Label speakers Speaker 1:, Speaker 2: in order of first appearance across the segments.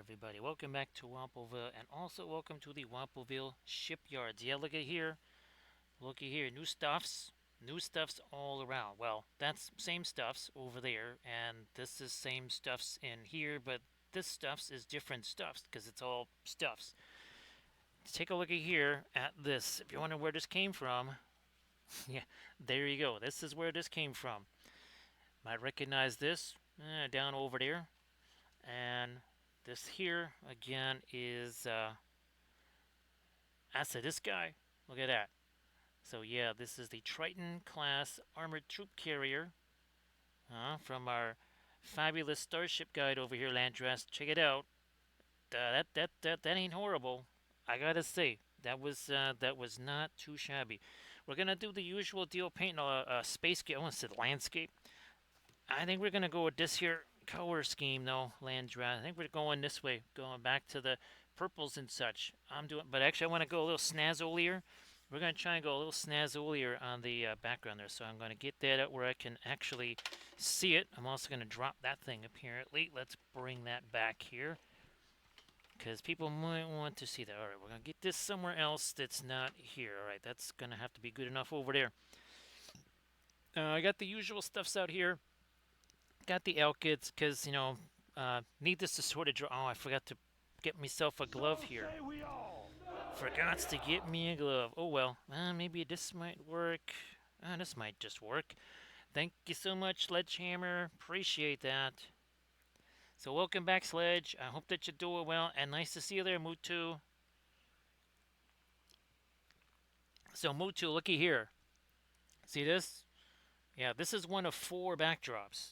Speaker 1: everybody? Welcome back to Wappelville, and also welcome to the Wappelville Shipyards. Yeah, look at here. Look at here. New stuffs. New stuffs all around. Well, that's same stuffs over there, and this is same stuffs in here, but this stuffs is different stuffs because it's all stuffs. Take a look at here at this. If you wonder where this came from, yeah, there you go. This is where this came from. Might recognize this down over there. And this here again is this guy. Look at that. So yeah, this is the Triton class armored troop carrier from our fabulous starship guide over here, Landress. Check it out. That ain't horrible. I gotta say that was not too shabby. We're gonna do the usual deal, painting a space. I want to say landscape. I think we're gonna go with this here color scheme though, Landra. I think we're going this way, going back to the purples and such. But actually I want to go a little snazzolier. We're gonna try and go a little snazzolier on the background there. So I'm gonna get that up where I can actually see it. I'm also gonna drop that thing apparently. Let's bring that back here, because people might want to see that. All right, we're gonna get this somewhere else that's not here. All right, that's gonna have to be good enough over there. I got the usual stuffs out here. Got the alkyds because, need this to sort of draw. Oh, I forgot to get myself a glove here. Forgot to get me a glove. Oh, well. Maybe this might work. This might just work. Thank you so much, Sledgehammer. Appreciate that. So welcome back, Sledge. I hope that you're doing well. And nice to see you there, Mutu. So, Mutu, looky here. See this? Yeah, this is one of 4 backdrops.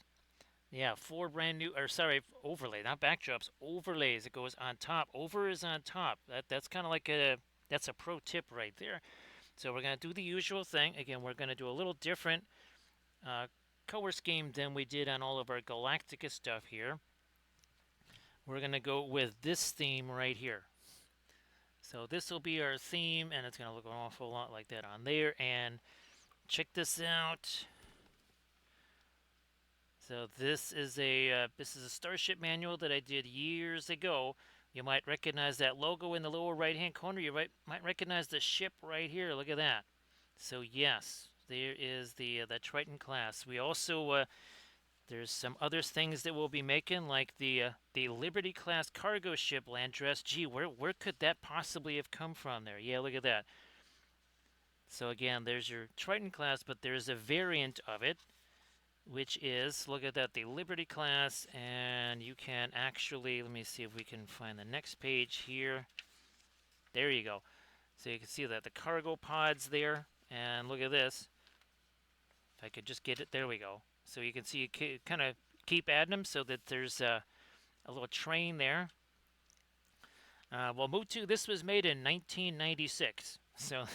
Speaker 1: Yeah, 4 brand new, or sorry, overlay, not backdrops, overlays. It goes on top. Over is on top. That's kind of like that's a pro tip right there. So we're going to do the usual thing. Again, we're going to do a little different color scheme than we did on all of our Galactica stuff here. We're going to go with this theme right here. So this will be our theme, and it's going to look an awful lot like that on there. And check this out. So this is a starship manual that I did years ago. You might recognize that logo in the lower right-hand corner. You might recognize the ship right here. Look at that. So yes, there is the Triton class. We also there's some other things that we'll be making, like the Liberty class cargo ship, Landress. Gee, where could that possibly have come from there? Yeah, look at that. So again, there's your Triton class, but there's a variant of it, which is, look at that, the Liberty class, and you can actually, let me see if we can find the next page here. There you go. So you can see that the cargo pods there, and look at this. If I could just get it, there we go. So you can see you kind of keep adding them so that there's a little train there. Well, Mutu, this was made in 1996. So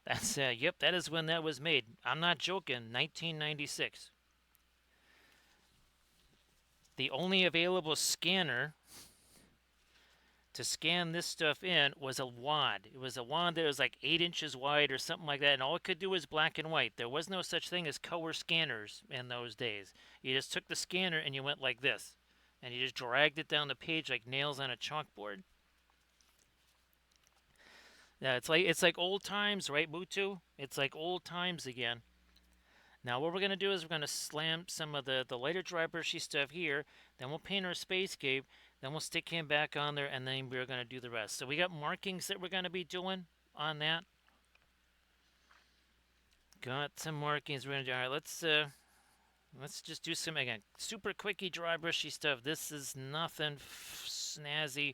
Speaker 1: that's, yep, that is when that was made. I'm not joking, 1996. The only available scanner to scan this stuff in was a wand. It was a wand that was like 8 inches wide or something like that, and all it could do was black and white. There was no such thing as color scanners in those days. You just took the scanner and you went like this, and you just dragged it down the page like nails on a chalkboard. Yeah, it's like old times, right, Mutu? It's like old times again. Now what we're going to do is we're going to slam some of the lighter dry brushy stuff here. Then we'll paint our spacescape. Then we'll stick him back on there, and then we're going to do the rest. So we got markings that we're going to be doing on that. Got some markings we're going to do. All right, let's just do some, again, super quickie dry brushy stuff. This is nothing snazzy,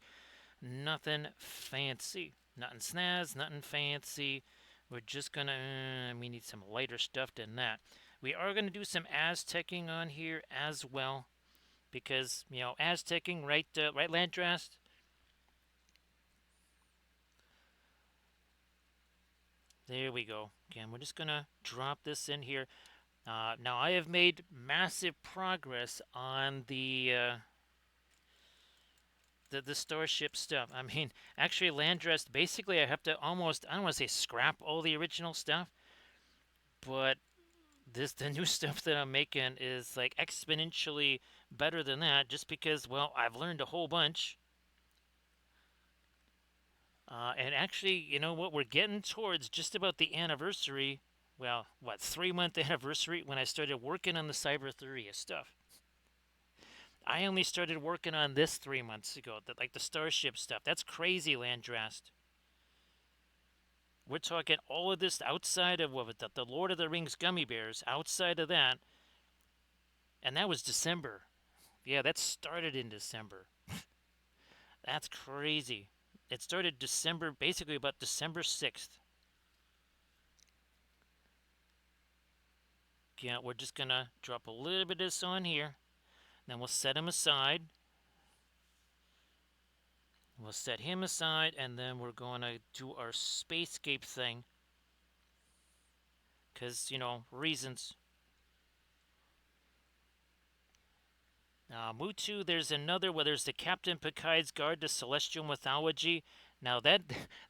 Speaker 1: nothing fancy. Nothing snaz, nothing fancy. We're just gonna, we need some lighter stuff than that. We are gonna do some Aztecing on here as well, because, Aztecing, right, Landrast? There we go. Again, we're just gonna drop this in here. Now I have made massive progress on the starship stuff. I mean, actually, Landress, basically, I have to almost, I don't want to say scrap all the original stuff, but the new stuff that I'm making is like exponentially better than that, just because, well, I've learned a whole bunch, And actually, you know what? We're getting towards just about the anniversary. Well, what, 3 month anniversary when I started working on the Cybertheria stuff. I only started working on this 3 months ago, like the Starship stuff. That's crazy, Landrast. We're talking all of this outside of what the Lord of the Rings gummy bears, outside of that, and that was December. Yeah, that started in December. That's crazy. It started December, basically about December 6th. Yeah, we're just gonna drop a little bit of this on here. Then we'll set him aside. We'll set him aside, and then we're going to do our spacescape thing. Because, you know, reasons. Mutu, there's another where there's the Captain Picard's Guard to Celestial Mythology. Now, that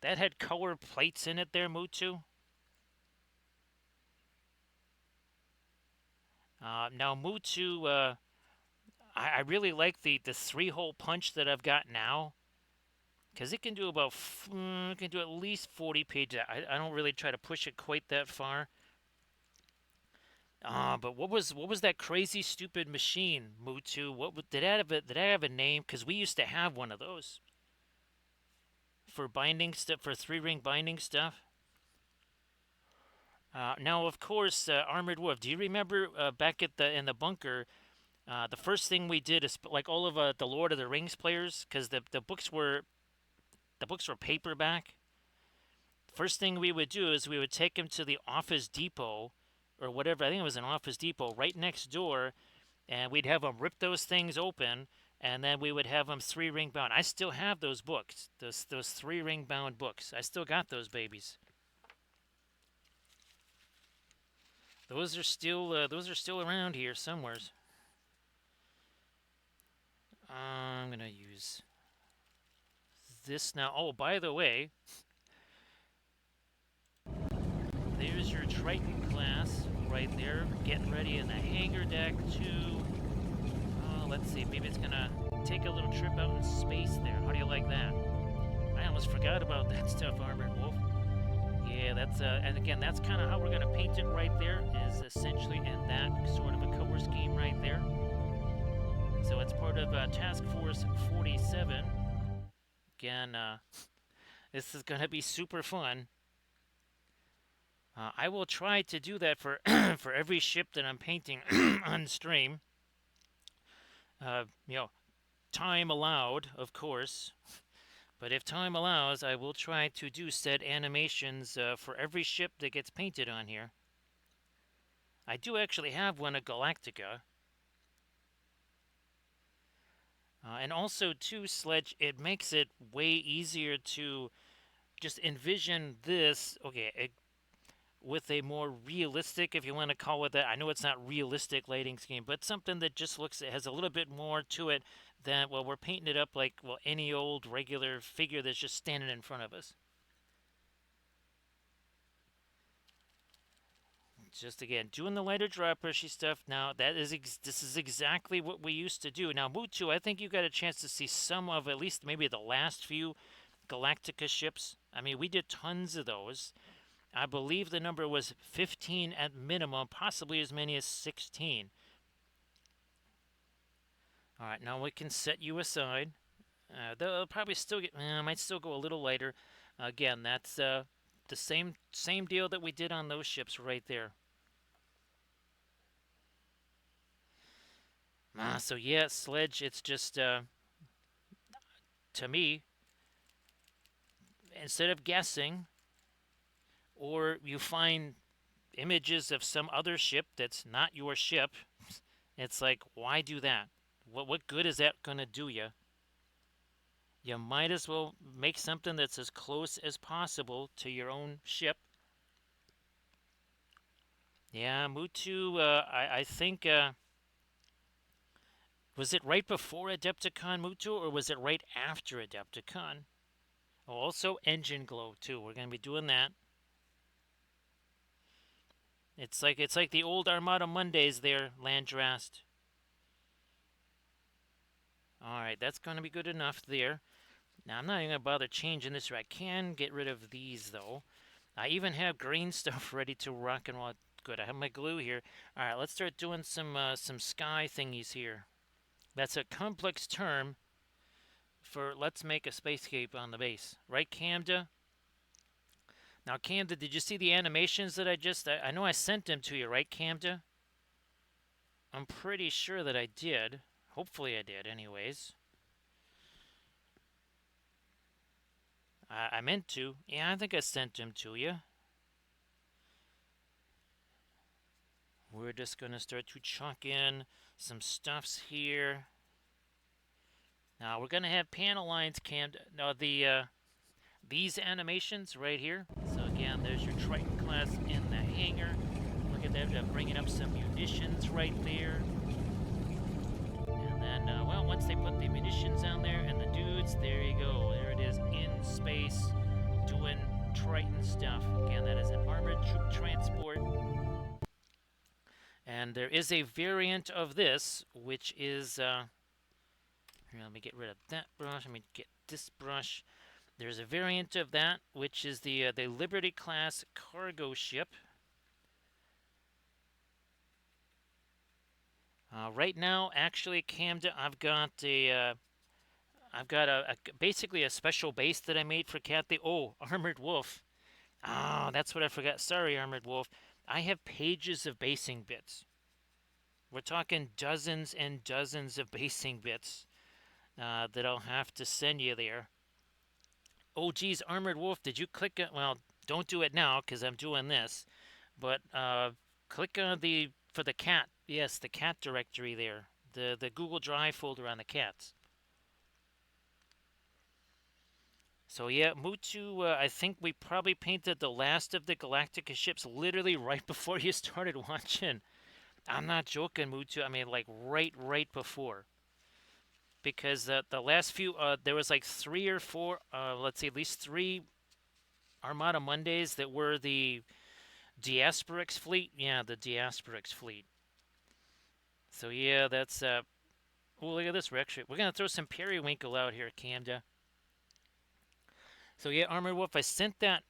Speaker 1: that had color plates in it there, Mutu. Now, Mutu, I really like the 3-hole punch that I've got now. Because it can do about, it can do at least 40 pages. I don't really try to push it quite that far. But what was that crazy stupid machine, Mutu? Did I have a name? Because we used to have one of those for binding stuff, for 3-ring binding stuff. Now, of course, Armored Wolf. Do you remember back in the bunker? The first thing we did is like all of the Lord of the Rings players, because the books were paperback. First thing we would do is we would take them to the Office Depot or whatever. I think it was an Office Depot right next door, and we'd have them rip those things open, and then we would have them 3-ring bound. I still have those books, those 3-ring bound books. I still got those babies. Those are still around here somewheres. I'm gonna use this now. Oh, by the way, there's your Triton class right there, getting ready in the hangar deck too. Let's see, maybe it's gonna take a little trip out in space there. How do you like that? I almost forgot about that stuff, Armored Wolf. Yeah, that's and again, that's kind of how we're gonna paint it right there. Is essentially in that sort of a color scheme right there. So it's part of Task Force 47. Again, this is gonna be super fun. I will try to do that for for every ship that I'm painting on stream. You know, time allowed, of course. But if time allows, I will try to do said animations for every ship that gets painted on here. I do actually have one at Galactica. And also, too, Sledge, it makes it way easier to just envision this. Okay, with a more realistic, if you want to call it that. I know it's not realistic lighting scheme, but something that just looks, it has a little bit more to it than, well, we're painting it up like, well, any old regular figure that's just standing in front of us. Just again, doing the lighter dry brushy stuff. Now, this is exactly what we used to do. Now, Mutu, I think you got a chance to see some of at least maybe the last few Galactica ships. I mean, we did tons of those. I believe the number was 15 at minimum, possibly as many as 16. All right, now we can set you aside. They'll probably still get, might still go a little lighter. Again, that's the same deal that we did on those ships right there. So yeah, Sledge, it's just, to me, instead of guessing, or you find images of some other ship that's not your ship, it's like, why do that? What good is that going to do you? You might as well make something that's as close as possible to your own ship. Yeah, Mutu, I think, was it right before Adepticon, Mutu, or was it right after Adepticon? Oh, also engine glow, too. We're going to be doing that. It's like the old Armada Mondays there, Landrast. All right, that's going to be good enough there. Now, I'm not even going to bother changing this. I can get rid of these, though. I even have green stuff ready to rock and roll. Good, I have my glue here. All right, let's start doing some sky thingies here. That's a complex term for let's make a spacescape on the base. Right, Camda? Now, Camda, did you see the animations that I know I sent them to you, right, Camda? I'm pretty sure that I did. Hopefully I did, anyways. I meant to. Yeah, I think I sent them to you. We're just going to start to chalk in some stuffs here. Now, we're going to have panel lines cammed. No, these animations right here. So, again, there's your Triton class in the hangar. Look at that. I'm bringing up some munitions right there. And then, well, once they put the munitions on there and the dudes, there you go. There it is in space doing Triton stuff. Again, that is an armored troop transport. And there is a variant of this, which is, here, let me get rid of that brush. Let me get this brush. There's a variant of that, which is the Liberty class cargo ship. Right now, actually, Camden, I've got basically a special base that I made for Kathy. Oh, Armored Wolf. Oh, that's what I forgot. Sorry, Armored Wolf. I have pages of basing bits. We're talking dozens and dozens of basing bits that I'll have to send you there. Oh, geez, Armored Wolf, did you click it? Well, don't do it now because I'm doing this. But click on for the cat. Yes, the cat directory there. The Google Drive folder on the cats. So yeah, Mutu, I think we probably painted the last of the Galactica ships literally right before you started watching. I'm not joking, Mutu. I mean, like right before. Because the last few, there was like 3 or 4, let's see, at least 3 Armada Mondays that were the Diasporix fleet. Yeah, the Diasporix fleet. So yeah, that's, oh, look at this. We're going to throw some periwinkle out here, Camda. So yeah, Armored Wolf, I sent that,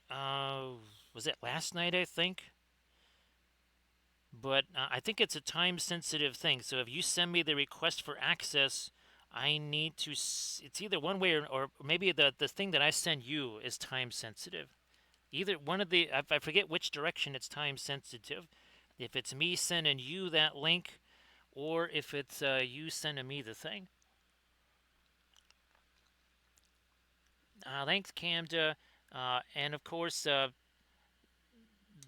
Speaker 1: was it last night, I think? But I think it's a time-sensitive thing. So if you send me the request for access, I need to, it's either one way or maybe the thing that I send you is time-sensitive. Either one of the, I forget which direction it's time-sensitive. If it's me sending you that link, or if it's you sending me the thing. Thanks, Camda. And of course,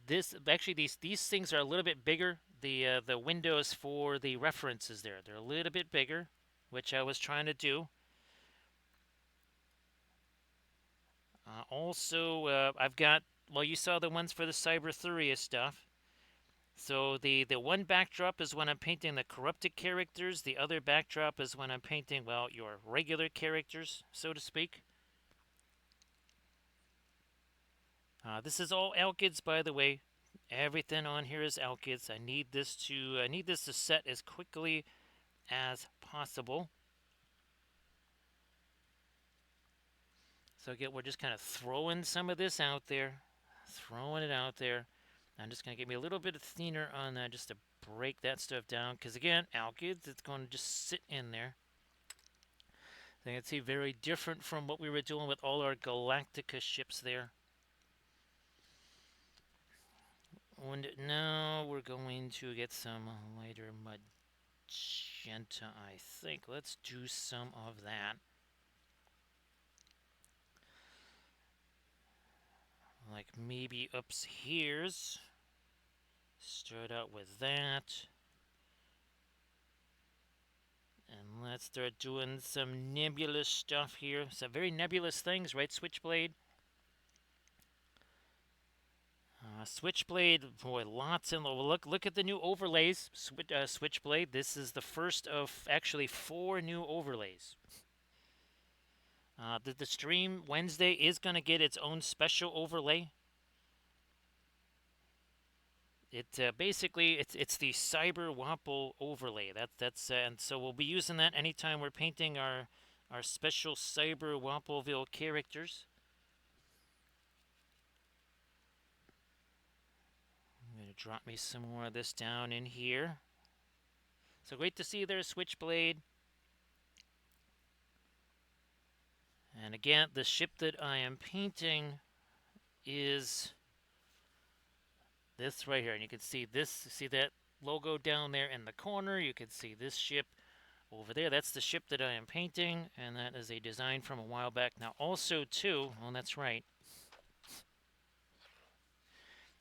Speaker 1: these things are a little bit bigger. The windows for the references they're a little bit bigger, which I was trying to do. Also, I've got, well, you saw the ones for the Cyberthuria stuff. So the one backdrop is when I'm painting the corrupted characters. The other backdrop is when I'm painting, well, your regular characters, so to speak. This is all Alkids, by the way. Everything on here is Alkids. I need this to set as quickly as possible. So again, we're just kind of throwing some of this out there, throwing it out there. I'm just going to get me a little bit of thinner on that just to break that stuff down. Because again, Alkids, it's going to just sit in there. So you can see very different from what we were doing with all our Galactica ships there. And now we're going to get some lighter magenta, I think. Let's do some of that. Like maybe up here's. Start out with that. And let's start doing some nebulous stuff here. Some very nebulous things, right, Switchblade? Switchblade, boy, lots in the look at the new overlays. Switchblade. This is the first of actually 4 new overlays. The stream Wednesday is going to get its own special overlay. It basically it's the Cyber Wapple overlay. That's and so we'll be using that anytime we're painting our our special cyber Wappelville characters. I'm going to drop me some more of this down in here. So great to see their Switchblade. And again, the ship that I am painting is this right here. And you can see this, see that logo down there in the corner. You can see this ship over there. That's the ship that I am painting, and that is a design from a while back. Now also too, oh that's right,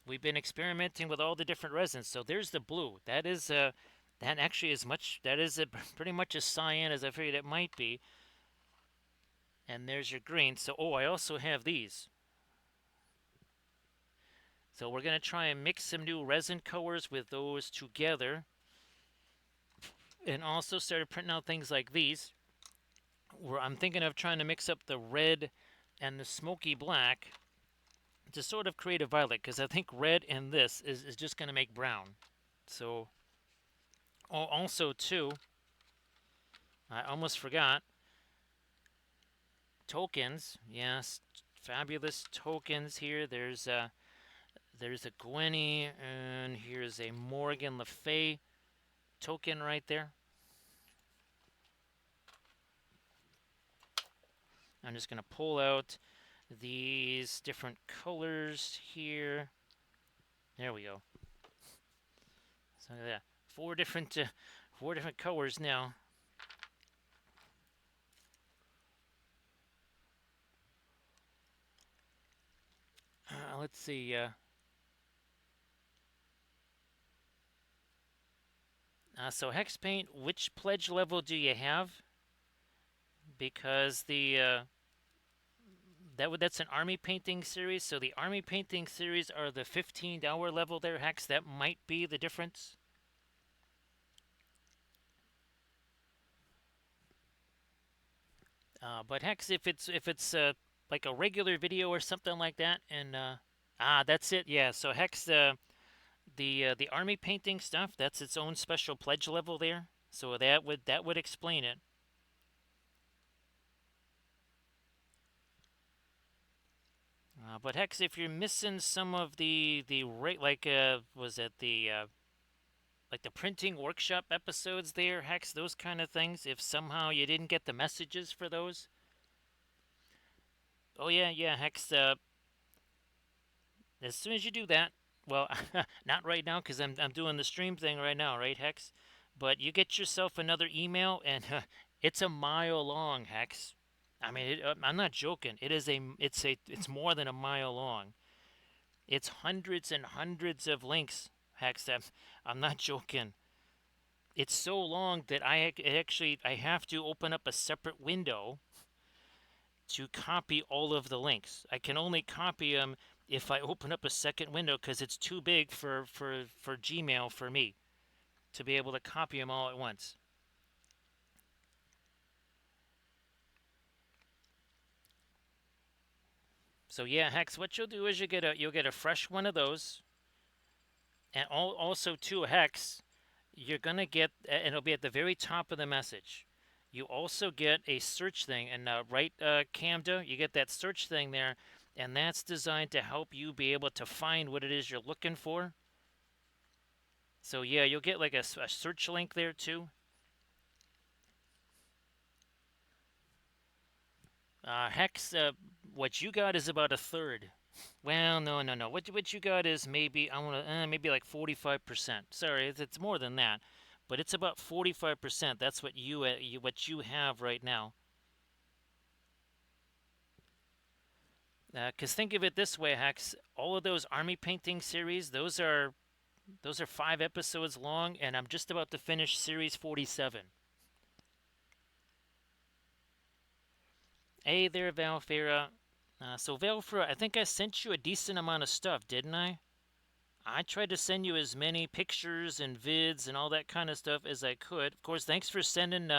Speaker 1: we've been experimenting with all the different resins. So there's the blue. That is that actually is much, that is pretty much as cyan as I figured it might be. And there's your green. So, oh, I also have these. So we're going to try and mix some new resin colors with those together. And also started printing out things like these, where I'm thinking of trying to mix up the red and the smoky black to sort of create a violet, because I think red and this is just going to make brown. So, oh, also too, I almost forgot, tokens. Yes, fabulous tokens here. There's a Gwenny, and here's a Morgan Le Fay token right there. I'm just going to pull out these different colors here. There we go. So yeah, four different colors now. Let's see. So hex paint, which pledge level do you have? Because the that's an army painting series. So the army painting series are the $15 level there, Hex. That might be the difference. But Hex, if it's like a regular video or something like that, and that's it. Yeah. So Hex, the army painting stuff, that's its own special pledge level there. So that would explain it. But Hex, if you're missing some of the like was it the like the printing workshop episodes there, Hex, those kind of things, if somehow you didn't get the messages for those. Oh yeah, Hex, as soon as you do that, well, not right now because I'm doing the stream thing right now, right, Hex? But you get yourself another email, and it's a mile long, Hex. I mean, I'm not joking. It's more than a mile long. It's hundreds and hundreds of links, Hex. I'm not joking. It's so long that I have to open up a separate window to copy all of the links. I can only copy them if I open up a second window because it's too big for Gmail for me to be able to copy them all at once. So yeah, Hex, what you'll do is you'll get a fresh one of those, and also too, Hex, you're gonna get, and it'll be at the very top of the message. You also get a search thing, and right, Camda, you get that search thing there, and that's designed to help you be able to find what it is you're looking for. So yeah, you'll get like a search link there too. Hex, what you got is about a third. Well, no. What you got is maybe maybe like 45%. Sorry, it's more than that, but it's about 45%. That's what you have right now. Because think of it this way, Hex. All of those army painting series, those are 5 episodes long, and I'm just about to finish series 47. Hey there, Valfera. So Valfera, I think I sent you a decent amount of stuff, didn't I? I tried to send you as many pictures and vids and all that kind of stuff as I could. Of course, thanks for sending.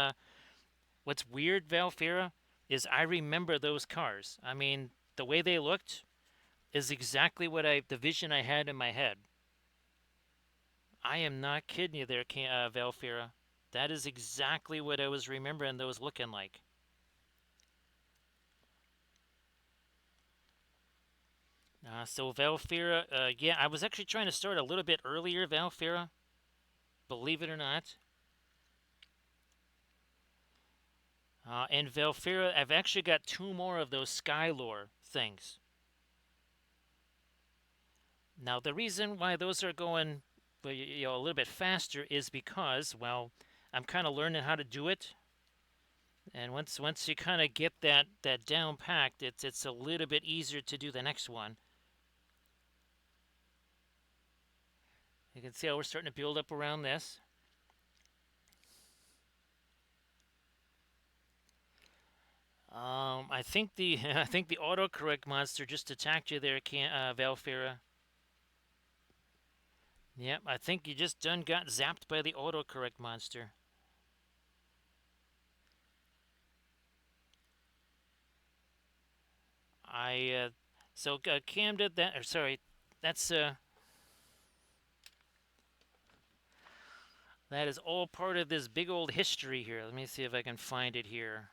Speaker 1: What's weird, Valfera, is I remember those cars. I mean, the way they looked is exactly the vision I had in my head. I am not kidding you there, Valfera. That is exactly what I was remembering those looking like. So Valfira, yeah, I was actually trying to start a little bit earlier, Valfira, believe it or not. And Valfira, I've actually got 2 more of those Skylore things. Now, the reason why those are going, well, a little bit faster is because, well, I'm kind of learning how to do it. And once you kind of get that down packed, it's a little bit easier to do the next one. You can see how we're starting to build up around this. I think the I think the autocorrect monster just attacked you there, Valfira. Yep, I think you just done got zapped by the autocorrect monster. So Cam did that. Or sorry, that's that is all part of this big old history here. Let me see if I can find it here.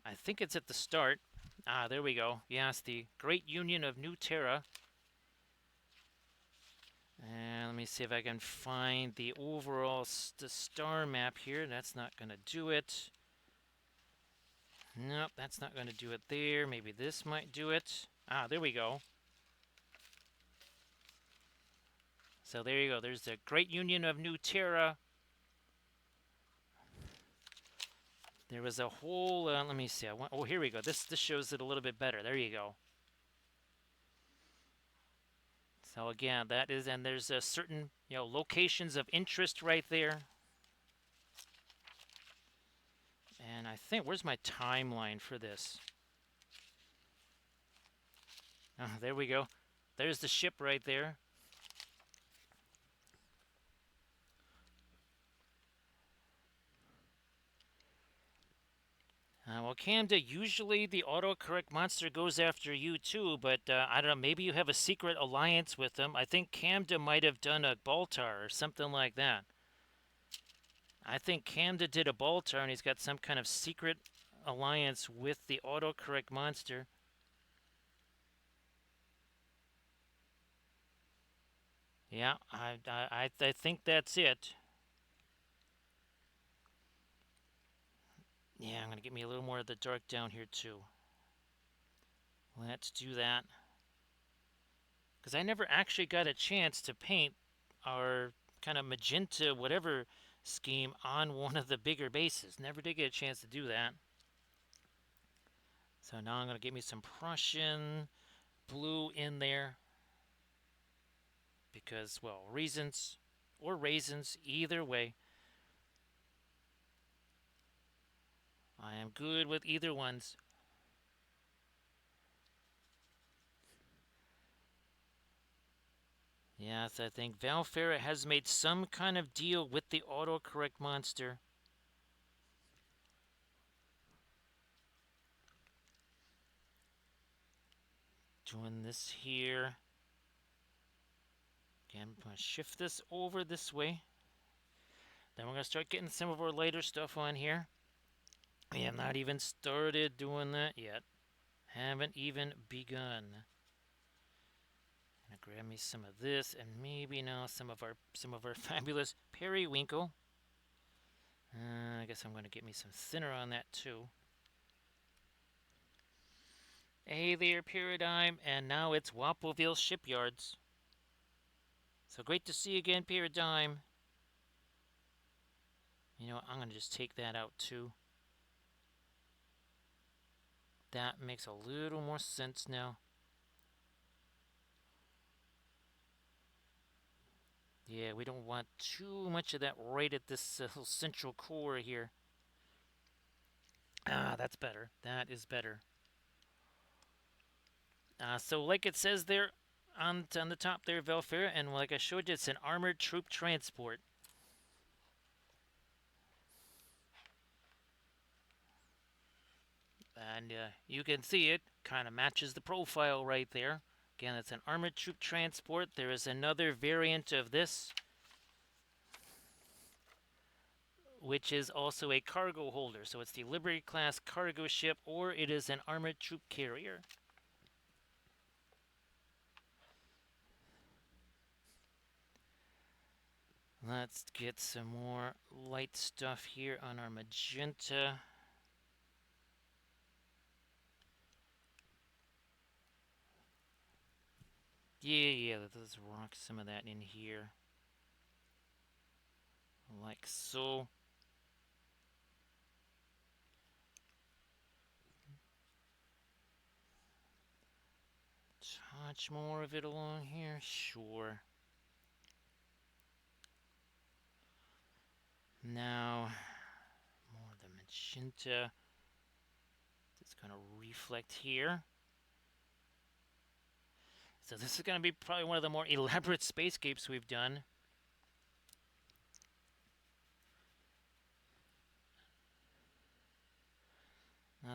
Speaker 1: I think it's at the start. Ah, there we go. Yes, the Great Union of New Terra. And let me see if I can find the overall star map here. That's not going to do it. Nope, that's not going to do it there. Maybe this might do it. Ah, there we go. So there you go. There's the Great Union of New Terra. There was a whole, let me see. Oh, here we go. This shows it a little bit better. There you go. So again, that is, and there's a certain, locations of interest right there. And I think, where's my timeline for this? Oh, there we go. There's the ship right there. Well, Camda, usually the autocorrect monster goes after you too, but I don't know, maybe you have a secret alliance with them. I think Camda might have done a Baltar or something like that. I think Camda did a Baltar and he's got some kind of secret alliance with the autocorrect monster. Yeah, I think that's it. Yeah, I'm going to get me a little more of the dark down here too. Let's do that. Because I never actually got a chance to paint our kind of magenta whatever scheme on one of the bigger bases. Never did get a chance to do that. So now I'm going to get me some Prussian blue in there. Because, well, reasons or raisins, either way. I am good with either ones. Yes, I think Valfera has made some kind of deal with the autocorrect monster. Doing this here. Again, I'm going to shift this over this way. Then we're going to start getting some of our later stuff on here. We have not even started doing that yet. Haven't even begun. Gonna grab me some of this and maybe now some of our fabulous periwinkle. I guess I'm going to get me some thinner on that too. Hey there, Paradigm, and now it's Wappelville Shipyards. So great to see you again, Paradigm. You know what, I'm going to just take that out too. That makes a little more sense now. Yeah, we don't want too much of that right at this central core here. Ah, that's better. That is better. So like it says there on the top there, Velfair, and like I showed you, it's an armored troop transport. And you can see it kind of matches the profile right there. Again, it's an armored troop transport. There is another variant of this, which is also a cargo holder. So it's the Liberty class cargo ship, or it is an armored troop carrier. Let's get some more light stuff here on our magenta. Yeah, let's rock some of that in here. Like so. Touch more of it along here, sure. Now, more of the magenta. It's going to reflect here. So this is going to be probably one of the more elaborate spacescapes we've done.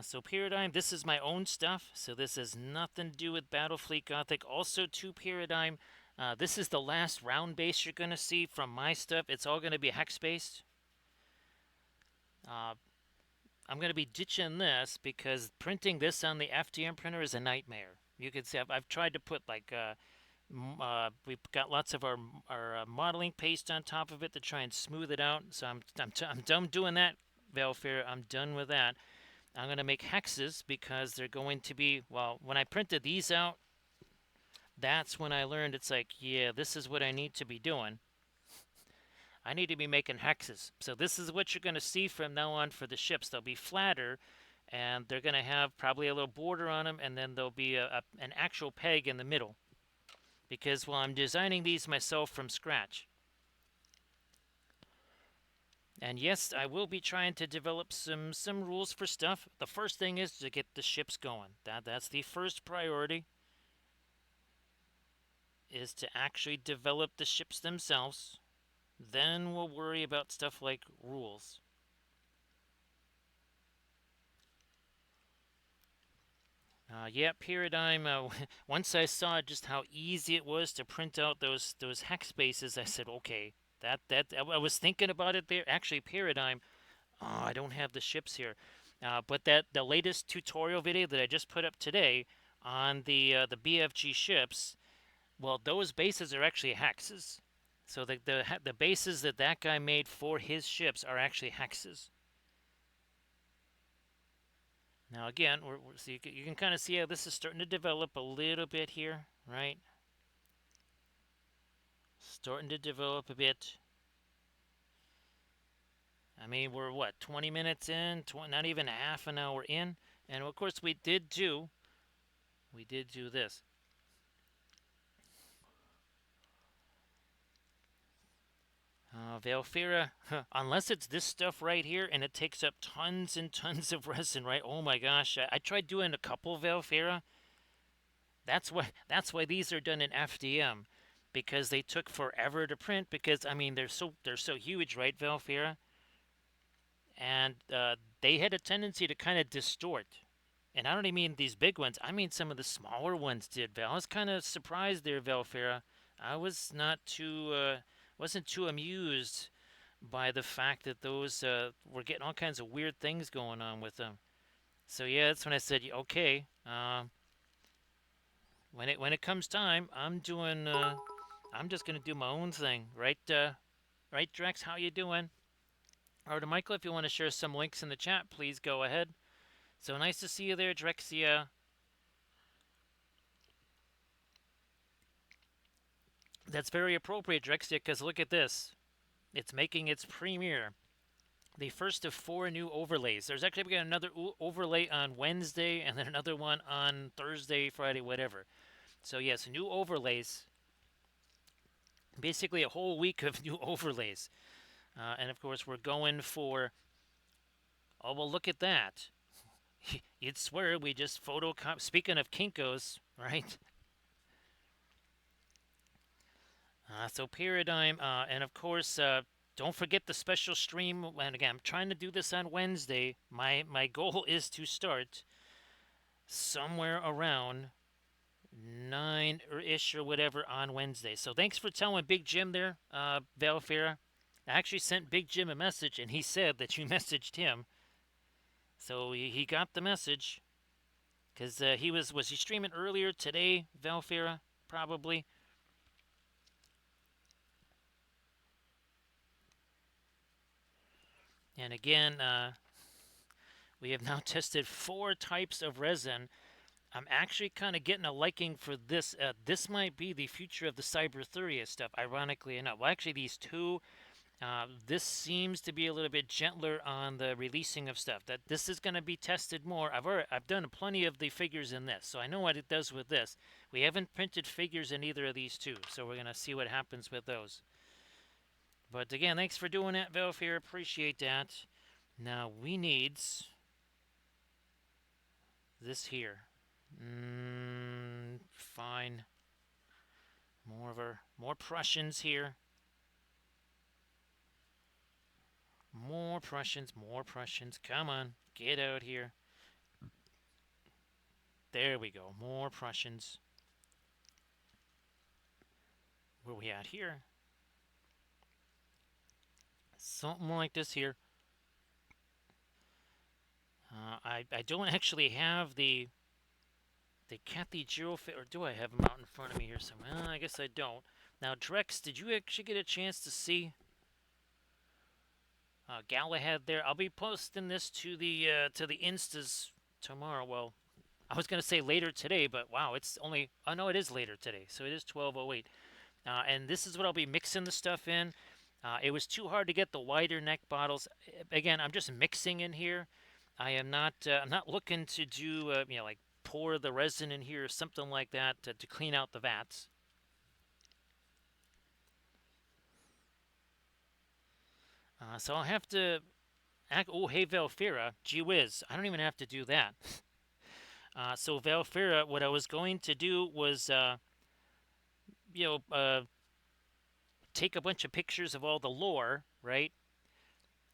Speaker 1: So Paradigm, this is my own stuff. So this has nothing to do with Battlefleet Gothic. Also to Paradigm, this is the last round base you're going to see from my stuff. It's all going to be hex-based. I'm going to be ditching this because printing this on the FDM printer is a nightmare. You can see I've tried to put like we've got lots of our modeling paste on top of it to try and smooth it out. So I'm done doing that, Valfair. I'm done with that. I'm going to make hexes because they're going to be, well, when I printed these out, that's when I learned it's like, yeah, this is what I need to be doing. I need to be making hexes. So this is what you're going to see from now on for the ships. They'll be flatter, and they're going to have probably a little border on them, and then there'll be an actual peg in the middle. Because, well, I'm designing these myself from scratch. And yes, I will be trying to develop some rules for stuff. The first thing is to get the ships going. That's the first priority, is to actually develop the ships themselves. Then we'll worry about stuff like rules. Yeah, Paradigm. Once I saw just how easy it was to print out those hex spaces, I said, okay, that I was thinking about it there. Actually, Paradigm. Oh, I don't have the ships here, but the latest tutorial video that I just put up today on the BFG ships, well, those bases are actually hexes. So the bases that guy made for his ships are actually hexes. Now again, so you can kind of see how this is starting to develop a little bit here, right? Starting to develop a bit. I mean, we're what, 20 minutes in, not even a half an hour in, and of course we did do this. Valfira, unless it's this stuff right here and it takes up tons and tons of resin, right? Oh my gosh, I tried doing a couple Valfira. That's why these are done in FDM, because they took forever to print. Because I mean they're so huge, right, Valfira? And they had a tendency to kind of distort. And I don't even mean these big ones. I mean some of the smaller ones did. Val, I was kind of surprised there, Valfira. I was not too wasn't too amused by the fact that those were getting all kinds of weird things going on with them. So yeah, that's when I said, okay, when it comes time, I'm doing. I'm just gonna do my own thing, right? Right, Drex? How you doing? Or to Michael, if you want to share some links in the chat, please go ahead. So nice to see you there, Drexia. That's very appropriate, Drexia, because look at this. It's making its premiere. The first of 4 new overlays. There's actually going to be another overlay on Wednesday and then another one on Thursday, Friday, whatever. So yes, new overlays. Basically a whole week of new overlays. And of course we're going for, oh well, look at that. You'd swear we just photocopy. Speaking of Kinkos, right? So Paradigm, and of course, don't forget the special stream. And again, I'm trying to do this on Wednesday. My goal is to start somewhere around 9-ish or whatever on Wednesday. So thanks for telling Big Jim there, Valfira. I actually sent Big Jim a message, and he said that you messaged him. So he got the message. Because he was he streaming earlier today, Valfira? Probably. And again, we have now tested 4 types of resin. I'm actually kind of getting a liking for this. This might be the future of the Cybertheria stuff, ironically enough. Well, actually, these two, this seems to be a little bit gentler on the releasing of stuff. That this is going to be tested more. I've done plenty of the figures in this, so I know what it does with this. We haven't printed figures in either of these two, so we're going to see what happens with those. But again, thanks for doing that, Valve here. Appreciate that. Now we need this here. Fine. More Prussians here. More Prussians, more Prussians. Come on, get out here. There we go. More Prussians. Where we at here? Something like this here. I don't actually have the cathedral, or do I have them out in front of me here somewhere? I guess I don't. Now, Drex, did you actually get a chance to see Galahad there? I'll be posting this to the Instas tomorrow. Well, I was going to say later today, but wow, it's only... Oh, no, it is later today, so it is 12:08. And this is what I'll be mixing the stuff in. It was too hard to get the wider neck bottles. Again, I'm just mixing in here. I'm not looking to do, like pour the resin in here or something like that to clean out the vats. So I'll have to... Oh, hey, Valfira. Gee whiz. I don't even have to do that. So Valfira, what I was going to do was, take a bunch of pictures of all the lore, right?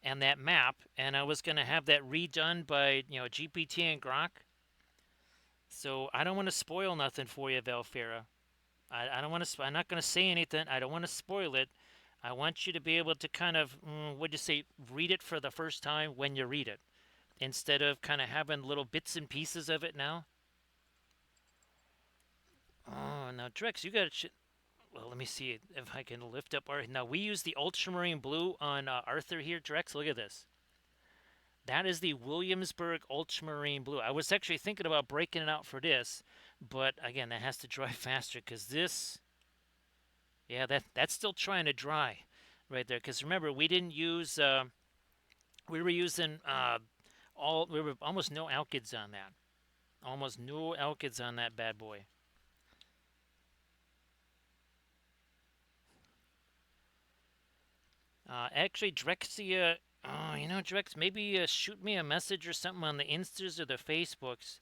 Speaker 1: And that map, and I was going to have that redone by, GPT and Grok. So I don't want to spoil nothing for you, Valfira. I don't want to. I'm not going to say anything. I don't want to spoil it. I want you to be able to kind of, what'd you say, read it for the first time when you read it, instead of kind of having little bits and pieces of it now. Oh, now Drex, you got to. Well, let me see if I can lift up our... Now, we use the ultramarine blue on Arthur here. Drex, look at this. That is the Williamsburg ultramarine blue. I was actually thinking about breaking it out for this, but again, that has to dry faster because this... Yeah, that's still trying to dry right there. Because remember, we didn't use... we were using we were almost no alkyds on that. Almost no alkyds on that bad boy. Actually, Drexia, Drex, maybe shoot me a message or something on the Instas or the Facebooks.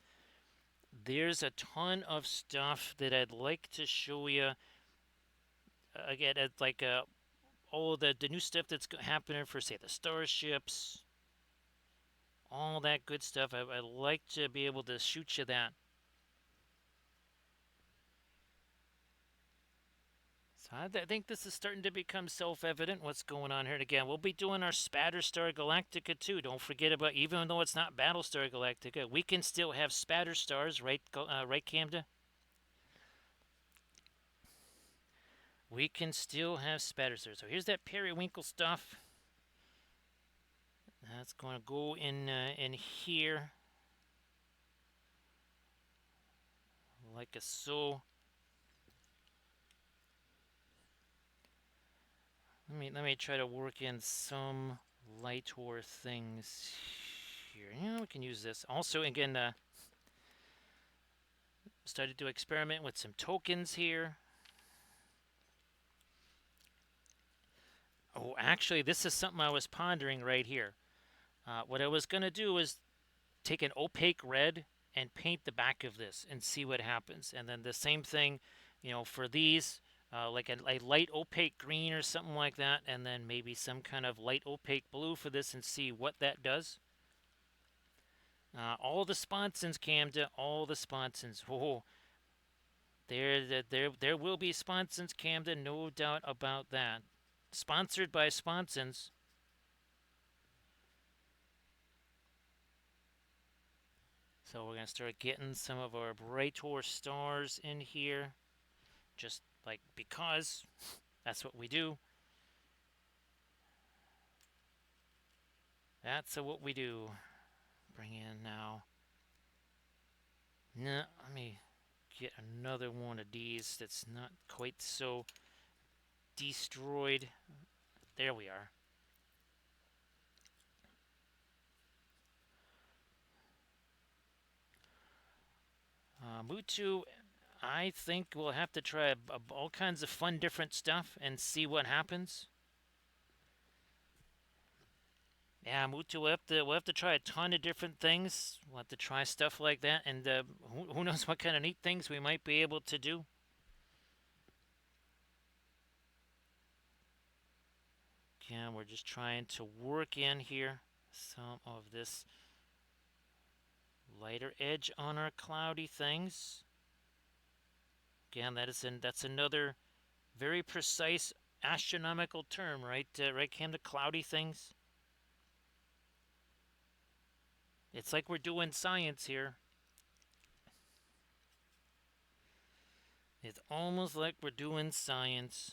Speaker 1: There's a ton of stuff that I'd like to show you. Again, it's like all the new stuff that's happening for, say, the starships. All that good stuff. I'd like to be able to shoot you that. I think this is starting to become self-evident what's going on here. And again, we'll be doing our Spatterstar Galactica too. Don't forget about, even though it's not Battlestar Galactica, we can still have Spatterstars, right, Camden? We can still have Spatterstars. So here's that periwinkle stuff. That's going to go in here, like a so. Let me try to work in some light-war things here. Yeah, we can use this. Also, again, started to experiment with some tokens here. Oh, actually, this is something I was pondering right here. What I was going to do is take an opaque red and paint the back of this and see what happens. And then the same thing, for these... like a light opaque green or something like that, and then maybe some kind of light opaque blue for this and see what that does. All the sponsons, Camden, all the sponsons. Oh, there will be sponsons, Camden, no doubt about that. Sponsored by sponsons. So we're going to start getting some of our Brightor stars in here. Just like because that's what we do. That's what we do. Bring in now. No, let me get another one of these that's not quite so destroyed. There we are. Mutu, I think we'll have to try all kinds of fun different stuff and see what happens. Yeah, Mutu, we'll have to try a ton of different things. We'll have to try stuff like that, and who knows what kind of neat things we might be able to do. Again, we're just trying to work in here some of this lighter edge on our cloudy things. Again, that's another very precise astronomical term, right? Right, Cam, the cloudy things. It's like we're doing science here. It's almost like we're doing science.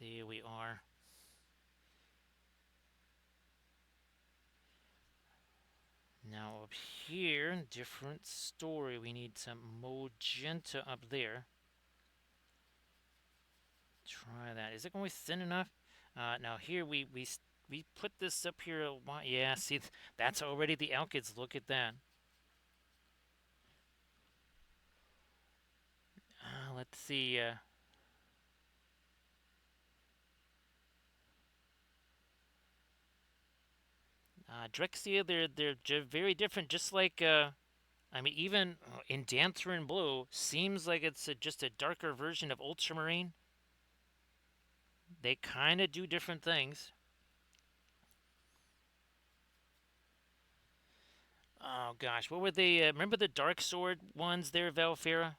Speaker 1: There we are. Now up here, different story. We need some magenta up there. Try that. Is it going to be thin enough? Now here we put this up here. Yeah, see, that's already the alkyds. Look at that. Let's see. Drexia, they're very different. Just like I mean, even in Danthrin Blue, seems like it's just a darker version of Ultramarine. They kind of do different things. Oh gosh, what were they? Remember the Dark Sword ones there, Valfera?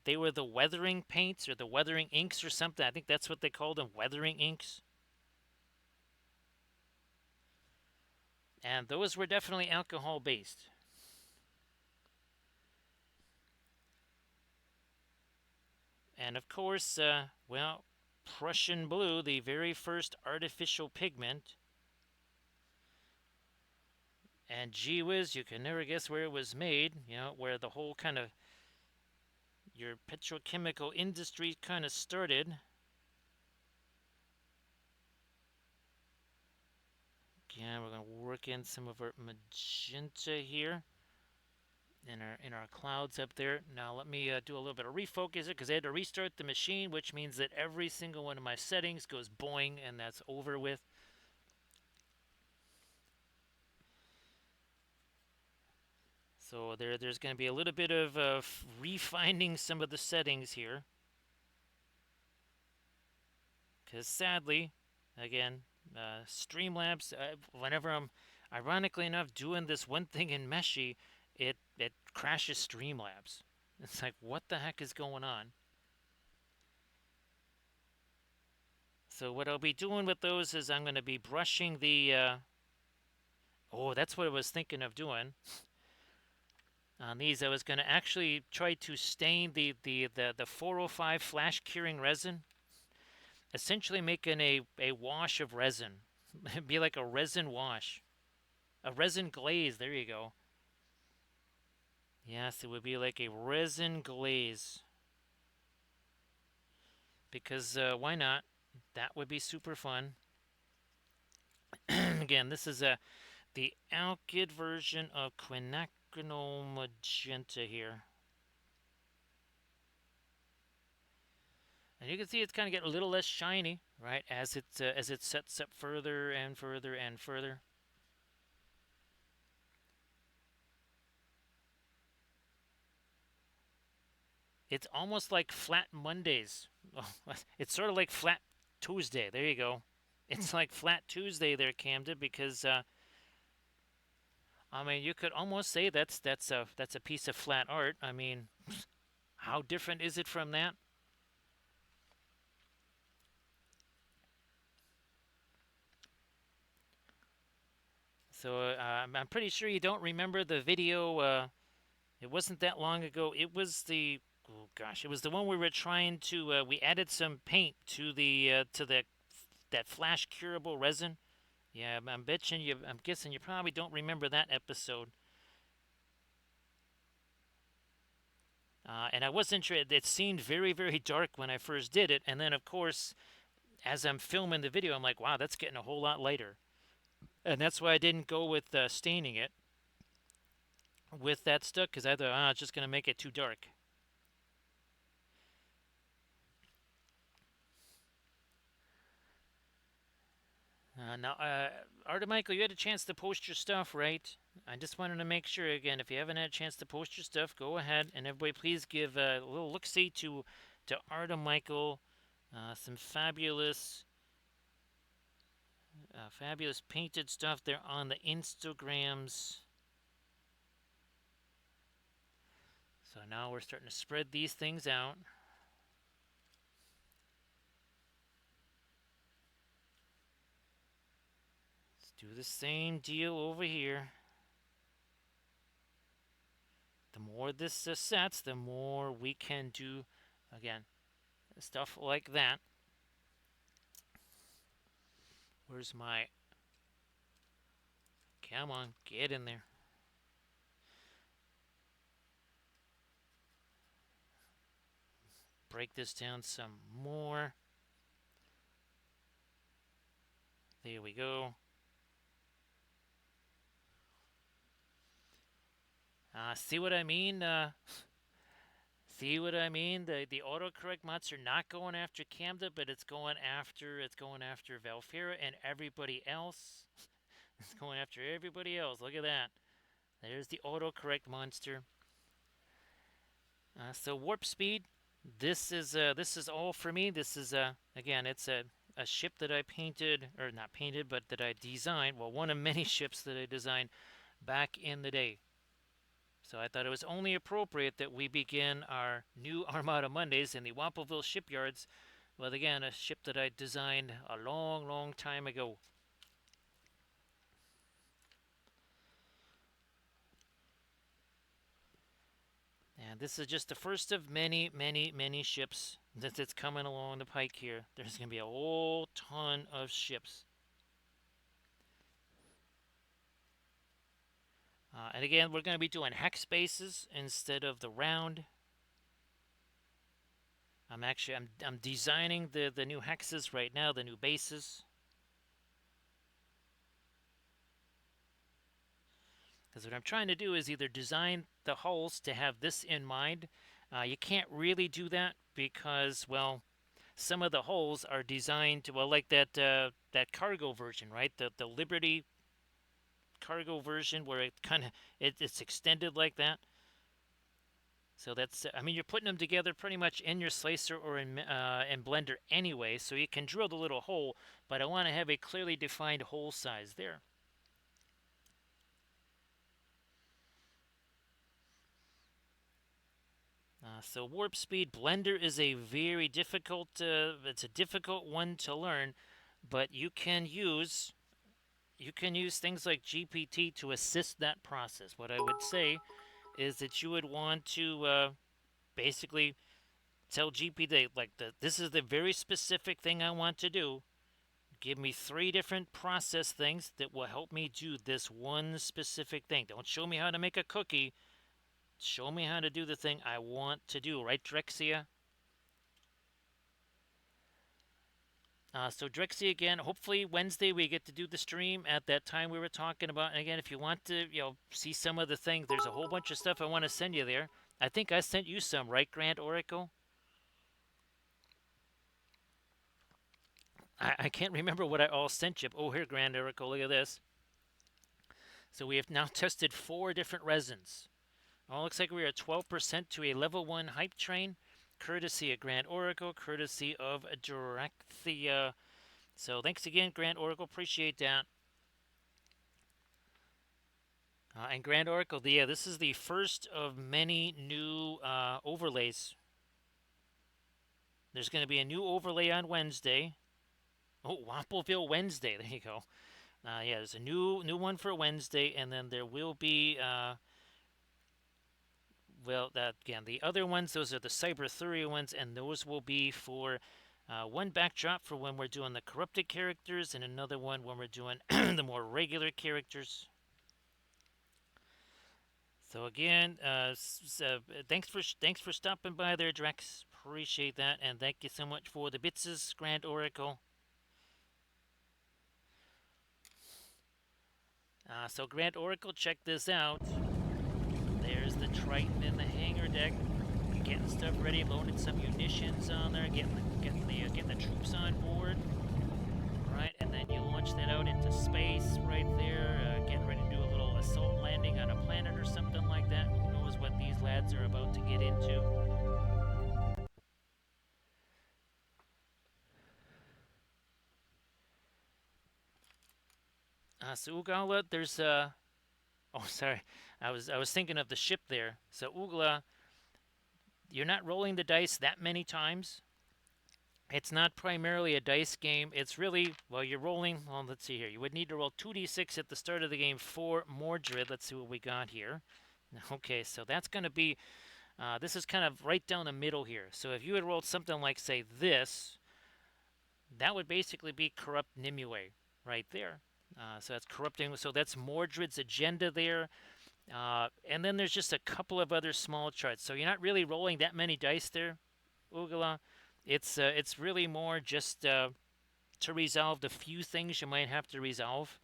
Speaker 1: They were the weathering paints or the weathering inks or something. I think that's what they called them, weathering inks. And those were definitely alcohol based. And of course, well, Prussian blue, the very first artificial pigment. And gee whiz, you can never guess where it was made, you know, where the whole kind of your petrochemical industry kind of started. Again, we're going to work in some of our magenta here in our clouds up there. Now let me do a little bit of refocus it because I had to restart the machine, which means that every single one of my settings goes boing, and that's over with. So there's going to be a little bit of refining some of the settings here. Because sadly, again, Streamlabs, whenever I'm, ironically enough, doing this one thing in Meshi, it crashes Streamlabs. It's like, what the heck is going on? So what I'll be doing with those is I'm going to be brushing the... oh, that's what I was thinking of doing. On these, I was going to actually try to stain the 405 flash curing resin, essentially making a wash of resin. It'd be like a resin wash. A resin glaze, there you go. Yes, it would be like a resin glaze. Because why not? That would be super fun. Again, this is the alkyd version of quinacridone magenta here. And you can see it's kind of getting a little less shiny, right, as it sets up further and further and further. It's almost like Flat Mondays. It's sort of like Flat Tuesday. There you go. It's like Flat Tuesday there, Camden, because I mean, you could almost say that's a piece of flat art. I mean, how different is it from that? So I'm pretty sure you don't remember the video. It wasn't that long ago. It was it was the one we were trying to. We added some paint to the that flash curable resin. Yeah, I'm betting you. I'm guessing you probably don't remember that episode. And I wasn't sure. It seemed very, very dark when I first did it, and then of course, as I'm filming the video, I'm like, wow, that's getting a whole lot lighter. And that's why I didn't go with staining it with that stuff, because I thought, it's just going to make it too dark. Now, Art Michael, you had a chance to post your stuff, right? I just wanted to make sure, again, if you haven't had a chance to post your stuff, go ahead. And everybody, please give a little look-see to Art Michael. Some fabulous painted stuff there on the Instagrams. So now we're starting to spread these things out. Let's do the same deal over here. The more this sets, the more we can do, again, stuff like that. Where's my... Come on, get in there. Break this down some more. There we go. See what I mean? See what I mean? The autocorrect mods are not going after Camda, but it's going after Valfera and everybody else. It's going after everybody else. Look at that. There's the autocorrect monster. So warp speed. This is all for me. This is again, it's a ship that I painted, or not painted, but that I designed. Well, one of many ships that I designed back in the day. So I thought it was only appropriate that we begin our new Armada Mondays in the Wappelville Shipyards with, again, a ship that I designed a long, long time ago. And this is just the first of many, many, many ships that's coming along the pike here. There's going to be a whole ton of ships. And again, we're going to be doing hex bases instead of the round. I'm designing the new hexes right now, the new bases. Because what I'm trying to do is either design the hulls to have this in mind. You can't really do that because, well, some of the hulls are designed to, well, like that cargo version, right? The Liberty cargo version where it's extended like that. So that's, I mean, you're putting them together pretty much in your slicer or in Blender anyway, so you can drill the little hole, but I want to have a clearly defined hole size there. So warp speed, Blender is a very difficult, it's a difficult one to learn, but you can use things like GPT to assist that process. What I would say is that you would want to basically tell GPT, like, this is the very specific thing I want to do. Give me 3 different process things that will help me do this one specific thing. Don't show me how to make a cookie. Show me how to do the thing I want to do. Right, Drexia? So Drexy, again, hopefully Wednesday we get to do the stream at that time we were talking about. And again, if you want to, see some of the things, there's a whole bunch of stuff I want to send you there. I think I sent you some, right, Grand Oracle? I can't remember what I all sent you. Oh, here, Grand Oracle, look at this. So we have now tested 4 different resins. Oh, looks like we are at 12% to a level 1 hype train, courtesy of Grand Oracle, courtesy of Drexia. So thanks again, Grand Oracle. Appreciate that. And Grand Oracle, this is the first of many new overlays. There's going to be a new overlay on Wednesday. Oh, Wappelville Wednesday. There you go. There's a new one for Wednesday, and then there will be... again, the other ones, those are the Cyberthuria ones, and those will be for One backdrop for when we're doing the corrupted characters, and another one when we're doing the more regular characters. So again, thanks for stopping by there, Drex. Appreciate that, and thank you so much for the bitses, Grand Oracle. So Grand Oracle, check this out. There's the Triton in the hangar deck. Getting stuff ready, loading some munitions on there, getting the troops on board, right? And then you launch that out into space right there, getting ready to do a little assault landing on a planet or something like that. Who knows what these lads are about to get into? So Ugala, there's oh, sorry, I was thinking of the ship there. So Ugla, you're not rolling the dice that many times. It's not primarily a dice game. It's really, well, you're rolling, well, let's see here. You would need to roll 2d6 at the start of the game for Mordred. Let's see what we got here. Okay, so that's going to be, this is kind of right down the middle here. So if you had rolled something like, say, this, that would basically be Corrupt Nimue right there. So that's corrupting, so that's Mordred's agenda there. And then there's just a couple of other small charts. So you're not really rolling that many dice there, Ugala. It's really more just to resolve the few things you might have to resolve.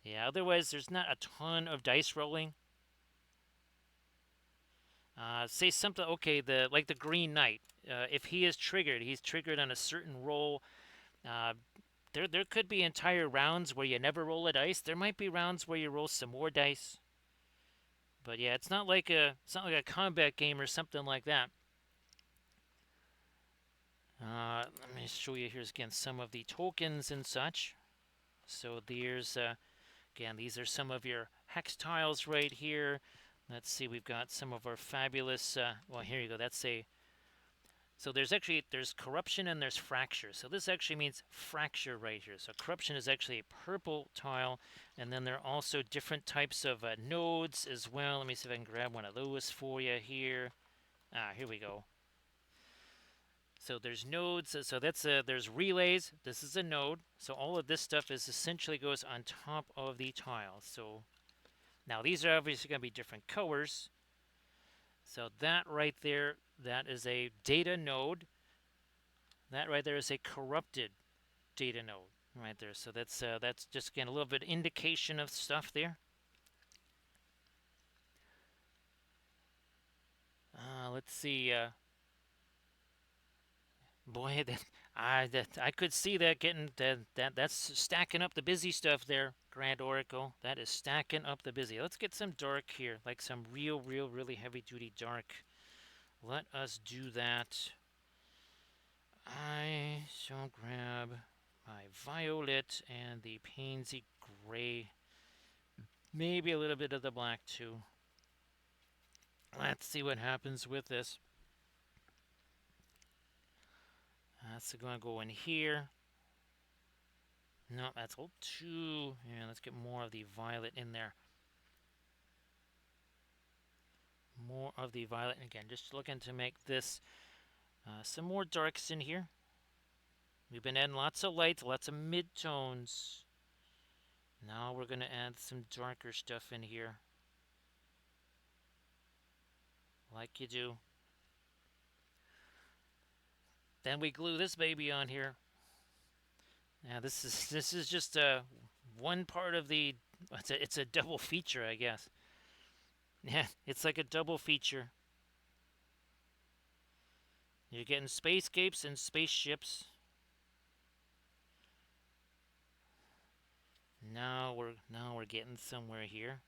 Speaker 1: Yeah, otherwise there's not a ton of dice rolling. Say something, okay, like the Green Knight. If he is triggered, he's triggered on a certain roll. There could be entire rounds where you never roll a dice. There might be rounds where you roll some more dice. But yeah, it's not like a combat game or something like that. Let me show you here again some of the tokens and such. So there's, again, these are some of your hex tiles right here. Let's see, we've got some of our fabulous, well, here you go, so there's corruption and there's fracture. So this actually means fracture right here. So corruption is actually a purple tile, and then there are also different types of nodes as well. Let me see if I can grab one of those for you here. Here we go. So there's nodes, so there's relays. This is a node. So all of this stuff is essentially goes on top of the tiles. So now these are obviously going to be different colors. So that right there, that is a data node. That right there is a corrupted data node right there. So that's just again a little bit indication of stuff there. Let's see. Boy, I could see that getting that's stacking up the busy stuff there, Grand Oracle. That is stacking up the busy. Let's get some dark here, like some really heavy duty dark. Let us do that. I shall grab my violet and the pansy gray. Maybe a little bit of the black too. Let's see what happens with this. That's going to go in here. No, that's all too. Yeah, let's get more of the violet in there. More of the violet. And again, just looking to make this some more darks in here. We've been adding lots of light, lots of mid-tones. Now we're going to add some darker stuff in here. Like you do. Then we glue this baby on here. Now this is just one part of the. It's a double feature, I guess. Yeah, it's like a double feature. You're getting spacescapes and spaceships. Now we're getting somewhere here.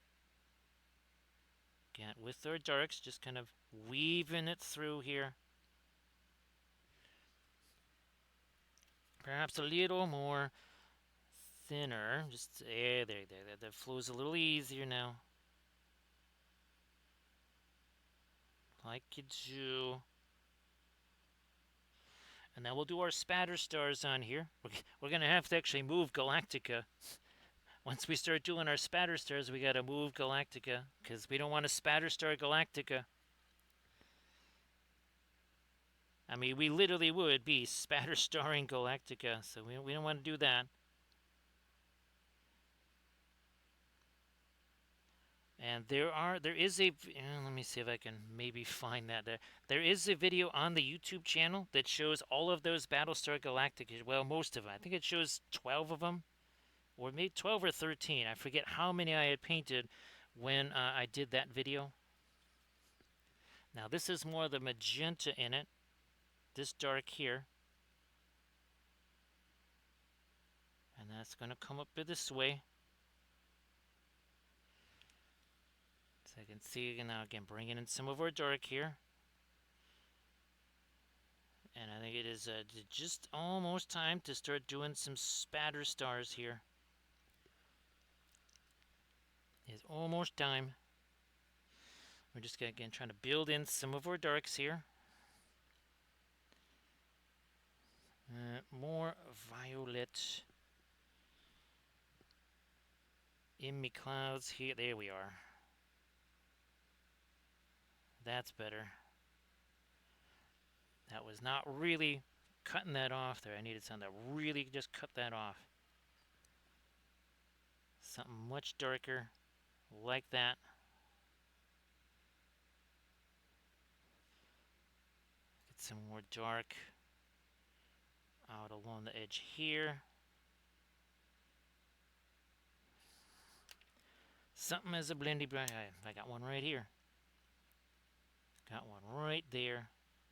Speaker 1: Again, with our darks, just kind of weaving it through here. Perhaps a little more thinner. Just there. That flows a little easier now. Like you do. And then we'll do our spatter stars on here. We're going to have to actually move Galactica. Once we start doing our spatter stars, we got to move Galactica, because we don't want to spatter star Galactica. I mean, we literally would be spatter starring Galactica, so we don't want to do that. And there is a let me see if I can maybe find that there is a video on the YouTube channel that shows all of those Battlestar Galactica. Well, most of them. I think it shows 12 of them, or maybe 12 or 13. I forget how many I had painted when I did that video. Now this is more the magenta in it. This dark here. And that's going to come up this way. So I can see now again bringing in some of our dark here. And I think it is just almost time to start doing some spatter stars here. It's almost time. We're just again trying to build in some of our darks here. More violet in me clouds here. There we are. That's better. That was not really cutting that off there. I needed something that really just cut that off. Something much darker, like that. Get some more dark out along the edge here. Something as a blendy brush. I got one right here. Got one right there.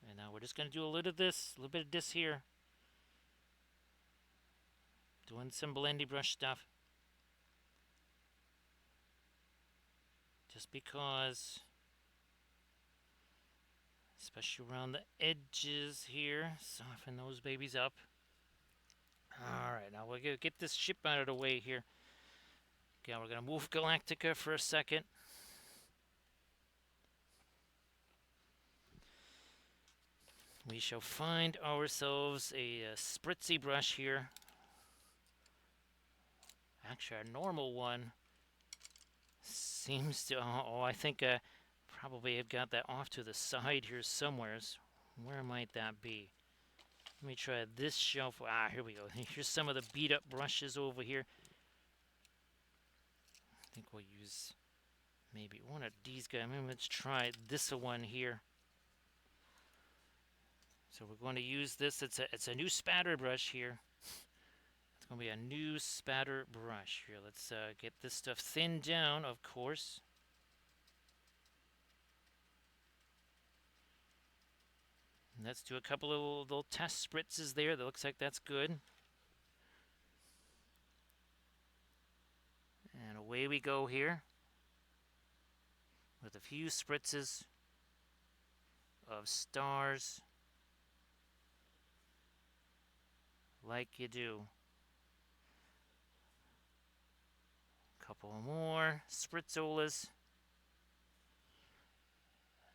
Speaker 1: And now we're just going to do a little of this, a little bit of this here. Doing some blendy brush stuff. Just because, especially around the edges here, soften those babies up. Alright, now we're going to get this ship out of the way here. Okay, we're going to move Galactica for a second. We shall find ourselves a spritzy brush here. Actually, our normal one seems to... Oh, I think probably I've got that off to the side here somewheres. Where might that be? Let me try this shelf. Ah, here we go. Here's some of the beat up brushes over here. I think we'll use maybe one of these guys. Maybe let's try this one here. So we're going to use this. It's a new spatter brush here. It's going to be a new spatter brush here. Let's get this stuff thinned down, of course. And let's do a couple of little test spritzes there. That looks like that's good. And away we go here with a few spritzes of stars. Like you do. Couple more spritzolas.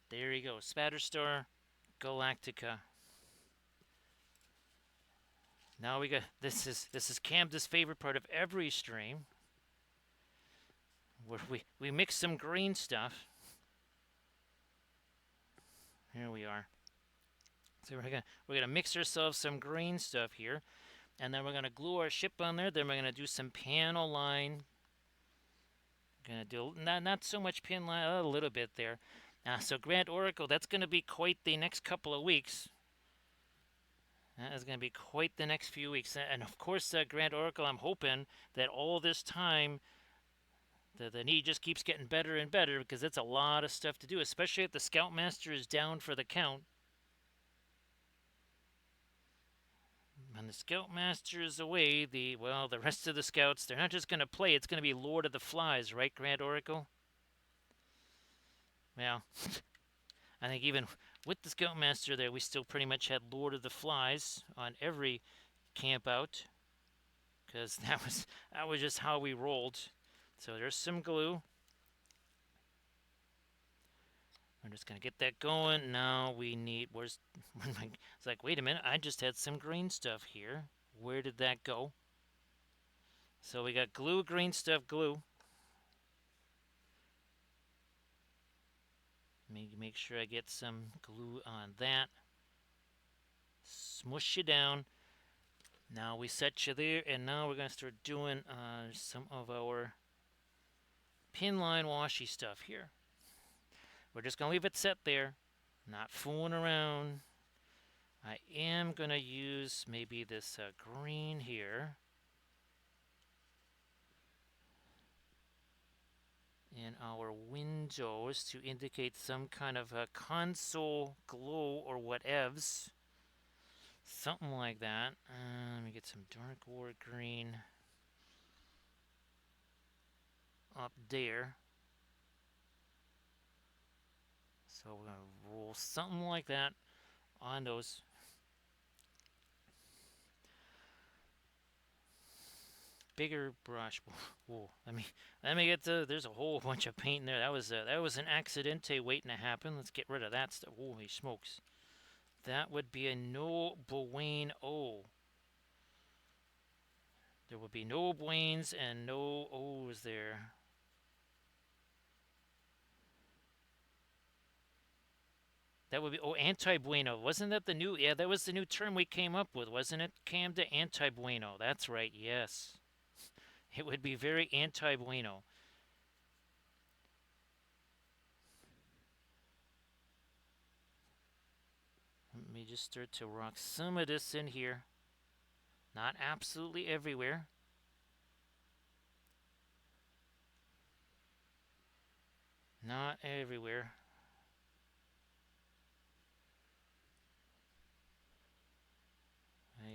Speaker 1: There you go. Spatterstar Galactica. Now we got this is Cam's favorite part of every stream. Where we mix some green stuff. Here we are. So we're gonna mix ourselves some green stuff here, and then we're gonna glue our ship on there. Then we're gonna do some panel line. Gonna do not so much pin line, a little bit there. So Grand Oracle, that's gonna be quite the next couple of weeks. That is gonna be quite the next few weeks, and of course, Grand Oracle, I'm hoping that all this time the need just keeps getting better and better, because it's a lot of stuff to do, especially if the Scoutmaster is down for the count. When the Scoutmaster is away, the rest of the Scouts, they're not just going to play, it's going to be Lord of the Flies, right, Grand Oracle? Well, I think even with the Scoutmaster there, we still pretty much had Lord of the Flies on every camp out, because that was just how we rolled. So there's some glue. We're just going to get that going. Now we need... It's like, wait a minute. I just had some green stuff here. Where did that go? So we got glue, green stuff, glue. Make sure I get some glue on that. Smush you down. Now we set you there, and now we're going to start doing some of our pin line washy stuff here. We're just going to leave it set there, not fooling around. I am going to use maybe this green here in our windows to indicate some kind of a console glow or whatevs. Something like that. Let me get some dark war green up there. So we're going to roll something like that on those. Bigger brush. Whoa, let me get the. There's a whole bunch of paint in there. That was an accidente waiting to happen. Let's get rid of that stuff. Holy smokes, that would be a no bueno. There would be no buenos and no O's there. That would be anti bueno. Wasn't that the new? Yeah, that was the new term we came up with, wasn't it? Cam to anti bueno. That's right. Yes. It would be very anti-bueno. Let me just start to rock some of this in here. Not absolutely everywhere. Not everywhere.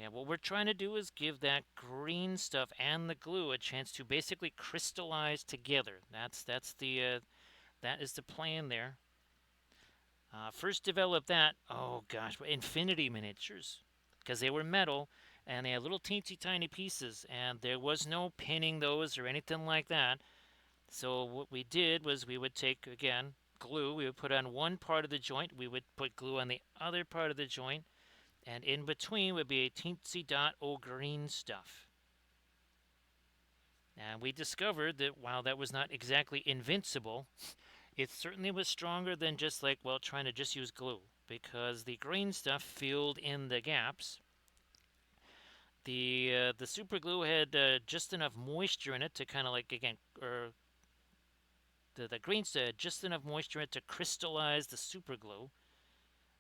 Speaker 1: Yeah, what we're trying to do is give that green stuff and the glue a chance to basically crystallize together. That is the plan there. First develop that. Oh gosh, infinity miniatures, because they were metal and they had little teensy tiny pieces, and there was no pinning those or anything like that. So what we did was we would take again glue. We would put on one part of the joint. We would put glue on the other part of the joint. And in between would be a teensy dot of green stuff. And we discovered that while that was not exactly invincible, it certainly was stronger than just like, well, trying to just use glue. Because the green stuff filled in the gaps. The super glue had just enough moisture in it to kind of like, again, the green stuff had just enough moisture in it to crystallize the super glue.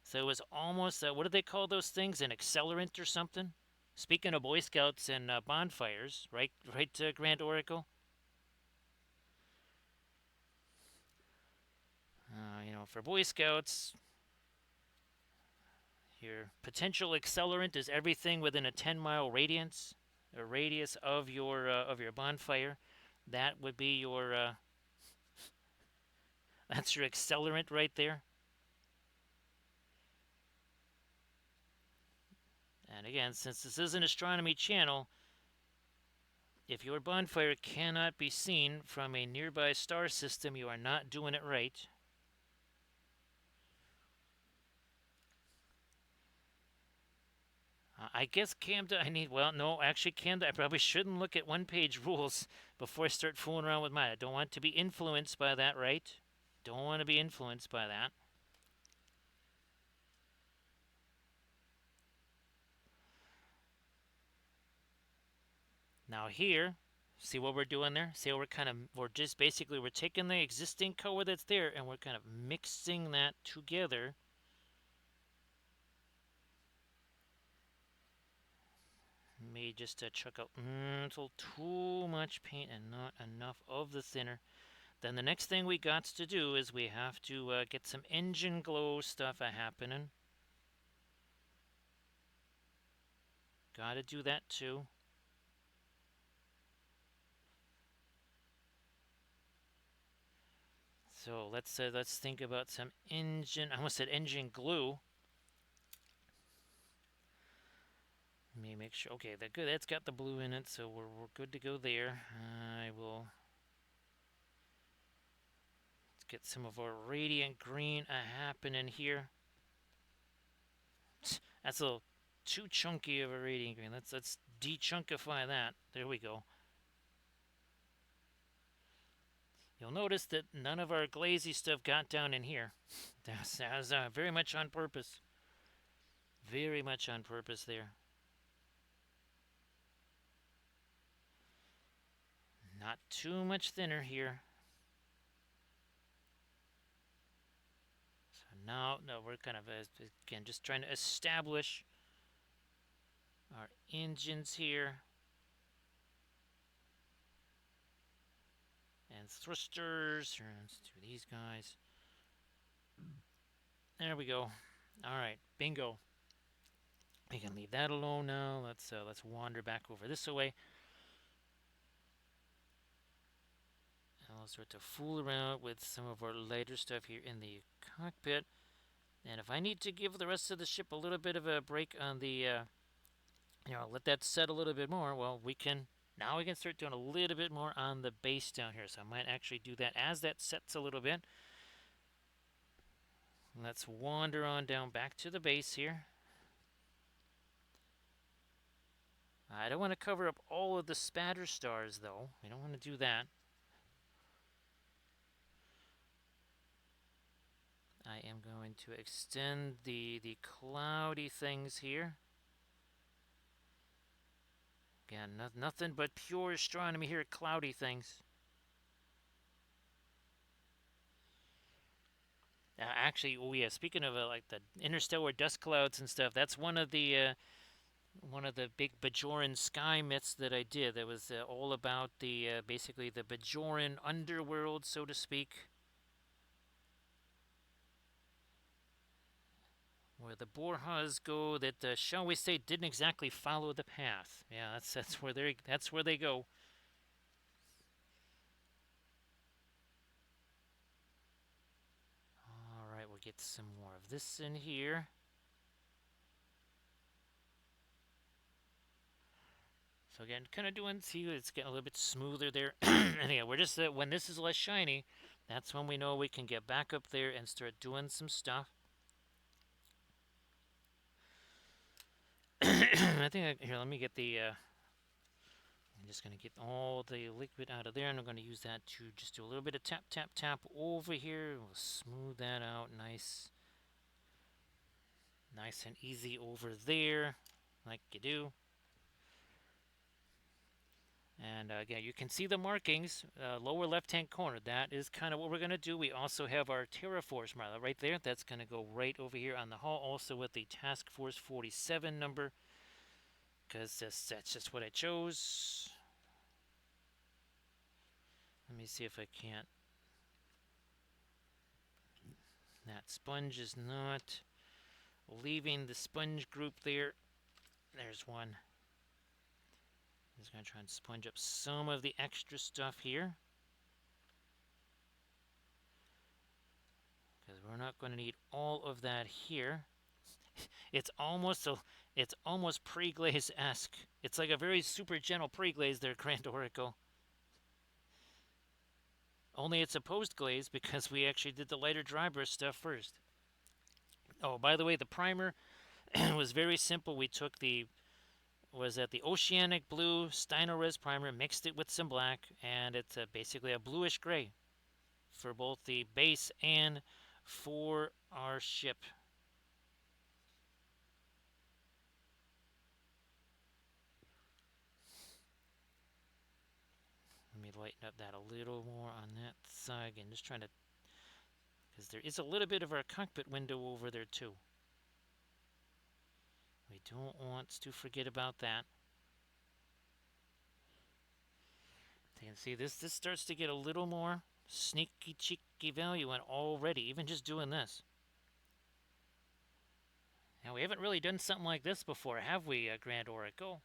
Speaker 1: So it was almost, what do they call those things? An accelerant or something? Speaking of Boy Scouts and bonfires, right, Grand Oracle? For Boy Scouts, your potential accelerant is everything within a 10-mile radius of your bonfire. That would be your, that's your accelerant right there. And again, since this is an astronomy channel, if your bonfire cannot be seen from a nearby star system, you are not doing it right. I guess Camda, actually Camda, I probably shouldn't look at one-page rules before I start fooling around with mine. I don't want to be influenced by that, right? Don't want to be influenced by that. Now here, see what we're doing there? See how we're just basically, we're taking the existing color that's there and we're kind of mixing that together. May just chuck out a little too much paint and not enough of the thinner. Then the next thing we got to do is we have to get some engine glow stuff happening. Gotta do that too. So let's think about some engine. I almost said engine glue. Let me make sure. Okay, that's good. That's got the blue in it, so we're good to go there. I will. Let's get some of our radiant green happening here. That's a little too chunky of a radiant green. Let's de-chunkify that. There we go. You'll notice that none of our glazy stuff got down in here. That was very much on purpose. Very much on purpose there. Not too much thinner here. So now, no, we're kind of, again, just trying to establish our engines here. And thrusters. Here, let's do these guys. There we go. All right, bingo. We can leave that alone now. Let's wander back over this way. And I'll start to fool around with some of our lighter stuff here in the cockpit. And if I need to give the rest of the ship a little bit of a break on the, let that set a little bit more, well, we can start doing a little bit more on the base down here. So I might actually do that as that sets a little bit. Let's wander on down back to the base here. I don't want to cover up all of the spatter stars, though. We don't want to do that. I am going to extend the cloudy things here. Again, nothing but pure astronomy here, cloudy things. Actually, oh yeah, speaking of like the interstellar dust clouds and stuff, that's one of the big Bajoran sky myths that I did. That was all about the basically the Bajoran underworld, so to speak, where the Borjas go. That shall we say didn't exactly follow the path. Yeah, that's where they go. All right, we'll get some more of this in here. So again, kind of doing, see, it's getting a little bit smoother there. And yeah, we're just, when this is less shiny, that's when we know we can get back up there and start doing some stuff. I think, here, let me get the, I'm just going to get all the liquid out of there, and I'm going to use that to just do a little bit of tap, tap, tap over here. We'll smooth that out nice and easy over there, like you do. And again, you can see the markings, lower left-hand corner. That is kind of what we're going to do. We also have our Terra Force model right there. That's going to go right over here on the hull, also with the Task Force 47 number, because that's just what I chose. Let me see if I can't. That sponge is not leaving the sponge group there. There's one. I'm just going to try and sponge up some of the extra stuff here, because we're not going to need all of that here. It's almost pre-glaze-esque. It's like a very super gentle pre-glaze there, Grand Oracle. Only it's a post-glaze because we actually did the lighter dry brush stuff first. Oh, by the way, the primer was very simple. We took the Oceanic Blue Stynylrez primer, mixed it with some black, and it's basically a bluish gray for both the base and for our ship. Let me lighten up that a little more on that side, and just trying to, because there is a little bit of our cockpit window over there too. We don't want to forget about that. You can see this starts to get a little more sneaky cheeky value in already, even just doing this. Now, we haven't really done something like this before, have we, Grand Oracle?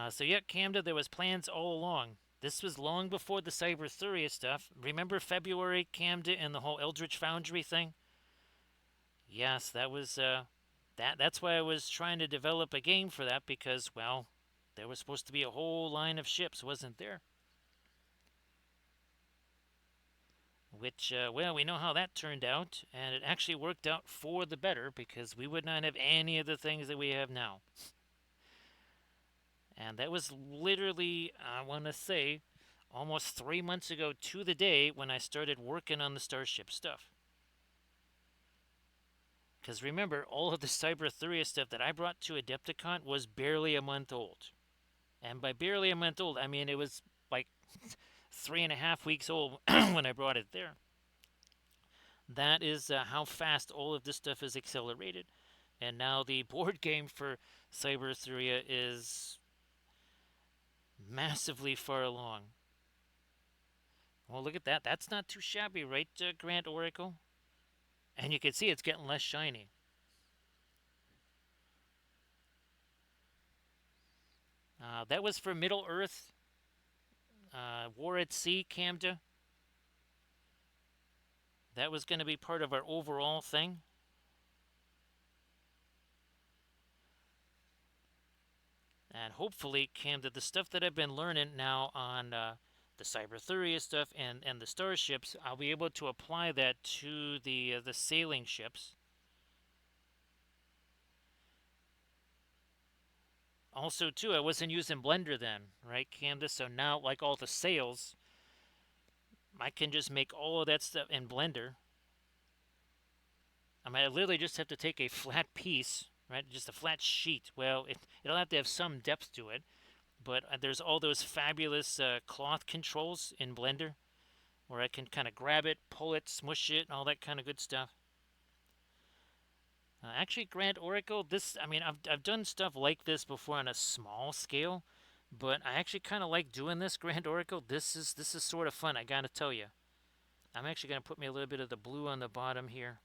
Speaker 1: So yeah, Camda, there was plans all along. This was long before the Cyberthuria stuff. Remember February, Camda, and the whole Eldritch Foundry thing? Yes, that was, that's why I was trying to develop a game for that, because, well, there was supposed to be a whole line of ships, wasn't there? Which, well, we know how that turned out, and it actually worked out for the better, because we would not have any of the things that we have now. And that was literally, I want to say, almost 3 months ago to the day when I started working on the Starship stuff. Because remember, all of the Cyberthuria stuff that I brought to Adepticon was barely a month old. And by barely a month old, I mean it was like 3.5 weeks old when I brought it there. That is how fast all of this stuff is accelerated. And now the board game for Cyberthuria is massively far along. Well, look at that. That's not too shabby, right, Grant Oracle? And you can see it's getting less shiny. That was for Middle Earth. War at Sea, Camda. That was going to be part of our overall thing. And hopefully, Camda, the stuff that I've been learning now on the Cyberthuria stuff and the starships, I'll be able to apply that to the sailing ships. Also, too, I wasn't using Blender then, right, Camda? So now, like all the sails, I can just make all of that stuff in Blender. I mean, I literally just have to take a flat piece, right, just a flat sheet. Well, it'll have to have some depth to it, but there's all those fabulous cloth controls in Blender where I can kind of grab it, pull it, smush it, and all that kind of good stuff. Actually, Grant Oracle, I mean, I've done stuff like this before on a small scale, but I actually kind of like doing this, Grant Oracle. This is sort of fun, I gotta tell you. I'm actually gonna put me a little bit of the blue on the bottom here.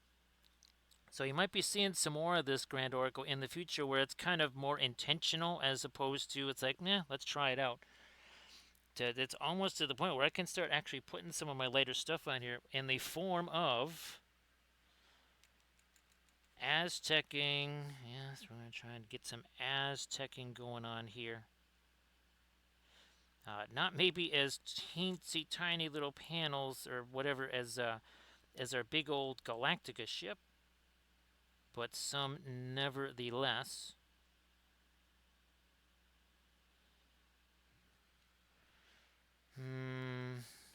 Speaker 1: So you might be seeing some more of this Grand Oracle in the future where it's kind of more intentional as opposed to it's like, nah, let's try it out. It's almost to the point where I can start actually putting some of my later stuff on here in the form of Aztecing. Yes, we're going to try and get some Aztecing going on here. Not maybe as teensy tiny little panels or whatever as our big old Galactica ship, but some nevertheless.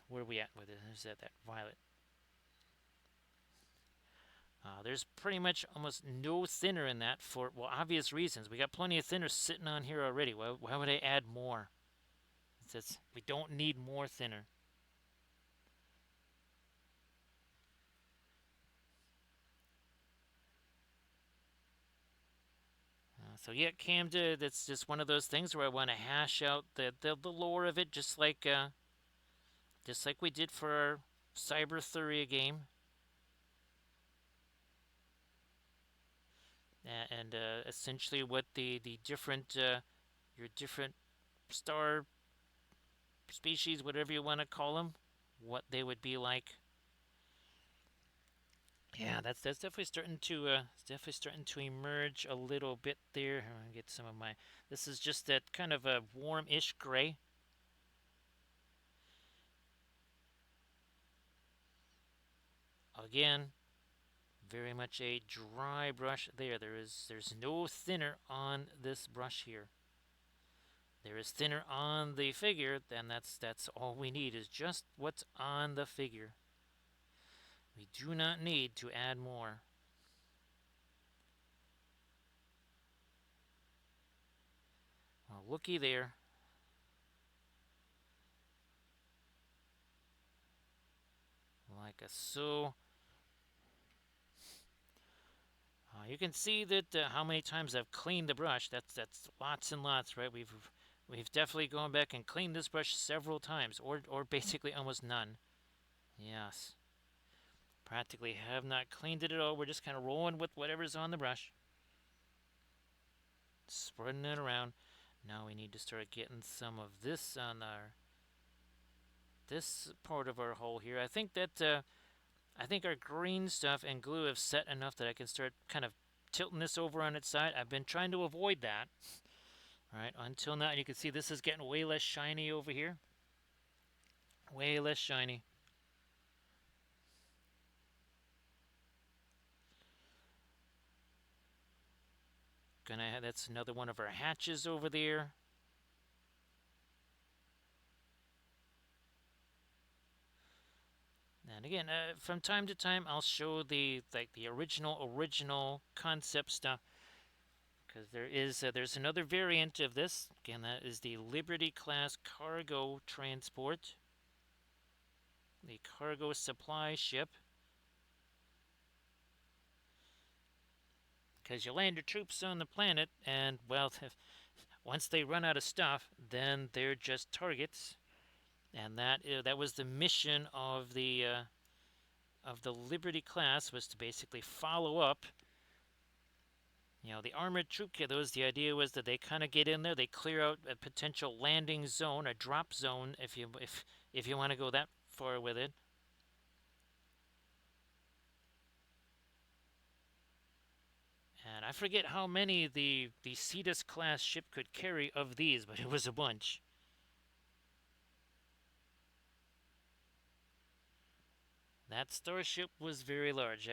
Speaker 1: Where are we at with it? Is that violet? There's pretty much almost no thinner in that for, well, obvious reasons. We got plenty of thinner sitting on here already. Why would I add more? We don't need more thinner. So yeah, Camda, that's just one of those things where I want to hash out the lore of it, just like we did for our Cyberthuria game. And essentially what the different your different star species, whatever you want to call them, what they would be like. Yeah, that's definitely starting to emerge a little bit there. I'm gonna get some of my. This is just that kind of a warm-ish gray. Again, very much a dry brush there. There's no thinner on this brush here. There is thinner on the figure, then that's all we need is just what's on the figure. We do not need to add more. Well, looky there. Like so. You can see that how many times I've cleaned the brush. That's lots and lots, right? We've definitely gone back and cleaned this brush several times, or basically almost none. Yes. Practically have not cleaned it at all. We're just kind of rolling with whatever's on the brush. Spreading it around. Now we need to start getting some of this on this part of our hole here. I think our green stuff and glue have set enough that I can start kind of tilting this over on its side. I've been trying to avoid that. Right, until now, you can see this is getting way less shiny over here. Way less shiny. That's another one of our hatches over there. And again, from time to time, I'll show the original concept stuff, because there's another variant of this. Again, that is the Liberty class cargo transport, the cargo supply ship. Because you land your troops on the planet, and well, once they run out of stuff, then they're just targets. And that was the mission of the Liberty class, was to basically follow up. The armored troop kiddos, the idea was that they kind of get in there, they clear out a potential landing zone, a drop zone, if you want to go that far with it. And I forget how many the Cetus class ship could carry of these, but it was a bunch. That starship was very large.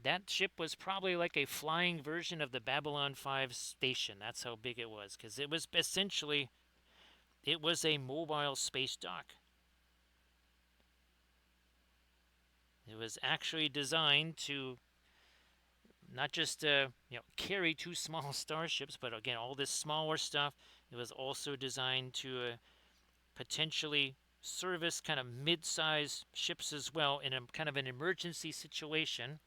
Speaker 1: That ship was probably like a flying version of the Babylon 5 station. That's how big it was, because it was essentially a mobile space dock. It was actually designed to not just carry two small starships, but again, all this smaller stuff. It was also designed to potentially service kind of mid-size ships as well in a kind of an emergency situation.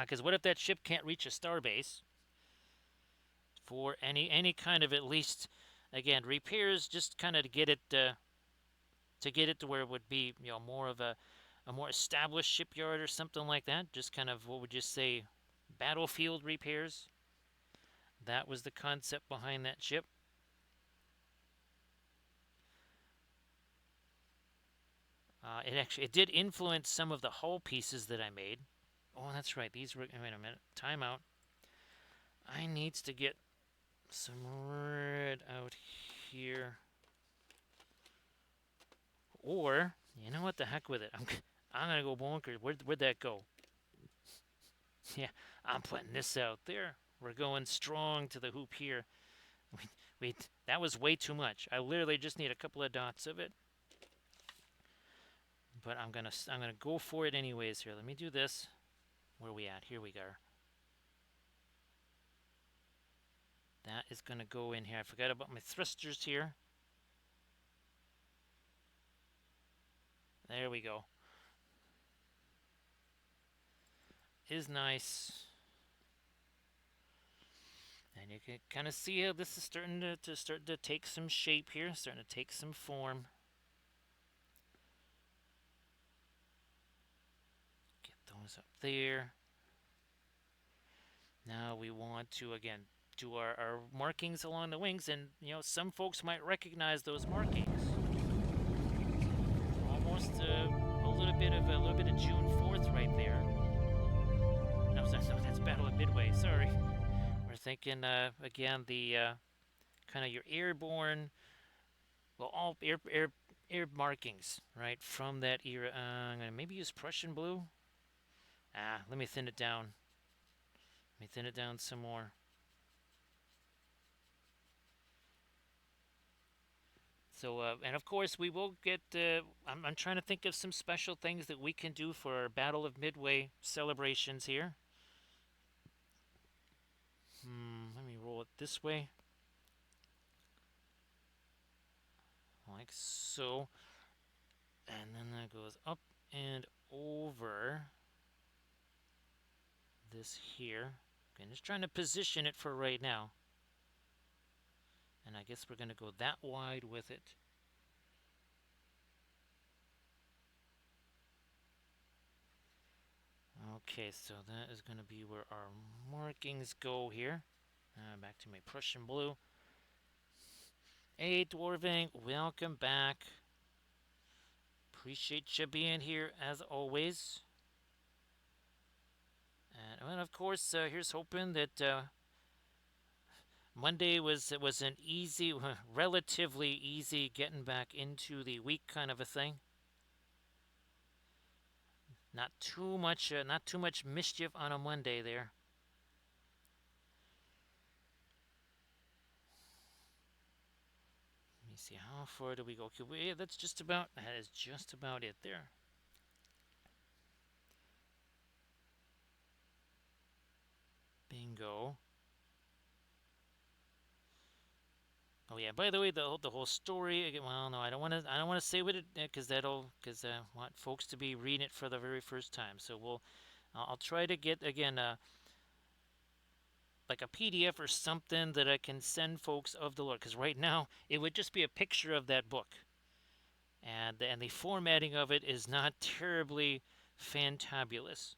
Speaker 1: Because what if that ship can't reach a starbase for any kind of, at least, again, repairs, just kind of to get it to where it would be more of a more established shipyard or something like that. Just kind of, what would you say, battlefield repairs. That was the concept behind that ship. It did influence some of the hull pieces that I made. Oh, that's right. These were. Wait a minute. Time out. I needs to get some red out here. Or, you know what? The heck with it. I'm gonna go bonkers. Where'd that go? Yeah, I'm putting this out there. We're going strong to the hoop here. Wait, that was way too much. I literally just need a couple of dots of it. But I'm gonna go for it anyways here. Let me do this. Where are we at? Here we go. That is gonna go in here. I forgot about my thrusters here. There we go. Is nice. And you can kind of see how this is starting to take some shape here, starting to take some form. Get those up there. Now we want to, again, do our markings along the wings, and some folks might recognize those markings. Almost a little bit of June 4th right there. No, that's Battle of Midway. Sorry. We're thinking again the kind of your airborne, well, all air markings, right, from that era. I'm gonna maybe use Prussian blue. Let me thin it down. Let me thin it down some more. So, and of course, we will get. I'm trying to think of some special things that we can do for our Battle of Midway celebrations here. Let me roll it this way. Like so. And then that goes up and over this here. Okay, just trying to position it for right now. And I guess we're going to go that wide with it. Okay, so that is going to be where our markings go here. Back to my Prussian blue. Hey, Dwarving, welcome back. Appreciate you being here as always. And of course, here's hoping that Monday was an easy, relatively easy getting back into the week kind of a thing. Not too much mischief on a Monday there. Let me see, how far do we go? Okay, that's just about it there. go. Oh yeah. By the way, the whole story. Again, well, no, I don't want to say what it because I want folks to be reading it for the very first time. So I'll try to get again like a PDF or something that I can send folks of the Lord. Because right now it would just be a picture of that book, and the formatting of it is not terribly fantabulous.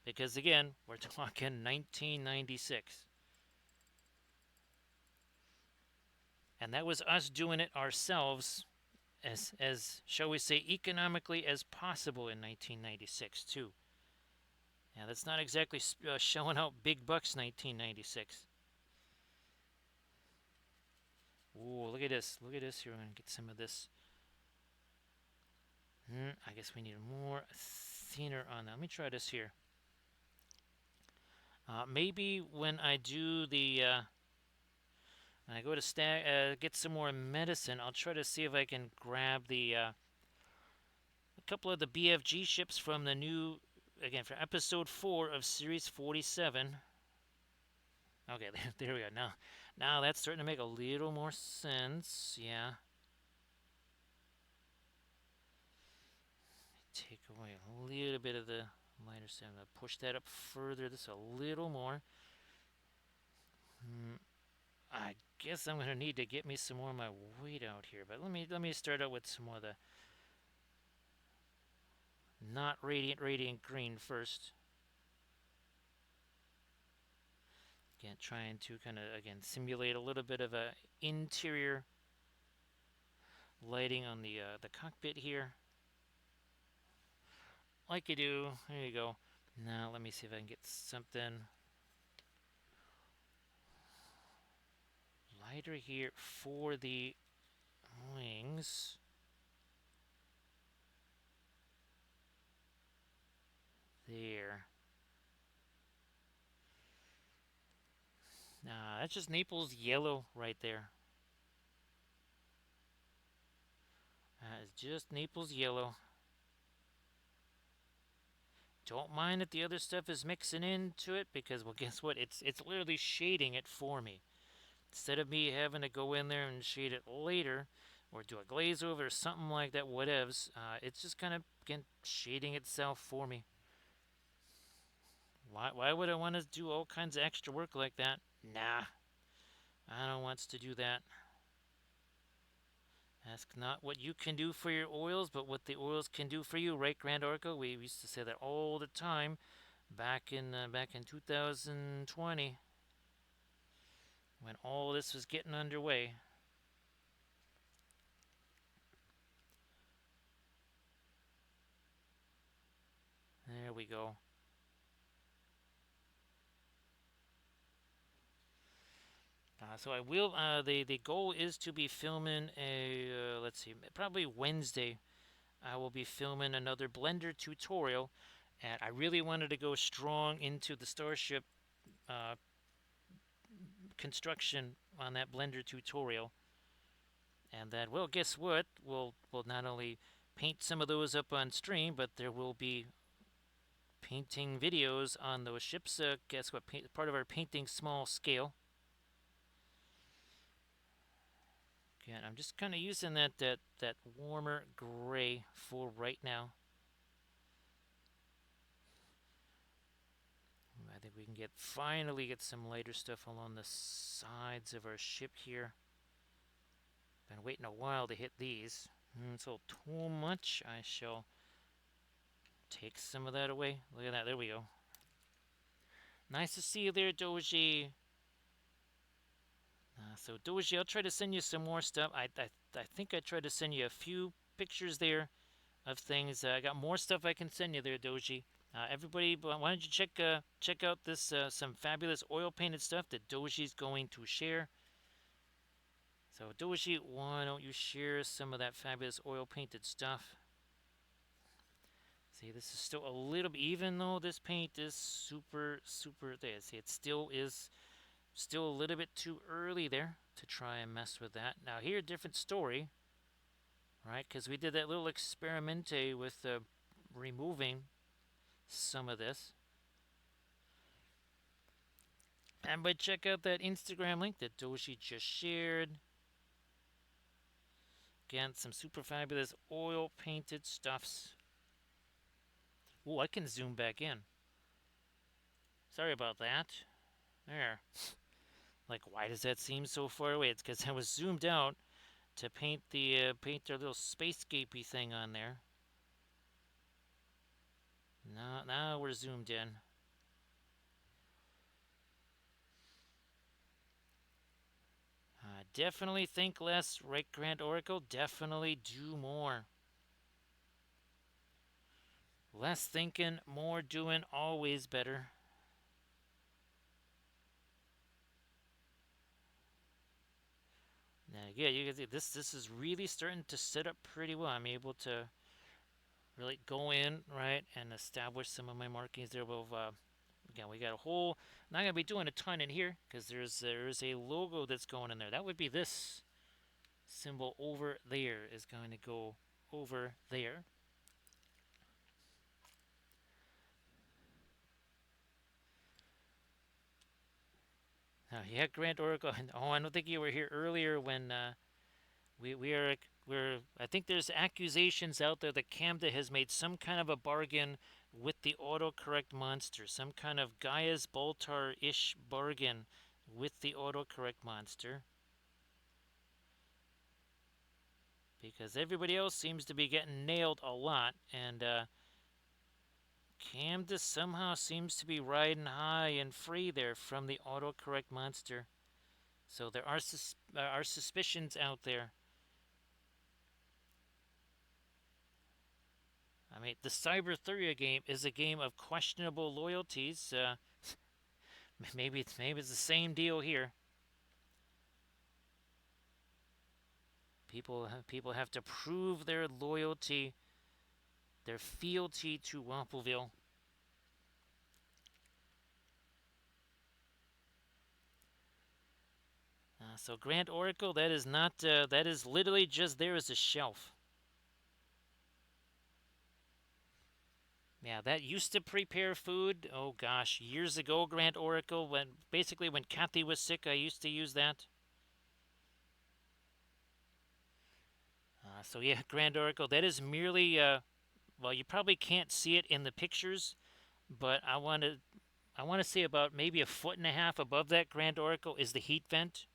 Speaker 1: Because again, we're talking 1996. And that was us doing it ourselves as shall we say, economically as possible in 1996 too. Yeah, that's not exactly showing out big bucks 1996. Ooh, look at this. Look at this. Here, we're going to get some of this. I guess we need more thinner on that. Let me try this here. Maybe when I do the when I go to get some more medicine, I'll try to see if I can grab a couple of the BFG ships from the new, again, for episode 4 of series 47. Okay, there we go. Now that's starting to make a little more sense. Yeah. Take away a little bit of the lighter stuff. I'm going to push that up further, this a little more. I guess I'm going to need to get me some more of my weight out here, but let me start out with some more of the not radiant green first. Again, trying to kind of simulate a little bit of a interior lighting on the cockpit here, like you do. There you go. Now let me see if I can get something lighter here for the wings. There. That's just Naples yellow right there. That is just Naples yellow. Don't mind that the other stuff is mixing into it because, well, guess what? It's literally shading it for me. Instead of me having to go in there and shade it later or do a glaze over or something like that, whatevs, it's just kind of, again, shading itself for me. Why would I want to do all kinds of extra work like that? Nah, I don't want to do that. Ask not what you can do for your oils, but what the oils can do for you, right, Grand Orco? We used to say that all the time back in 2020 when all this was getting underway. There we go. So I will. The goal is to be filming a. Let's see, probably Wednesday. I will be filming another Blender tutorial, and I really wanted to go strong into the Starship construction on that Blender tutorial. And then, well, guess what? We'll not only paint some of those up on stream, but there will be painting videos on those ships. Guess what? Part of our painting small scale. Again, I'm just kind of using that warmer gray for right now. I think we can finally get some lighter stuff along the sides of our ship here. Been waiting a while to hit these. So too much. I shall take some of that away. Look at that. There we go. Nice to see you there, Doji. So Doji, I'll try to send you some more stuff. I think I tried to send you a few pictures there of things. I got more stuff I can send you there, Doji. Everybody, why don't you check out this some fabulous oil painted stuff that Doji's going to share. So Doji, why don't you share some of that fabulous oil painted stuff? See, this is still a little bit, even though this paint is super there. See, it still is a little bit too early there to try and mess with that. Now here, different story, right? Because we did that little experimente with removing some of this. Everybody check out that Instagram link that Doshi just shared. Again, some super fabulous oil painted stuffs. Oh, I can zoom back in. Sorry about that. There. Like, why does that seem so far away? It's because I was zoomed out to paint their little spacescapey thing on there. Now we're zoomed in. Definitely think less, right, Grand Oracle? Definitely do more. Less thinking, more doing, always better. Now, yeah, you can see this is really starting to set up pretty well. I'm able to really go in, right, and establish some of my markings there. Again, we got a whole. Not gonna be doing a ton in here because there's a logo that's going in there. That would be this symbol over there is going to go over there. Yeah, Grand Oracle. Oh, I don't think you were here earlier when we're. I think there's accusations out there that Camda has made some kind of a bargain with the autocorrect monster, some kind of Gaia's Baltar-ish bargain with the autocorrect monster, because everybody else seems to be getting nailed a lot, and Camda somehow seems to be riding high and free there from the autocorrect monster. So there are suspicions out there. I mean, the Cybertheria game is a game of questionable loyalties. Maybe it's the same deal here. People have to prove their loyalty, their fealty to Wappelville. So Grand Oracle, that is not. That is literally just there as a shelf. Yeah, that used to prepare food. Oh gosh, years ago, Grand Oracle. When Kathy was sick, I used to use that. So yeah, Grand Oracle. That is merely. Well, you probably can't see it in the pictures, but I want to say about maybe a foot and a half above that Grand Oracle is the heat vent.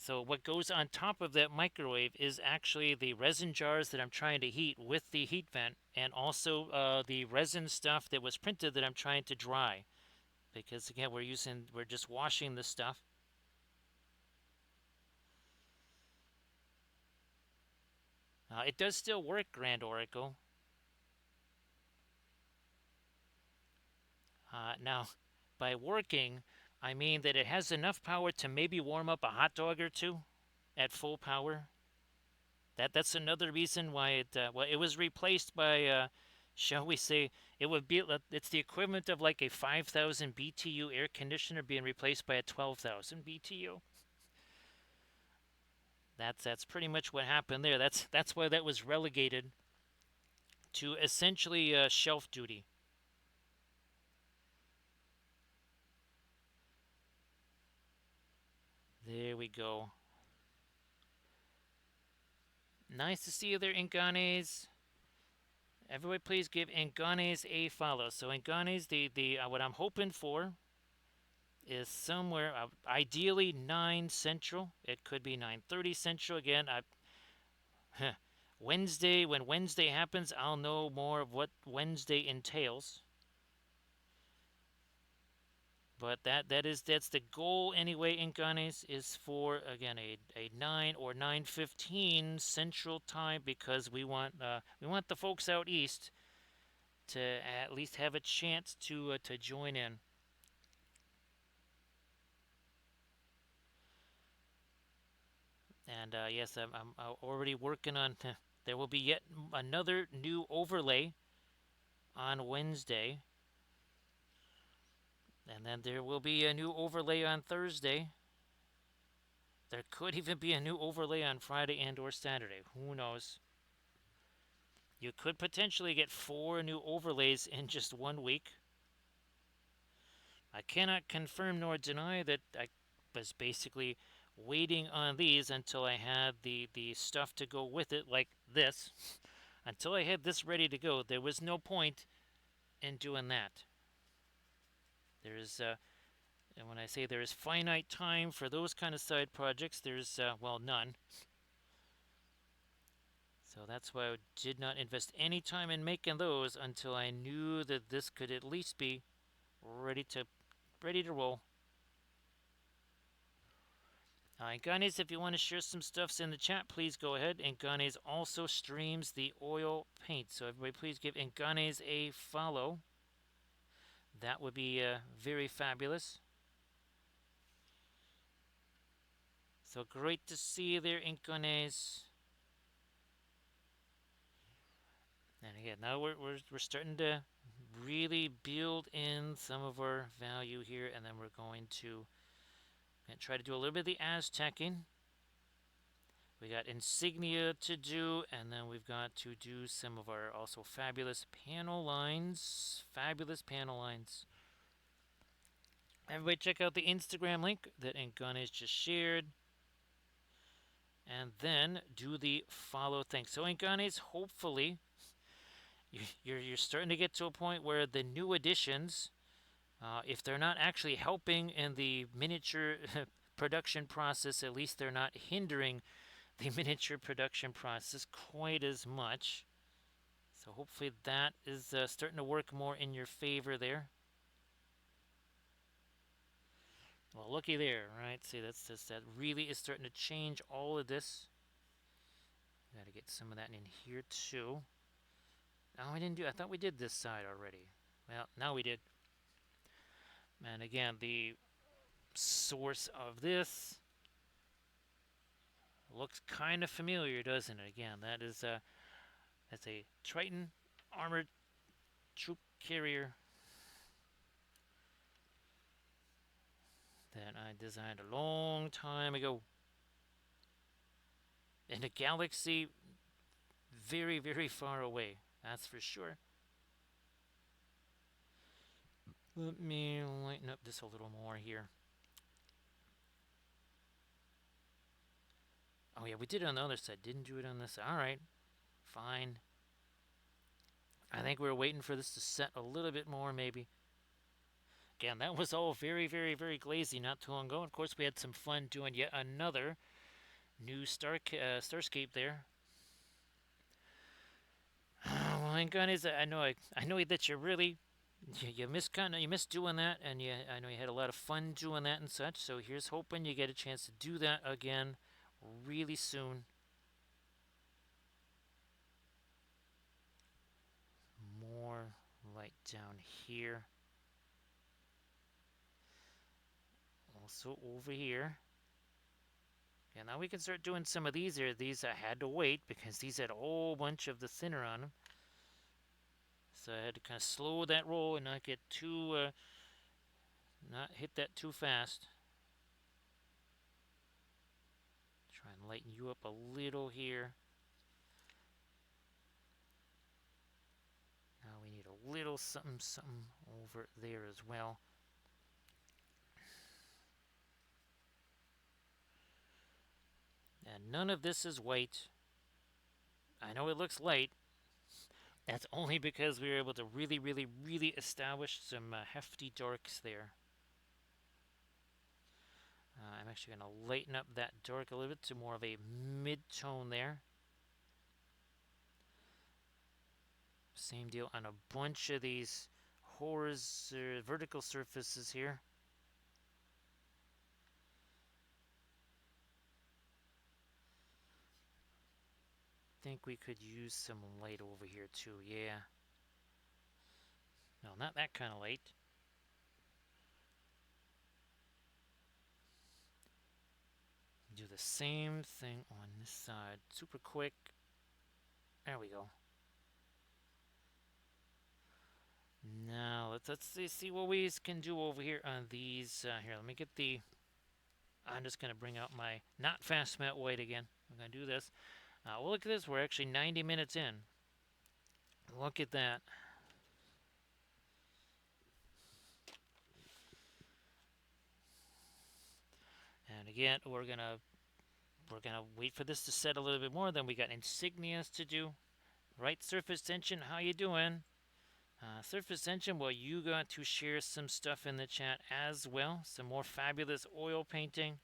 Speaker 1: So what goes on top of that microwave is actually the resin jars that I'm trying to heat with the heat vent, and also the resin stuff that was printed that I'm trying to dry. Because again, we're just washing this stuff. It does still work, Grand Oracle. Now, by working, I mean that it has enough power to maybe warm up a hot dog or two at full power. That's another reason why it was replaced by shall we say it's the equivalent of like a 5,000 BTU air conditioner being replaced by a 12,000 BTU. That's pretty much what happened there. That's why that was relegated to essentially shelf duty. There we go. Nice to see you there, Inganes. Everybody, please give Inganes a follow. So Inganes, the what I'm hoping for is somewhere ideally 9 Central. It could be 9:30 Central. Again, Wednesday. When Wednesday happens, I'll know more of what Wednesday entails. But that's the goal anyway. Inganes is for again a 9 or 9:15 Central time, because we want the folks out east to at least have a chance to join in. And yes, I'm already working on. There will be yet another new overlay on Wednesday, and then there will be a new overlay on Thursday. There could even be a new overlay on Friday and or Saturday. Who knows? You could potentially get 4 new overlays in just 1 week. I cannot confirm nor deny that I was basically waiting on these until I had the stuff to go with it, like this. Until I had this ready to go, there was no point in doing that. There's and when I say there is finite time for those kind of side projects, there's well, none. So that's why I did not invest any time in making those until I knew that this could at least be ready to roll. And Ganes, if you want to share some stuffs in the chat, please go ahead. And Ganes also streams the oil paint, so everybody please give Ganes a follow. That would be very fabulous. So great to see you there, Ganes. And again, now we're starting to really build in some of our value here, and then we're going to try to do a little bit of the Aztecing. We got insignia to do, and then we've got to do some of our also fabulous panel lines. Fabulous panel lines. Everybody check out the Instagram link that Ganesh just shared. And then do the follow thing. So Ganesh, hopefully, you're starting to get to a point where the new additions, if they're not actually helping in the miniature production process, at least they're not hindering the miniature production process quite as much. So hopefully that is starting to work more in your favor there. Well, looky there, right? See, that really is starting to change all of this. Got to get some of that in here too. Oh, we didn't do. I thought we did this side already. Well, now we did. And again, the source of this looks kind of familiar, doesn't it? Again, that's a Triton armored troop carrier that I designed a long time ago in a galaxy very, very far away. That's for sure. Let me lighten up this a little more here. Oh yeah, we did it on the other side. Didn't do it on this side. All right, fine. I think we were waiting for this to set a little bit more, maybe. Again, that was all very, very, very glazy not too long ago. Of course, we had some fun doing yet another new Starscape there. Well, and guys, I know that you really you miss doing that, and I know you had a lot of fun doing that and such. So here's hoping you get a chance to do that again really soon. More light down here. Also over here. Yeah, now we can start doing some of these here. These I had to wait because these had a whole bunch of the thinner on them. So I had to kind of slow that roll and not get too, not hit that too fast. Try and lighten you up a little here. Now we need a little something over there as well. And none of this is white. I know it looks light. That's only because we were able to really, really, really establish some hefty darks there. I'm actually going to lighten up that dark a little bit to more of a mid-tone there. Same deal on a bunch of these vertical surfaces here. Think we could use some light over here too, yeah. No, not that kind of light. Do the same thing on this side. Super quick. There we go. Now, let's see what we can do over here on these. Here, let me get the... I'm just going to bring out my not fast melt white again. I'm going to do this. Well, look at this. We're actually 90 minutes in. Look at that. And again, we're gonna wait for this to set a little bit more. Then we got insignias to do. Right, surface tension, how you doing? Surface tension, well, you got to share some stuff in the chat as well. Some more fabulous oil painting.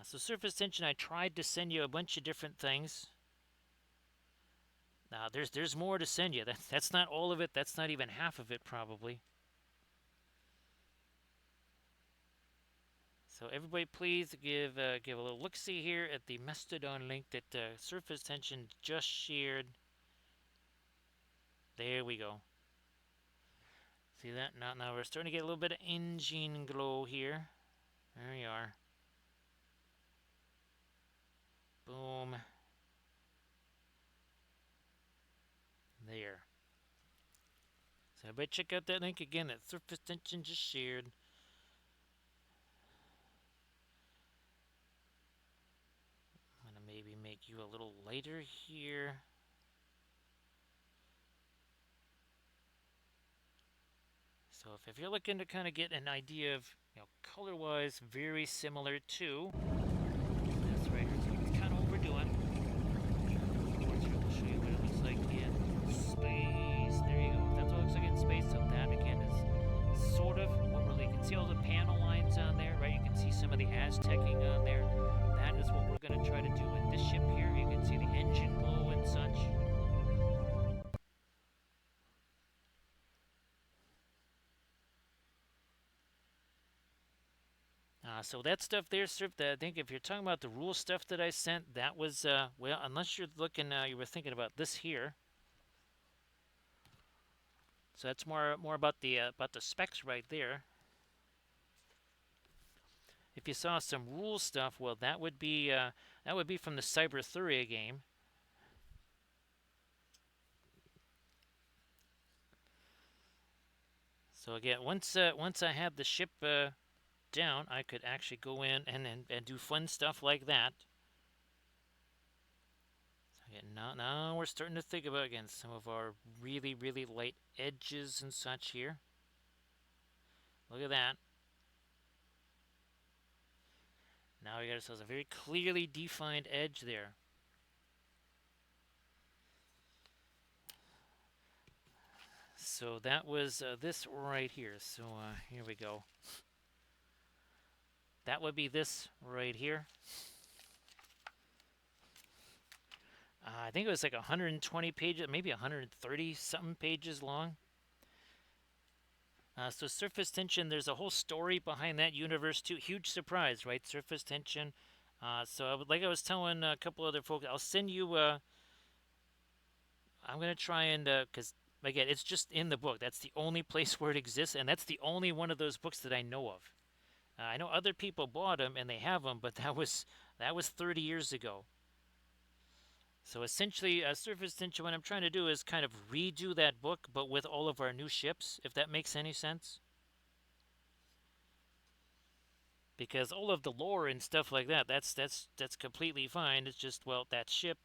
Speaker 1: So surface tension, I tried to send you a bunch of different things. Now there's more to send you. That's not all of it. That's not even half of it probably. So everybody, please give a little look-see here at the Mastodon link that Surface Tension just shared. There we go. See that? Now we're starting to get a little bit of engine glow here. There you are. Boom. There. So everybody check out that link again that Surface Tension just shared. I'm going to maybe make you a little lighter here. So if you're looking to kind of get an idea of, color-wise, very similar to, that's right, it's kind of overdoing. We'll show you what it looks like in space. There you go. That's what it looks like in space. So that again is sort of what really, you can see all the panel lines on there, right? You can see some of the Aztecing on there. That is what we're going to try to do with this ship here. You can see the engine glow and such. So that stuff there, Sir, I think if you're talking about the rule stuff that I sent, that was, well, unless you're looking, you were thinking about this here. So that's more about the specs right there. If you saw some rule stuff, well, that would be from the Cyberthuria game. So again, once I had the ship down, I could actually go in and do fun stuff like that. So again, now we're starting to think about, again, some of our really, really light edges and such here. Look at that. Now we got ourselves a very clearly defined edge there. So that was this right here. So here we go. That would be this right here. I think it was like 120 pages, maybe 130 something pages long. So surface tension, there's a whole story behind that universe too. Huge surprise, right? Surface tension. So like I was telling a couple other folks, I'll send you. I'm gonna try and because again, it's just in the book. That's the only place where it exists, and that's the only one of those books that I know of. I know other people bought them and they have them, but that was 30 years ago. So essentially, surface tension, what I'm trying to do is kind of redo that book, but with all of our new ships, if that makes any sense. Because all of the lore and stuff like that, that's completely fine. It's just, well, that ship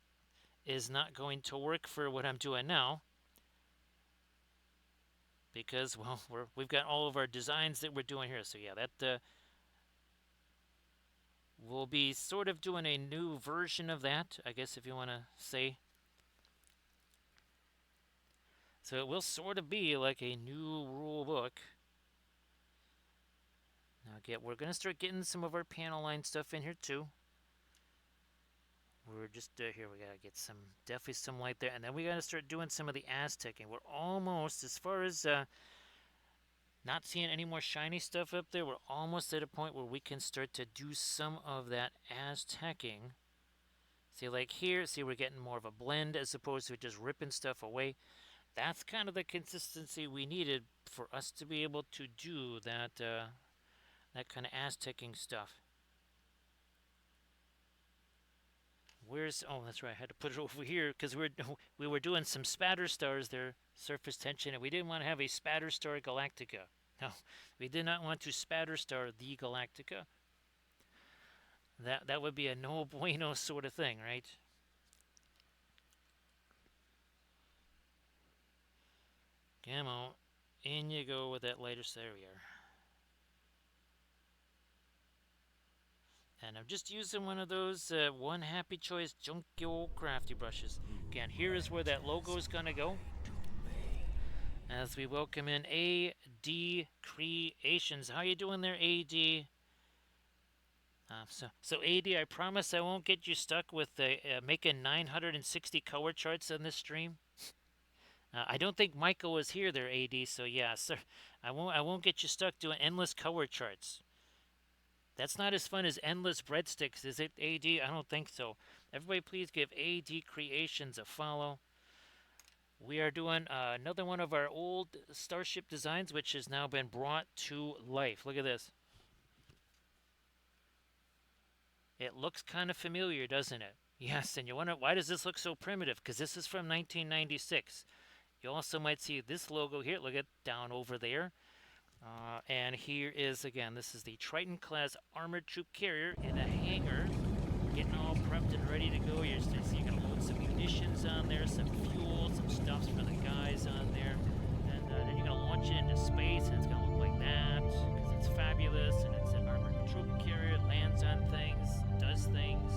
Speaker 1: is not going to work for what I'm doing now. Because, well, we've got all of our designs that we're doing here. So yeah, that we'll be sort of doing a new version of that, I guess, if you want to say. So it will sort of be like a new rule book. Now again, we're going to start getting some of our panel line stuff in here too. We're just here, we got to get definitely some light there. And then we got to start doing some of the Aztecing. We're almost, as far as not seeing any more shiny stuff up there, we're almost at a point where we can start to do some of that Aztecing. See, like here, see, we're getting more of a blend as opposed to just ripping stuff away. That's kind of the consistency we needed for us to be able to do that that kind of Aztecing stuff. Where's, oh, that's right, I had to put it over here because we were doing some spatter stars there, surface tension, and we didn't want to have a spatter star Galactica. No, we did not want to spatter star the Galactica. That would be a no bueno sort of thing, right? Come on, in you go with that lighter. There we are. And I'm just using one of those one happy choice junky old crafty brushes. Again, here is where that logo is going to go. As we welcome in AD Creations. How you doing there, AD? So AD, I promise I won't get you stuck with making 960 color charts on this stream. I don't think Michael was here there, AD. So yeah, sir, I won't get you stuck doing endless color charts. That's not as fun as endless breadsticks, is it, AD? I don't think so. Everybody, please give AD Creations a follow. We are doing another one of our old Starship designs, which has now been brought to life. Look at this. It looks kind of familiar, doesn't it? Yes, and you wonder, why does this look so primitive? Because this is from 1996. You also might see this logo here. Look at down over there. And here is, again, this is the Triton class armored troop carrier in a hangar, getting all prepped and ready to go. So you're going to load some munitions on there, some fuel, some stuffs for the guys on there. And then you're going to launch it into space, and it's going to look like that, because it's fabulous, and it's an armored troop carrier. It lands on things, does things.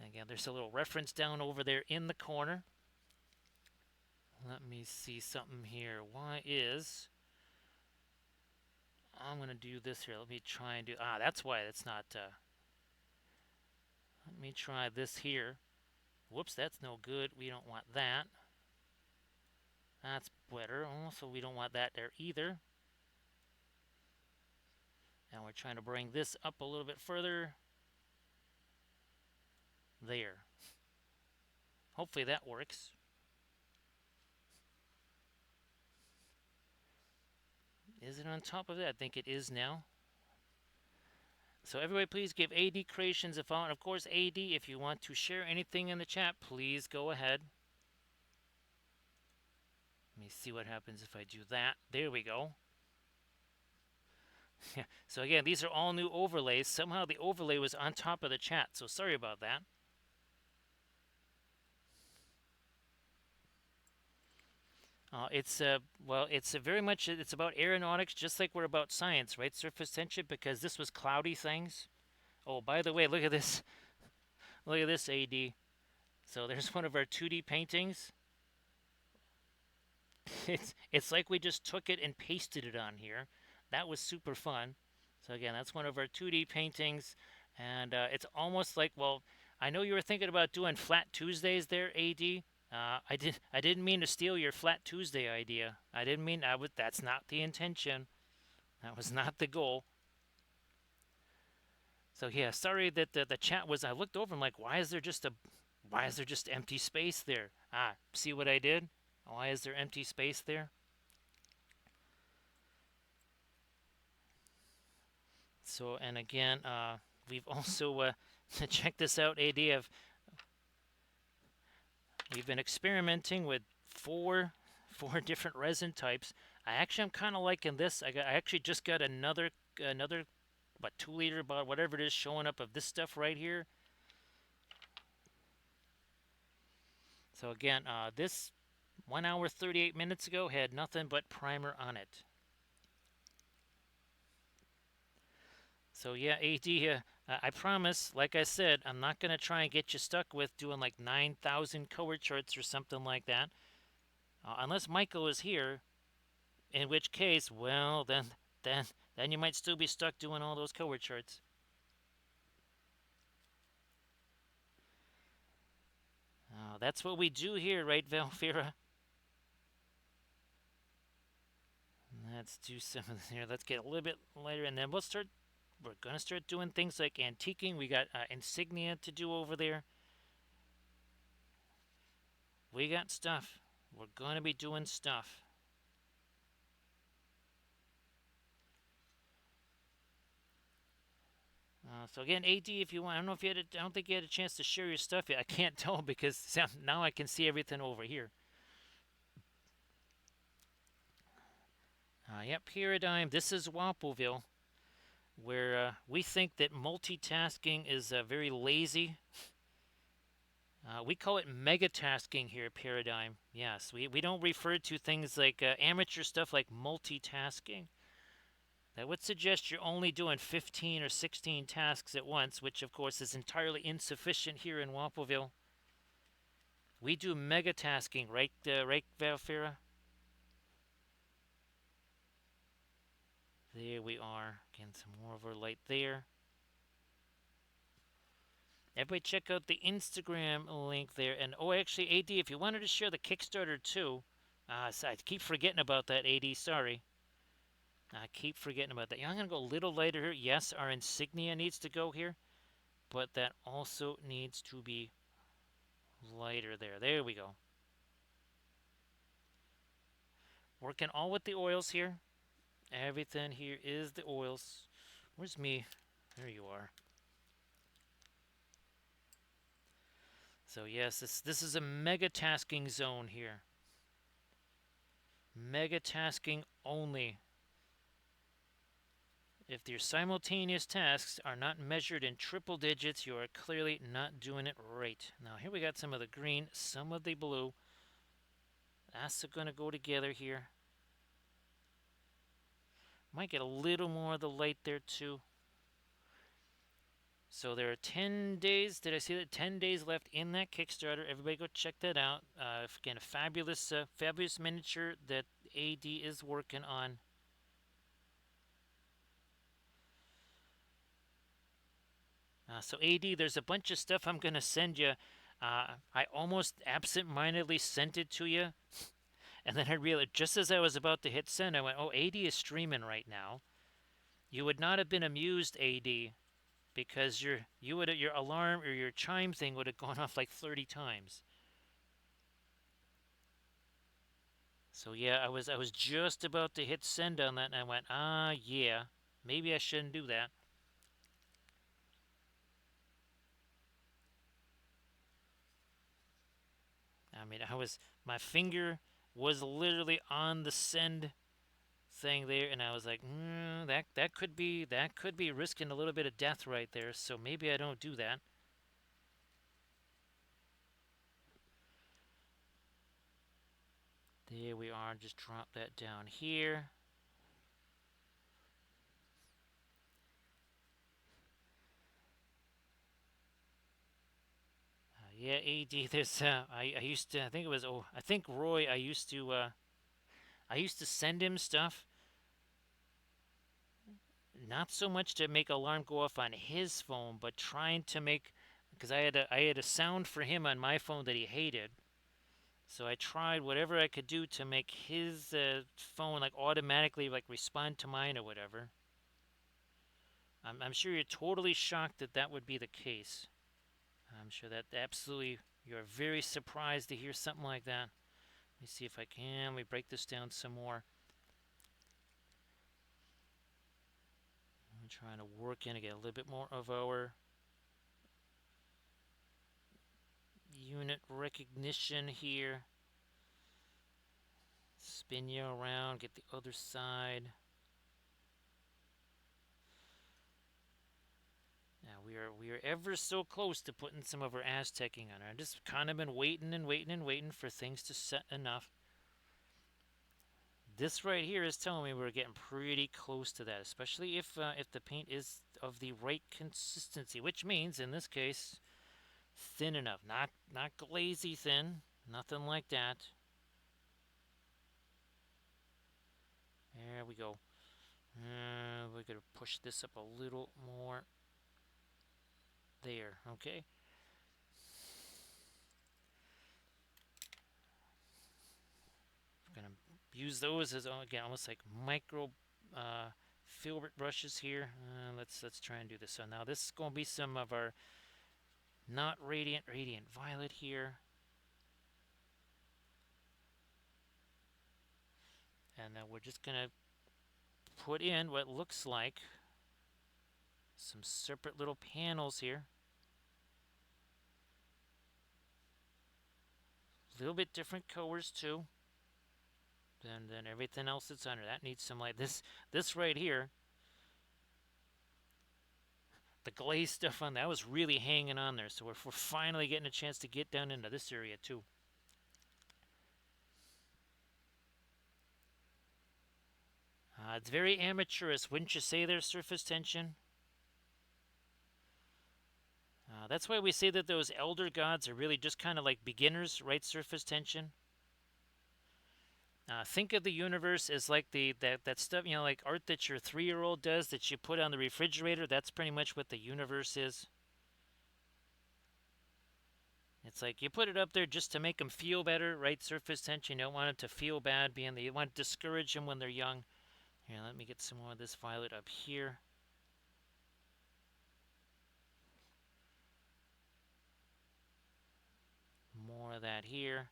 Speaker 1: Again, there's a little reference down over there in the corner. Let me see something here. Why is... I'm going to do this here. Let me try and do... that's why it's not... Let me try this here. Whoops, that's no good. We don't want that. That's better. Also, we don't want that there either. And we're trying to bring this up a little bit further. There. Hopefully that works. Is it on top of it? I think it is now. So everybody, please give AD Creations a follow. And of course, AD, if you want to share anything in the chat, please go ahead. Let me see what happens if I do that. There we go. So again, these are all new overlays. Somehow the overlay was on top of the chat, so sorry about that. It's very much, it's about aeronautics, just like we're about science, right, Surface Tension? Because this was cloudy things. Oh, by the way, look at this. Look at this, AD. So there's one of our 2D paintings. It's like we just took it and pasted it on here. That was super fun. So again, that's one of our 2D paintings, and it's almost like, well, I know you were thinking about doing Flat Tuesdays there, AD. I didn't mean to steal your Flat Tuesday idea. I didn't mean that's not the intention. That was not the goal. So yeah, sorry that the chat was. I looked over. I'm like, why is there just empty space there? See what I did? Why is there empty space there? So, and again, we've also check this out, AD. We've been experimenting with four different resin types. I'm kind of liking this. I actually just got another about 2 liter, about whatever it is, showing up of this stuff right here. So again, this 1 hour 38 minutes ago had nothing but primer on it. So yeah, AD, I promise, like I said, I'm not going to try and get you stuck with doing like 9,000 color charts or something like that. Unless Michael is here, in which case, well, then you might still be stuck doing all those color charts. That's what we do here, right, Valfira? Let's do some of this here. Let's get a little bit lighter, and then we're going to start doing things like antiquing. We got insignia to do over there. We got stuff. We're going to be doing stuff. So again, AD, if you want, I don't think you had a chance to share your stuff yet. I can't tell because now I can see everything over here. Yep, Paradigm. This is Wappelville, where we think that multitasking is very lazy. We call it megatasking here, Paradigm. Yes, we don't refer to things like amateur stuff like multitasking. That would suggest you're only doing 15 or 16 tasks at once, which of course is entirely insufficient here in Wappelville. We do mega tasking, right, Valfira? There we are. Getting some more of our light there. Everybody check out the Instagram link there. And oh, actually, AD, if you wanted to share the Kickstarter too, so I keep forgetting about that, AD. Sorry. I keep forgetting about that. Yeah, I'm going to go a little lighter here. Yes, our insignia needs to go here, but that also needs to be lighter there. There we go. Working all with the oils here. Everything here is the oils. Where's me? There you are. So yes, this is a mega tasking zone here. Mega tasking only. If your simultaneous tasks are not measured in triple digits, you are clearly not doing it right. Now here we got some of the green, some of the blue. That's going to go together here. Might get a little more of the light there too. So there are 10 days. Did I see that? 10 days left in that Kickstarter. Everybody go check that out. Again, a fabulous, fabulous miniature that AD is working on. So AD, there's a bunch of stuff I'm going to send you. I almost absent-mindedly sent it to you. And then I realized, just as I was about to hit send, I went, oh, AD is streaming right now. You would not have been amused, AD, because your alarm or your chime thing would have gone off like 30 times. So yeah, I was just about to hit send on that, and I went, yeah, maybe I shouldn't do that. I mean, my finger was literally on the send thing there, and I was like, that could be risking a little bit of death right there. So maybe I don't do that. There we are. Just drop that down here. Yeah, AD. There's I used to. I think it was. Oh, I think Roy. I used to send him stuff. Not so much to make alarm go off on his phone, but trying to make, because I had a sound for him on my phone that he hated. So I tried whatever I could do to make his phone like automatically like respond to mine or whatever. I'm sure you're totally shocked that that would be the case. I'm sure that absolutely you're very surprised to hear something like that. Let me see if I can. Let me break this down some more. I'm trying to work in to get a little bit more of our unit recognition here. Spin you around, get the other side. Now we are ever so close to putting some of our Aztecing on. I've just kind of been waiting and waiting and waiting for things to set enough. This right here is telling me we're getting pretty close to that, especially if the paint is of the right consistency, which means in this case thin enough, not glazy thin, nothing like that. There we go. We're gonna push this up a little more. There, okay. We're gonna use those as again almost like micro filbert brushes here. Let's try and do this. So now this is gonna be some of our not radiant violet here. And then we're just gonna put in what looks like some separate little panels here. A little bit different colors too than everything else that's under. That needs some light. This right here, the glaze stuff on that was really hanging on there. So we're finally getting a chance to get down into this area too. It's very amateurish, wouldn't you say there, surface tension? That's why we say that those elder gods are really just kind of like beginners, right? Surface tension. Think of the universe as like that stuff, like art that your 3-year-old does that you put on the refrigerator. That's pretty much what the universe is. It's like you put it up there just to make them feel better, right? Surface tension. You don't want them to feel bad you want to discourage them when they're young. Here, let me get some more of this violet up here. More of that here.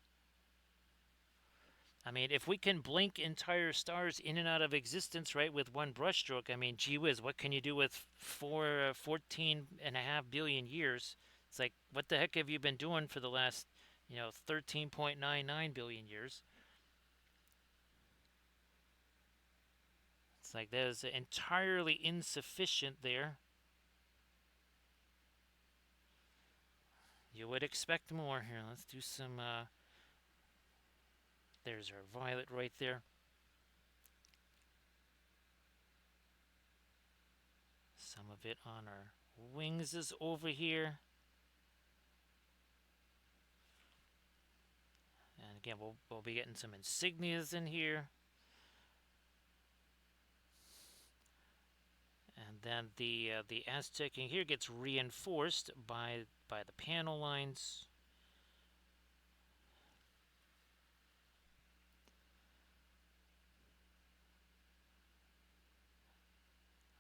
Speaker 1: I mean, if we can blink entire stars in and out of existence, right, with one brushstroke, I mean, gee whiz, what can you do with 14.5 billion years? It's like, what the heck have you been doing for the last, 13.99 billion years? It's like that is entirely insufficient there. You would expect more. Here, let's do some, there's our violet right there. Some of it on our wings is over here. And again, we'll be getting some insignias in here. And then the Aztecing here gets reinforced by the panel lines.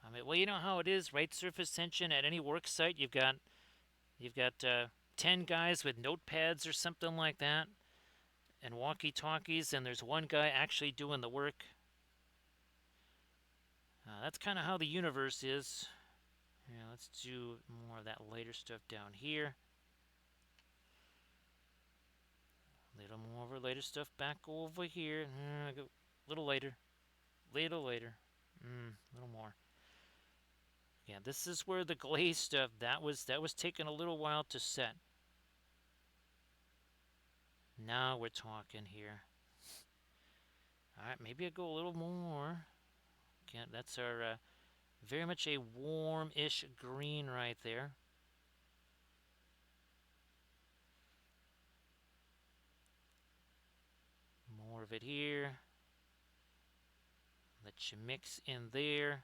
Speaker 1: I mean, well, you know how it is, right? Surface tension at any work site, you've got 10 guys with notepads or something like that, and walkie-talkies, and there's one guy actually doing the work. That's kind of how the universe is. Yeah, let's do more of that lighter stuff down here. A little more of our lighter stuff back over here. Go a little lighter. Little lighter. A little more. Yeah, this is where the glaze stuff, that was taking a little while to set. Now we're talking here. Alright, maybe I go a little more. Again, that's our very much a warm-ish green right there. More of it here. Let you mix in there.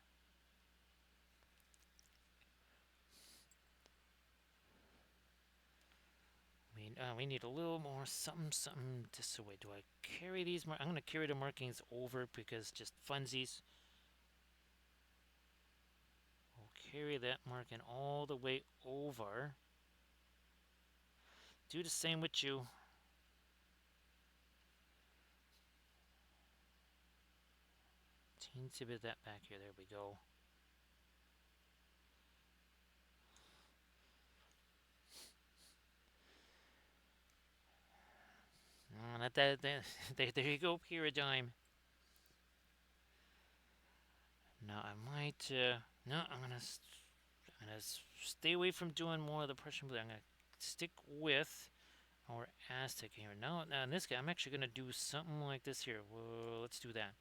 Speaker 1: We need a little more something this way. Do I carry these? I'm going to carry the markings over because just funsies. We'll carry that marking all the way over. Do the same with you. Teensy bit of that back here. There we go. There you go, Paradigm. Now I might. No, I'm gonna stay away from doing more of the Prussian blue. I'm gonna stick with our Aztec here. Now in this guy, I'm actually gonna do something like this here. Whoa, let's do that.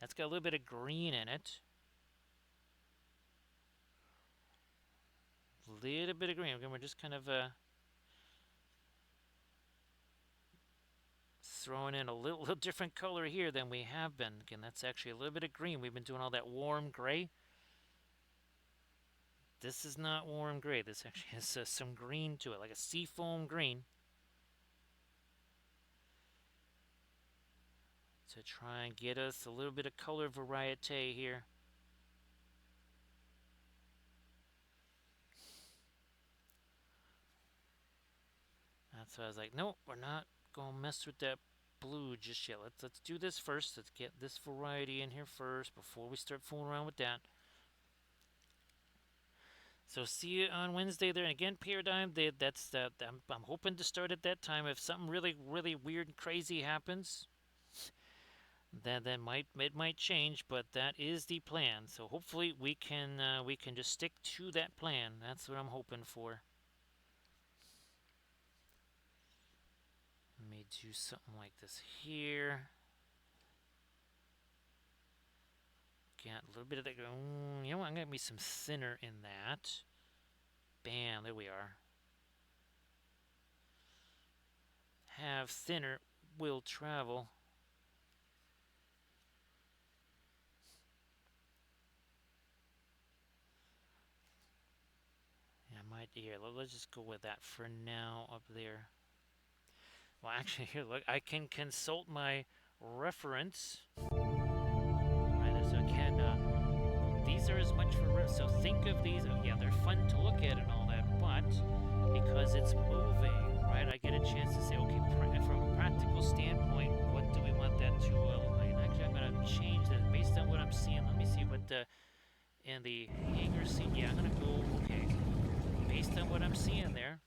Speaker 1: That's got a little bit of green in it. A little bit of green. Again, we're just kind of throwing in a little different color here than we have been. Again, that's actually a little bit of green. We've been doing all that warm gray. This is not warm gray. This actually has some green to it, like a seafoam green. To try and get us a little bit of color variety here. That's why I was like, nope, we're not gonna mess with that blue just yet. Let's do this first. Let's get this variety in here first before we start fooling around with that. So see you on Wednesday there. And again, Paradigm, I'm hoping to start at that time. If something really, really weird and crazy happens, then it might change, but that is the plan. So hopefully we can just stick to that plan. That's what I'm hoping for. Let me do something like this here. get a little bit of that. You know what? I'm going to be some thinner in that. Bam, there we are. Have thinner will travel. Yeah, here, let's just go with that for now up there. Well, actually, here, look, I can consult my reference. Right, so again, these are as much for so think of these. Oh, yeah, they're fun to look at and all that, but because it's moving, right, I get a chance to say, okay, from a practical standpoint, what do we want that to look like? Actually, I'm going to change that based on what I'm seeing. Let me see what the in the hangar scene. Yeah, I'm going to go, okay, based on what I'm seeing there,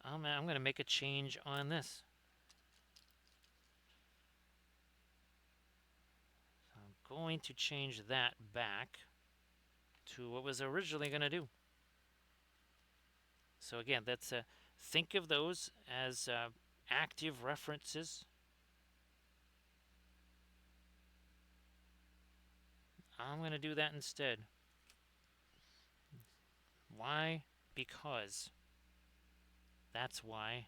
Speaker 1: I'm going to make a change on this. So I'm going to change that back to what was originally going to do. So again, that's think of those as active references. I'm going to do that instead. Why? Because. That's why.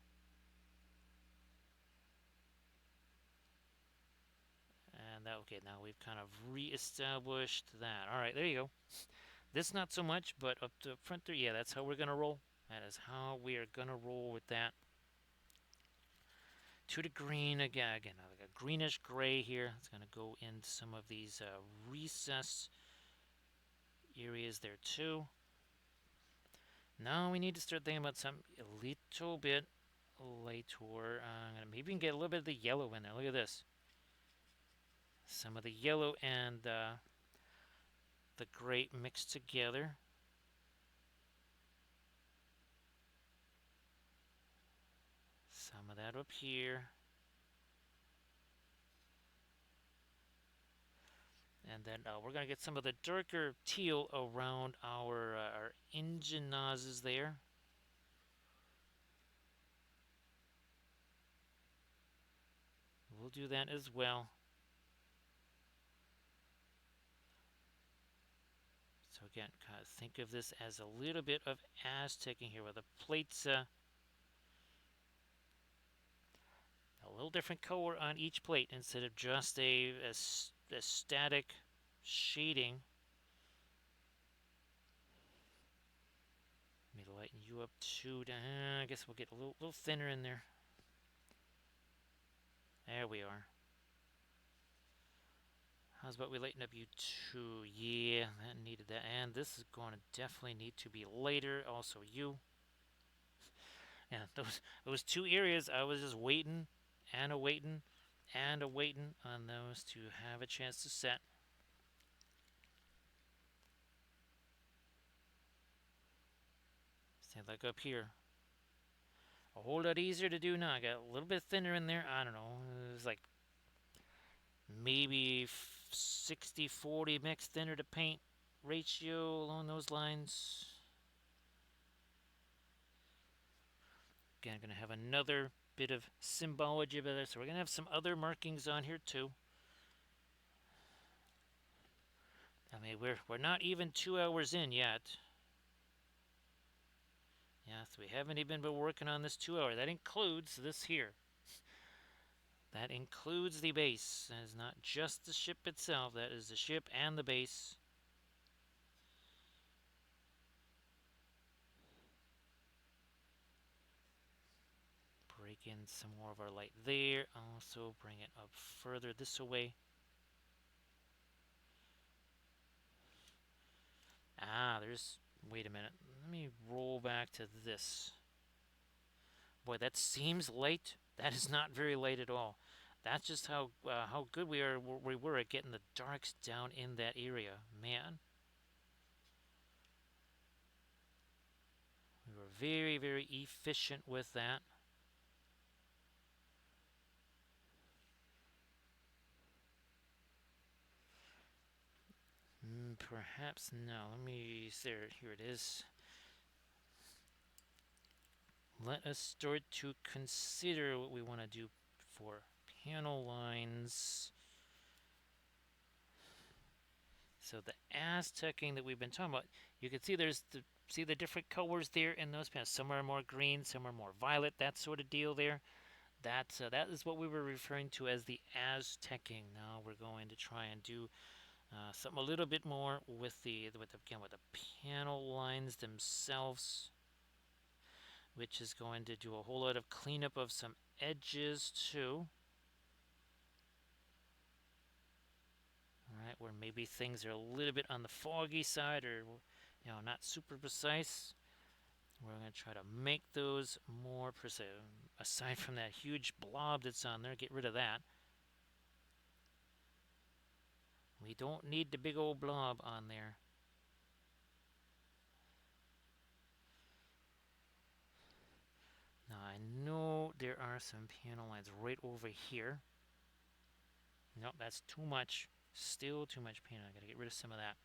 Speaker 1: And that, okay, now we've kind of re-established that. All right, there you go. This not so much, but up to front there, yeah, that's how we're going to roll. That is how we are going to roll with that. To the green again, like a greenish gray here. It's going to go in some of these recessed areas there too. Now we need to start thinking about something a little bit lighter. I'm going to maybe get a little bit of the yellow in there. Look at this. Some of the yellow and the gray mixed together. Some of that up here. And then we're going to get some of the darker teal around our engine nozzles there. We'll do that as well. So again, kind of think of this as a little bit of Aztecing here, where the plates a little different color on each plate instead of just a static shading. Let me lighten you up too. I guess we'll get a little thinner in there. There we are. How's about we lighten up you too? Yeah, that needed that. And this is going to definitely need to be lighter. Also you. Yeah, those two areas I was just waiting and a-waiting and a-waiting on those to have a chance to set. Say like up here. A whole lot easier to do now. I got a little bit thinner in there. I don't know. It was like maybe 60-40 mix thinner to paint ratio along those lines. Again, I'm going to have another bit of symbology about this. So we're going to have some other markings on here too. I mean, we're not even 2 hours in yet. Yes, we haven't even been working on this 2 hour. That includes this here. That includes the base. That is not just the ship itself. That is the ship and the base. Break in some more of our light there. Also bring it up further this way. Wait a minute. Let me roll back to this. Boy, that seems light. That is not very light at all. That's just how good we were at getting the darks down in that area. Man. We were very, very efficient with that. Perhaps no. Let me see. Here it is. Let us start to consider what we want to do for panel lines. So the Aztecing that we've been talking about, you can see see the different colors there in those panels. Some are more green, some are more violet, that sort of deal there. That is what we were referring to as the Aztecing. Now we're going to try and do something a little bit more with the panel lines themselves, which is going to do a whole lot of cleanup of some edges too. Alright, where maybe things are a little bit on the foggy side, or not super precise. We're going to try to make those more precise. Aside from that huge blob that's on there, get rid of that. We don't need the big old blob on there. Now I know there are some panel lines right over here. Nope, that's too much. Still too much panel. I gotta get rid of some of that.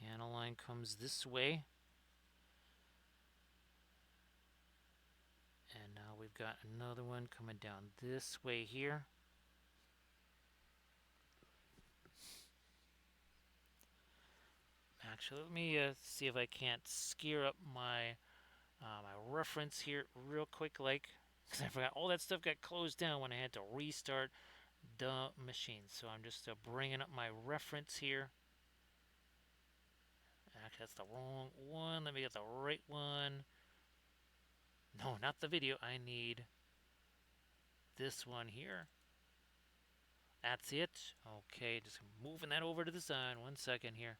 Speaker 1: Panel line comes this way. And now we've got another one coming down this way here. Actually, let me see if I can't scare up my my reference here real quick, because I forgot all that stuff got closed down when I had to restart the machine. So I'm just bringing up my reference here. Actually, that's the wrong one. Let me get the right one. No, not the video. I need this one here. That's it. Okay, just moving that over to the side. 1 second here.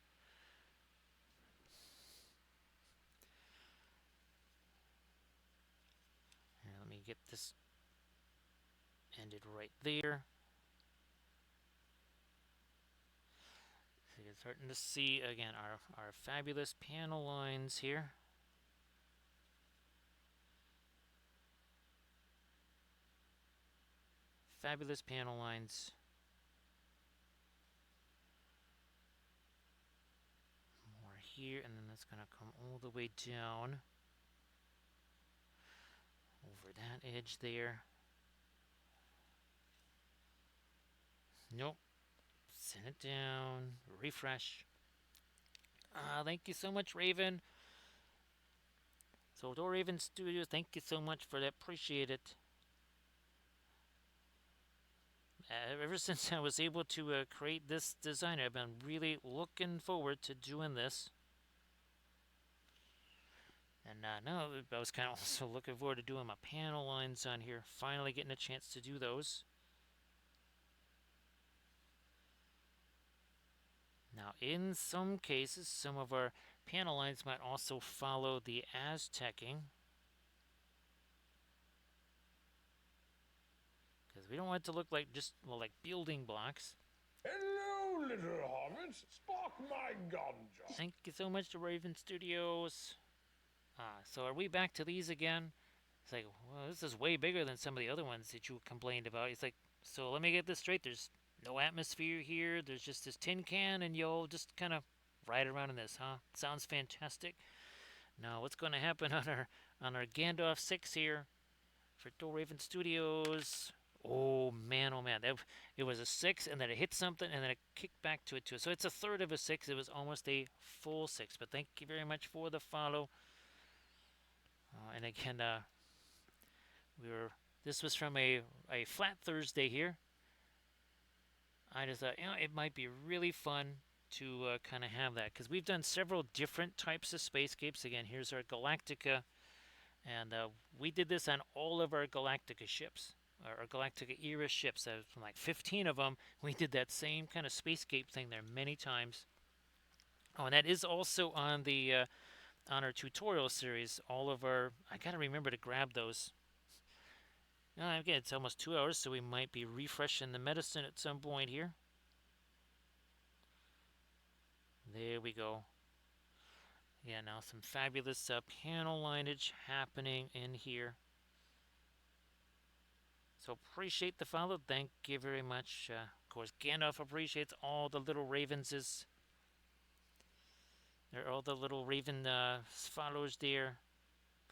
Speaker 1: Here, let me get this ended right there. So you're starting to see again our fabulous panel lines here. Fabulous panel lines. More here, and then that's going to come all the way down over that edge there. Nope. Send it down. Refresh. Thank you so much, Raven. So, Raven Studios, thank you so much for that. Appreciate it. Ever since I was able to create this design, I've been really looking forward to doing this. And now I was kind of also looking forward to doing my panel lines on here. Finally getting a chance to do those. Now, in some cases, some of our panel lines might also follow the Aztecing, because we don't want it to look like just, like building blocks.
Speaker 2: Hello, little hobbits. Spark my gun, John.
Speaker 1: Thank you so much to Raven Studios. So are we back to these again? It's like, well, this is way bigger than some of the other ones that you complained about. It's like, so let me get this straight. There's no atmosphere here. There's just this tin can, and you'll just kind of ride around in this, huh? Sounds fantastic. Now, what's going to happen on our Gandalf 6 here for Raven Studios? Oh man, it was a 6, and then it hit something, and then it kicked back to a 2. So it's a third of a 6. It was almost a full 6. But thank you very much for the follow. And again, this was from a flat Thursday here. I just thought, it might be really fun to kind of have that, because we've done several different types of spacescapes. Again, here's our Galactica, and we did this on all of our Galactica ships, our Galactica era ships. From like 15 of them, we did that same kind of spacescape thing there many times. Oh, and that is also on the on our tutorial series. All of our, I gotta remember to grab those. Again, it's almost 2 hours, so we might be refreshing the medicine at some point here. There we go. Yeah, now some fabulous panel lineage happening in here. So appreciate the follow. Thank you very much. Of course, Gandalf appreciates all the little Ravenses. There are all the little Raven followers there.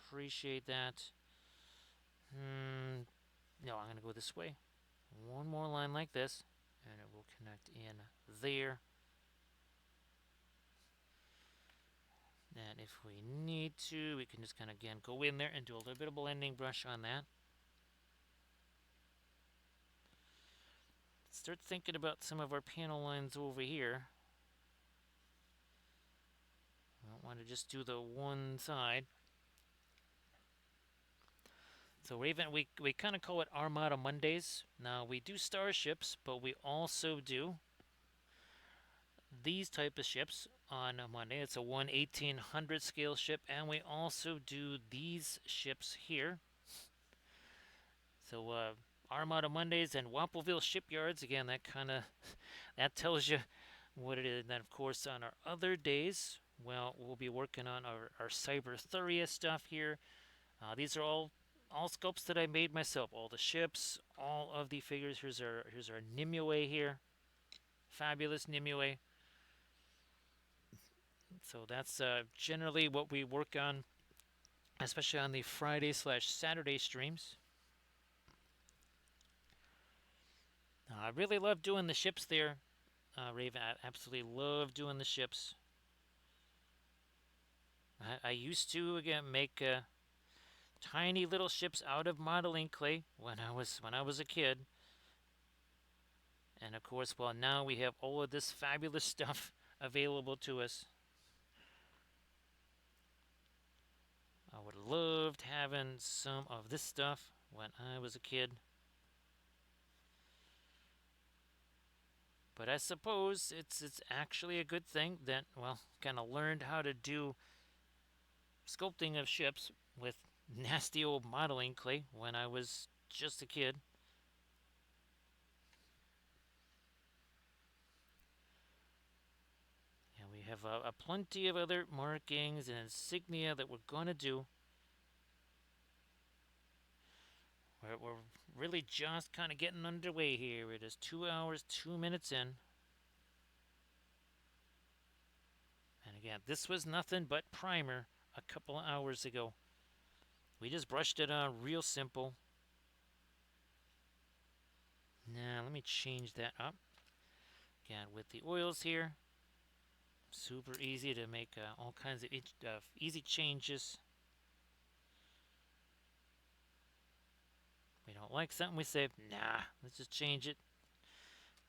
Speaker 1: Appreciate that. No, I'm going to go this way. one more line like this, and it will connect in there. And if we need to, we can just kind of, again, go in there and do a little bit of blending brush on that. Start thinking about some of our panel lines over here. I don't want to just do the one side. So we kind of call it Armada Mondays. Now we do starships, but we also do these type of ships on a Monday. It's a 1/1800 scale ship, and we also do these ships here. So Armada Mondays and Wappelville Shipyards. Again, that kind of that tells you what it is. And then of course on our other days, well, we'll be working on our Cyberthuria stuff here. These are all sculpts that I made myself. All the ships, all of the figures. Here's our Nimue here. Fabulous Nimue. So that's generally what we work on, especially on the Friday/Saturday streams. I really love doing the ships there, Raven. I absolutely love doing the ships. I used to, again, make tiny little ships out of modeling clay when I was a kid. And of course, well, now we have all of this fabulous stuff available to us. I would have loved having some of this stuff when I was a kid. But I suppose it's actually a good thing that, well, kind of learned how to do sculpting of ships with nasty old modeling clay when I was just a kid. And we have a plenty of other markings and insignia that we're going to do. We're really just kind of getting underway here. It is 2 hours, 2 minutes in. And again, this was nothing but primer a couple of hours ago. We just brushed it on real simple. Now, let me change that up. Again, with the oils here, super easy to make all kinds of easy changes. We don't like something, we say, nah, let's just change it.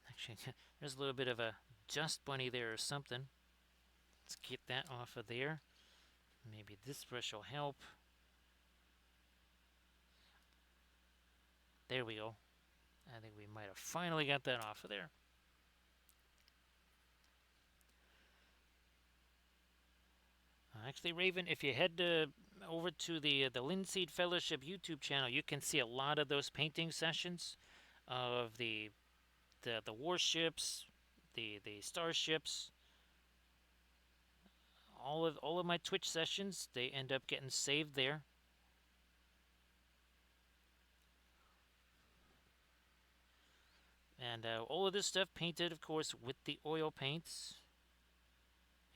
Speaker 1: Actually, there's a little bit of a dust bunny there or something. Let's get that off of there. Maybe this brush will help. There we go. I think we might have finally got that off of there. Actually, Raven, if you head over to the Linseed Fellowship YouTube channel, you can see a lot of those painting sessions of the warships, the starships. All of my Twitch sessions, they end up getting saved there. And all of this stuff painted, of course, with the oil paints.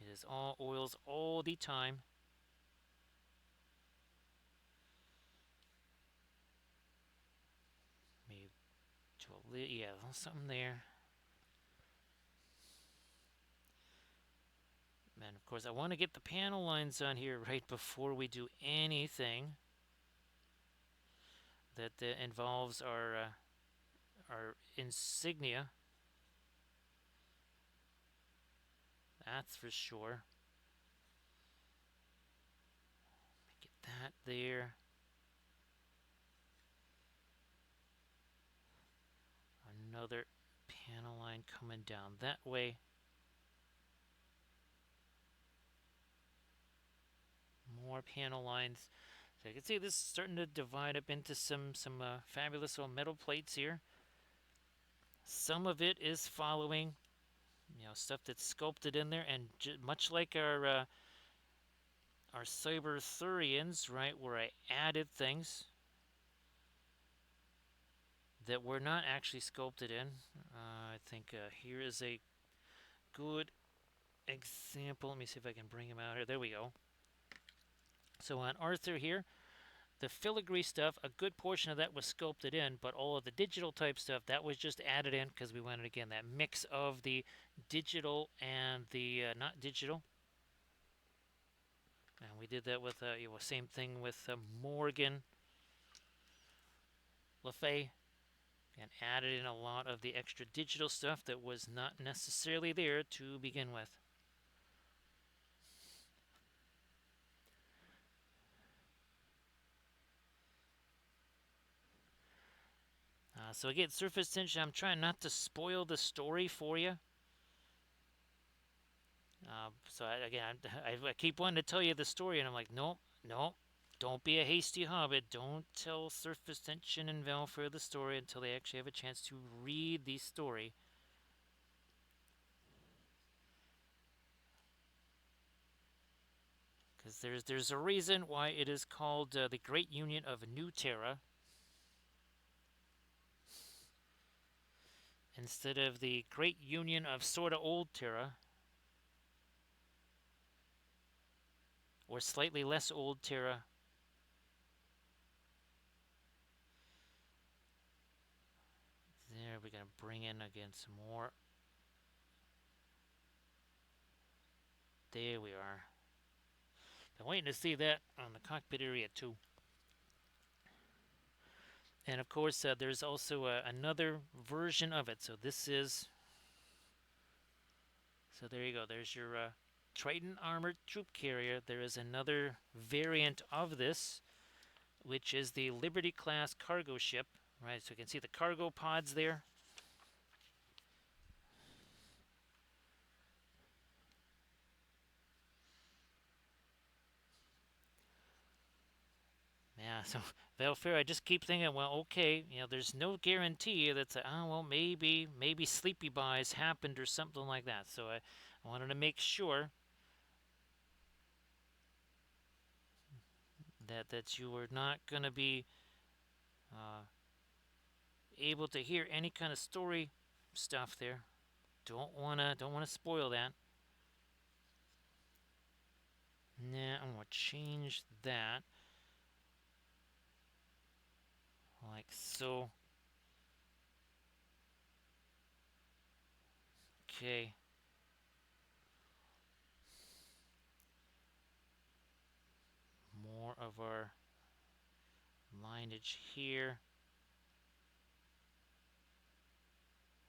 Speaker 1: It is all oils all the time. Maybe yeah, something there. And of course, I want to get the panel lines on here right before we do anything that involves our insignia. That's for sure. Get that there. Another panel line coming down that way. More panel lines. So you can see this is starting to divide up into some fabulous little metal plates here. Some of it is following, stuff that's sculpted in there, and much like our Cyberthurians, right, where I added things that were not actually sculpted in. I think here is a good example. Let me see if I can bring him out here. There we go. So on Arthur here, the filigree stuff, a good portion of that was sculpted in, but all of the digital type stuff, that was just added in because we wanted, again, that mix of the digital and the not digital. And we did that with, same thing with Morgan Le Fay, and added in a lot of the extra digital stuff that was not necessarily there to begin with. So again, surface tension, I'm trying not to spoil the story for you. I keep wanting to tell you the story, and I'm like, nope, nope, don't be a hasty hobbit. Don't tell surface tension and Valfair the story until they actually have a chance to read the story. Because there's a reason why it is called the Great Union of New Terra instead of the Great Union of sorta Old Terra, or slightly less old Terra. There, we're going to bring in again some more. There we are. Been waiting to see that on the cockpit area too. And of course, there's also another version of it. So this is. So there you go. There's your Triton armored troop carrier. There is another variant of this, which is the Liberty class cargo ship. Right, so you can see the cargo pods there. Yeah, so Valfair, I just keep thinking, well, okay, there's no guarantee that, well, maybe sleepy buys happened or something like that. So I wanted to make sure that you were not going to be able to hear any kind of story stuff there. Don't wanna spoil that. Nah, I'm gonna change that like so. Okay. More of our lineage here.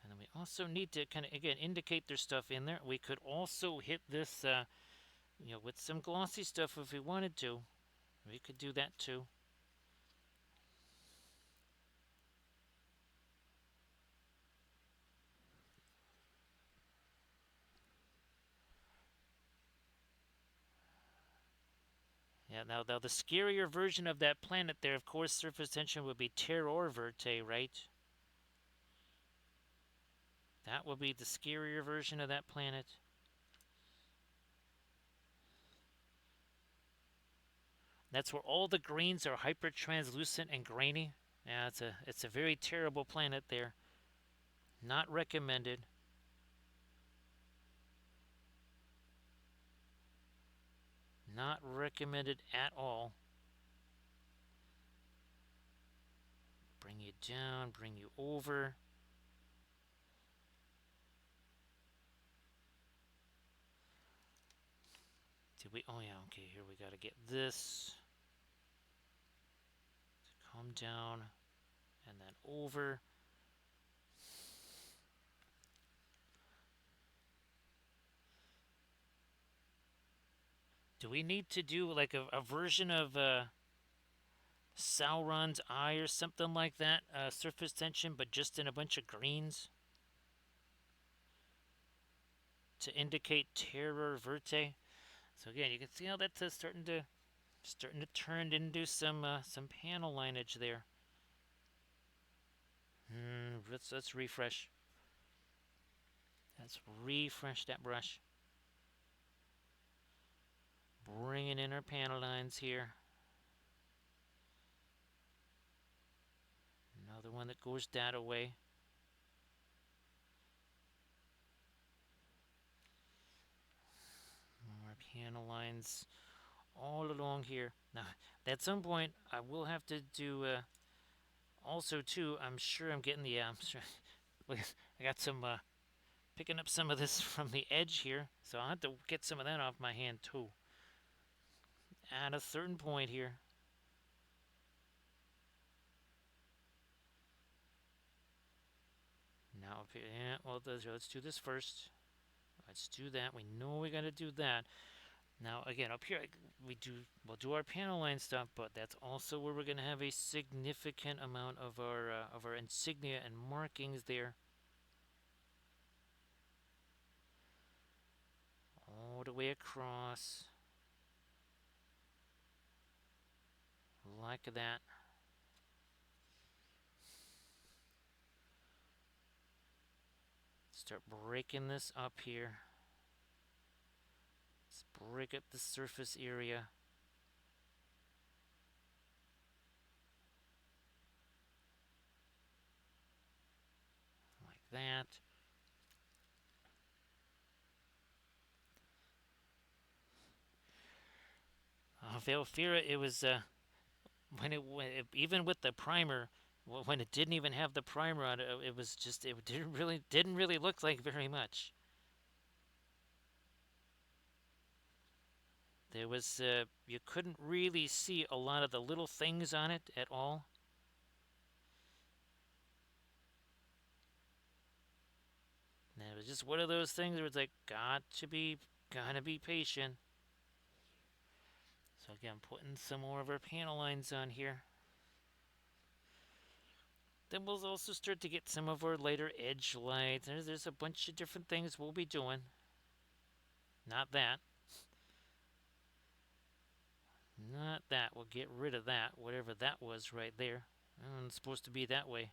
Speaker 1: And then we also need to kind of, again, indicate there's stuff in there. We could also hit this, with some glossy stuff if we wanted to. We could do that too. Yeah, now the scarier version of that planet there, of course, surface tension would be Terror Verte, right? That would be the scarier version of that planet. That's where all the greens are hyper translucent and grainy. Yeah, it's a very terrible planet there. Not recommended. Not recommended at all. Bring you down, bring you over. Did we? Oh yeah, okay, here we gotta get this. Come down and then over. Do we need to do like a version of Sauron's eye or something like that? Surface tension, but just in a bunch of greens to indicate Terror Verte. So again, you can see how that's starting to turn into some panel lineage there. Let's refresh. Let's refresh that brush. Bringing in our panel lines here. Another one that goes that away. More panel lines all along here. Now, at some point, I will have to do also too. I'm sure I'm getting the. I'm sure, I got some picking up some of this from the edge here, so I'll have to get some of that off my hand too. At a certain point here. Now up here, yeah. Well, let's do this first. Let's do that. We know we got to do that. Now again, up here we'll do our panel line stuff, but that's also where we're gonna have a significant amount of our insignia and markings there, all the way across, like that. Start breaking this up here. Let's break up the surface area. Like that. Velfira, it was even with the primer, when it didn't even have the primer on it, it was just it didn't really look like very much. There was you couldn't really see a lot of the little things on it at all. And it was just one of those things where it's like gotta be patient. So again, putting some more of our panel lines on here. Then we'll also start to get some of our lighter edge lights. There's a bunch of different things we'll be doing. Not that. Not that. We'll get rid of that, whatever that was right there. It's supposed to be that way.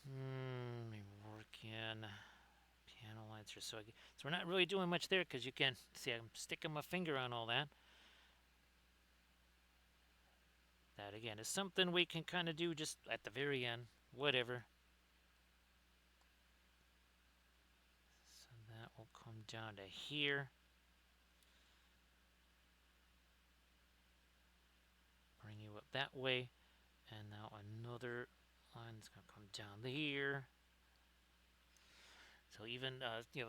Speaker 1: Let me work in panel lines here. So we're not really doing much there because you can see I'm sticking my finger on all that. That again is something we can kind of do just at the very end. Whatever. So that will come down to here. Bring you up that way. And now another line is going to come down here. So even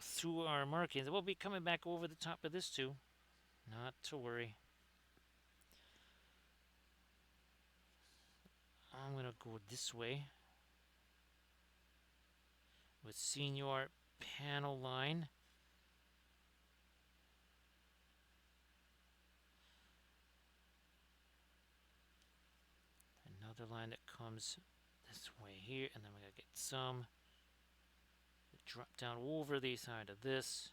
Speaker 1: through our markings, we'll be coming back over the top of this too. Not to worry. I'm going to go this way with senior panel line. Another line that comes this way here, and then we gotta get some that drop down over the side of this.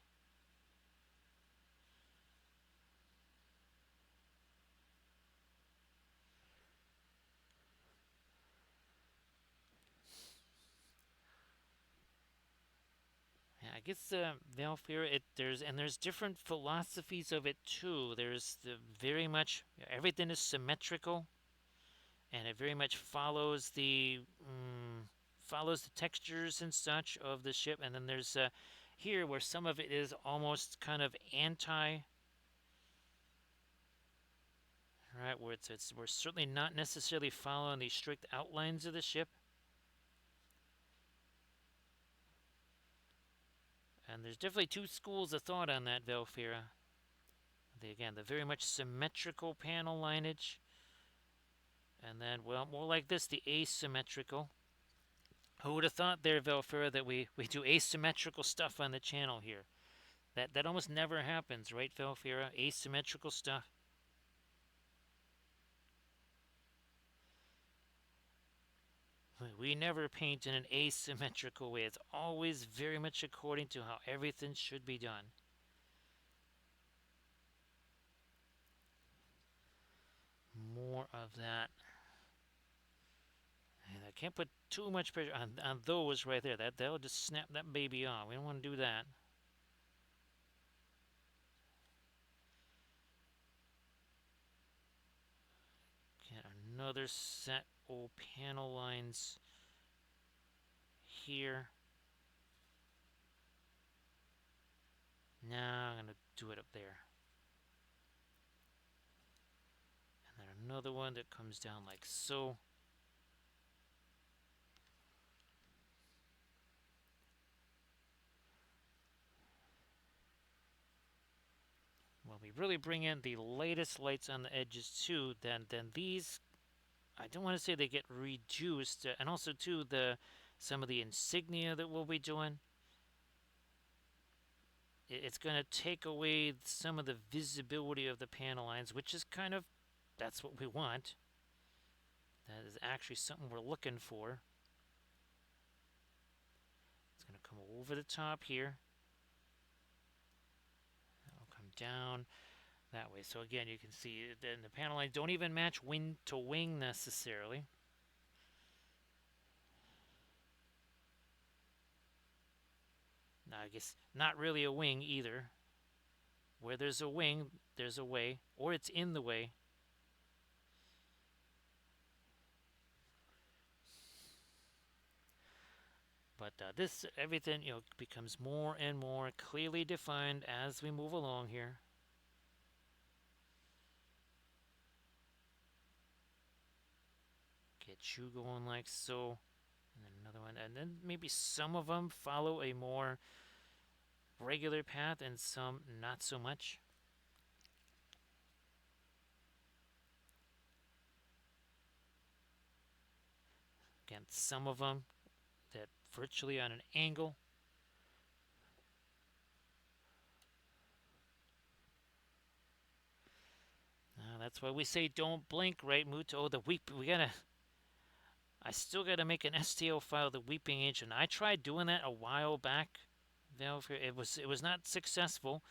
Speaker 1: Yeah, I guess Valkyria, there's different philosophies of it too. There's the very much everything is symmetrical, and it very much follows the textures and such of the ship. And then there's here where some of it is almost kind of anti, right? Where we're certainly not necessarily following the strict outlines of the ship. And there's definitely two schools of thought on that, Velfira. Again, the very much symmetrical panel lineage. And then, well, more like this, the asymmetrical. Who would have thought there, Velfira, that we do asymmetrical stuff on the channel here? That almost never happens, right, Velfira? Asymmetrical stuff. We never paint in an asymmetrical way. It's always very much according to how everything should be done. More of that. And I can't put too much pressure on those right there. They'll just snap that baby off. We don't want to do that. Get another set of panel lines here. Now I'm going to do it up there. And then another one that comes down like so. When we really bring in the latest lights on the edges too, then these, I don't want to say they get reduced, and also too some of the insignia that we'll be doing, it's going to take away some of the visibility of the panel lines, which is kind of, that's what we want. That is actually something we're looking for. It's going to come over the top here. That'll come down that way. So again, you can see then the panel lines don't even match wing to wing necessarily. Now, I guess not really a wing either. Where there's a wing, there's a way, or it's in the way. But this, everything, becomes more and more clearly defined as we move along here. Get you going like so. And then another one. And then maybe some of them follow a more regular path and some not so much. Again, some of them that virtually on an angle. That's why we say don't blink, right, Moot? Oh, I still gotta make an STL file, the Weeping Angel. I tried doing that a while back. It was not successful,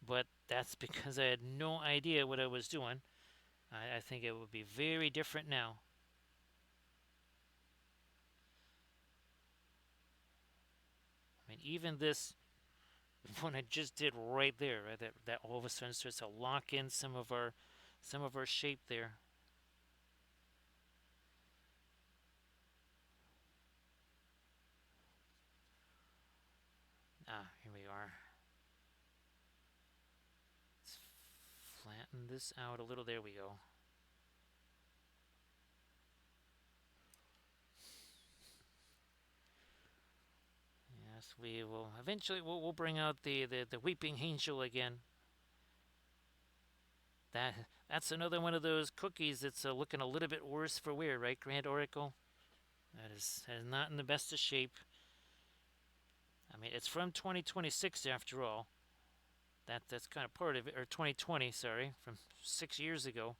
Speaker 1: but that's because I had no idea what I was doing. I think it would be very different now. I mean, even this one I just did right there, right? That all of a sudden starts to lock in some of our shape there. Here we are. Let's flatten this out a little. There we go. Yes, we will eventually. We'll bring out the Weeping Angel again. That's another one of those cookies that's looking a little bit worse for wear, right, Grand Oracle? That is not in the best of shape. I mean, it's from 2026 after all. That's kind of part of it, or 2020, sorry, from 6 years ago.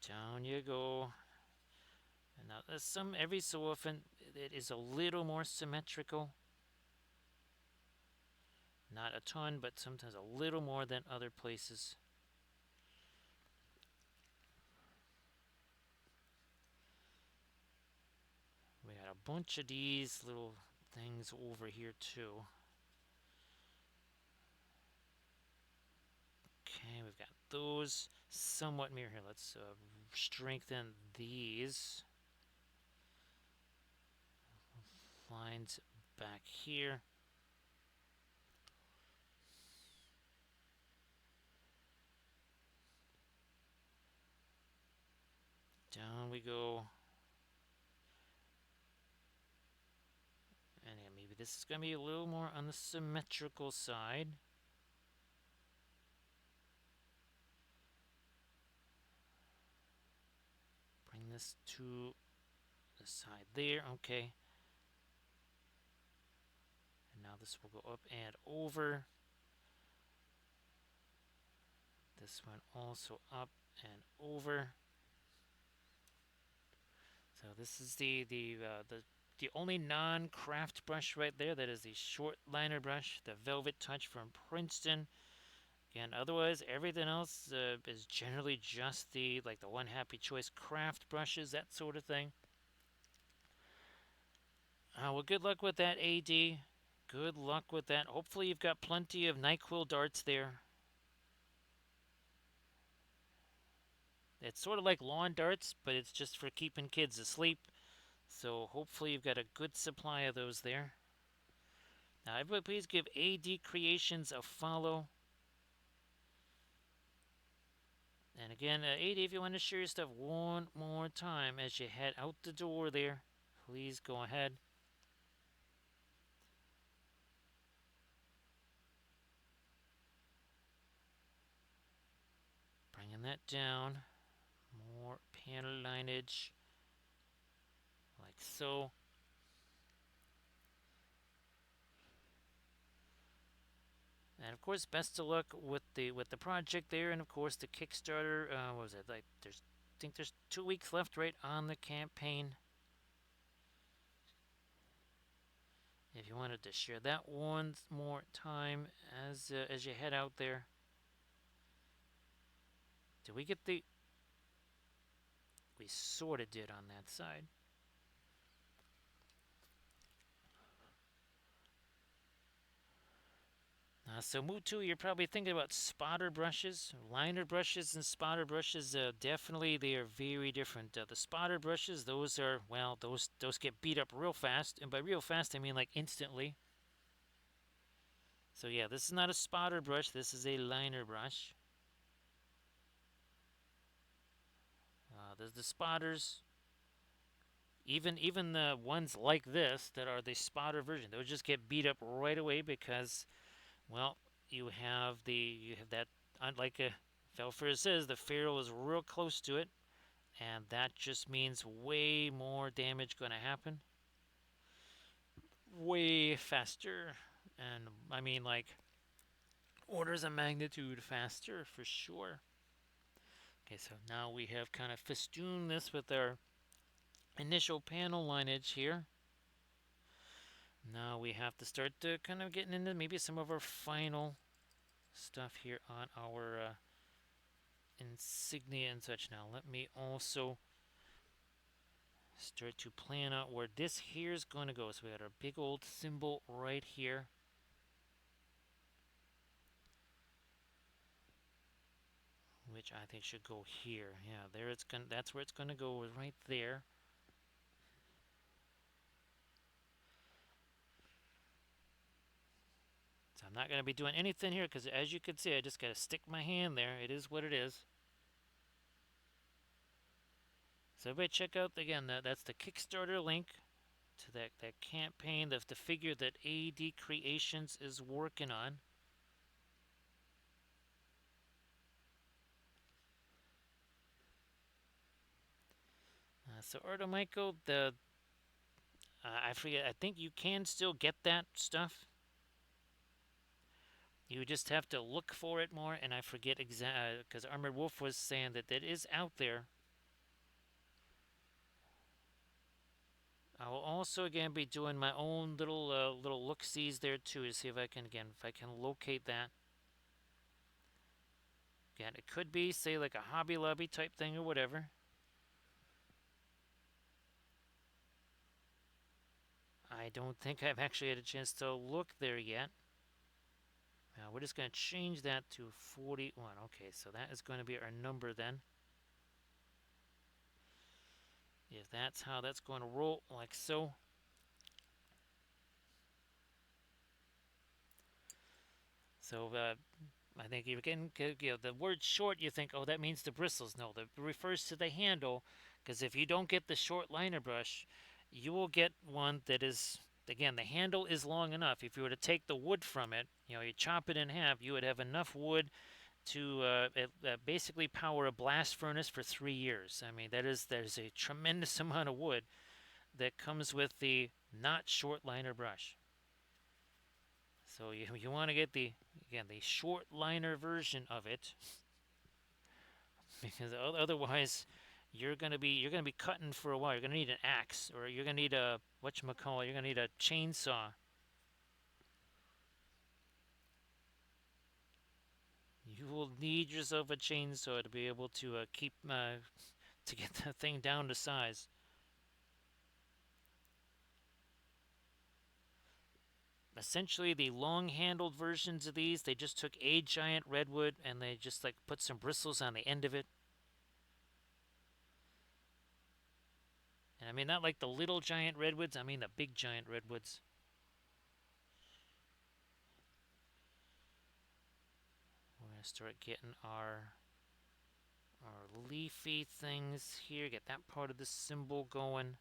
Speaker 1: Down you go. And now there's every so often it is a little more symmetrical. Not a ton, but sometimes a little more than other places. We got a bunch of these little things over here too. Okay, we've got those somewhat mirror here. Let's strengthen these lines back here. Down we go. And yeah, maybe this is going to be a little more on the symmetrical side. Bring this to the side there. Okay. And now this will go up and over. This one also up and over. So this is the only non-craft brush right there. That is the short liner brush, the Velvet Touch from Princeton. Again, otherwise everything else is generally just the One Happy Choice craft brushes, that sort of thing. Well, good luck with that, AD. Good luck with that. Hopefully you've got plenty of NyQuil darts there. It's sort of like lawn darts, but it's just for keeping kids asleep. So hopefully you've got a good supply of those there. Now, everybody, please give AD Creations a follow. And again, AD, if you want to share your stuff one more time as you head out the door there, please go ahead. Bringing that down. More panel lineage, like so. And of course, best of luck with the project there, and of course the Kickstarter. What was it like? I think there's 2 weeks left, right, on the campaign. If you wanted to share that one more time as you head out there. Did we get the? We sort of did on that side. So Mutu, you're probably thinking about spotter brushes, liner brushes, and spotter brushes. Definitely, they are very different. The spotter brushes, those are those get beat up real fast, and by real fast I mean like instantly. So yeah, this is not a spotter brush. This is a liner brush. There's the spotters. Even the ones like this that are the spotter version, they'll just get beat up right away because, well, you have that, like Felfer says, the ferrule is real close to it, and that just means way more damage going to happen, way faster, and I mean like orders of magnitude faster for sure. Okay, so now we have kind of festooned this with our initial panel lineage here. Now we have to start to kind of getting into maybe some of our final stuff here on our insignia and such. Now let me also start to plan out where this here is going to go. So we got our big old symbol right here. Which I think should go here. Yeah, there it's going. That's where it's going to go, right there. So I'm not going to be doing anything here because, as you can see, I just got to stick my hand there. It is what it is. So everybody check out, again, that's the Kickstarter link to that campaign, the figure that AD Creations is working on. So Artomichael, I forget, I think you can still get that stuff. You just have to look for it more, and I forget exactly, because Armored Wolf was saying that it is out there. I will also again be doing my own little look-sees there too to see if I can locate that. Again, it could be, say, like a Hobby Lobby type thing or whatever. I don't think I've actually had a chance to look there yet. Now we're just going to change that to 41. Okay, so that is going to be our number then. If that's how that's going to roll, like so. So I think you can, the word short, you think, oh, that means the bristles. No, that refers to the handle, because if you don't get the short liner brush, you will get one that is, again, the handle is long enough. If you were to take the wood from it, you chop it in half, you would have enough wood to basically power a blast furnace for 3 years. I mean, there's a tremendous amount of wood that comes with the not short liner brush. So you want to get the short liner version of it, because otherwise you're gonna be cutting for a while. You're gonna need an axe, or you're gonna need a whatchamacallit, you're gonna need a chainsaw. You will need yourself a chainsaw to be able to keep to get the thing down to size. Essentially, the long-handled versions of these, they just took a giant redwood and they just like put some bristles on the end of it. I mean, not like the little giant redwoods, I mean the big giant redwoods. We're going to start getting our leafy things here, get that part of the symbol going.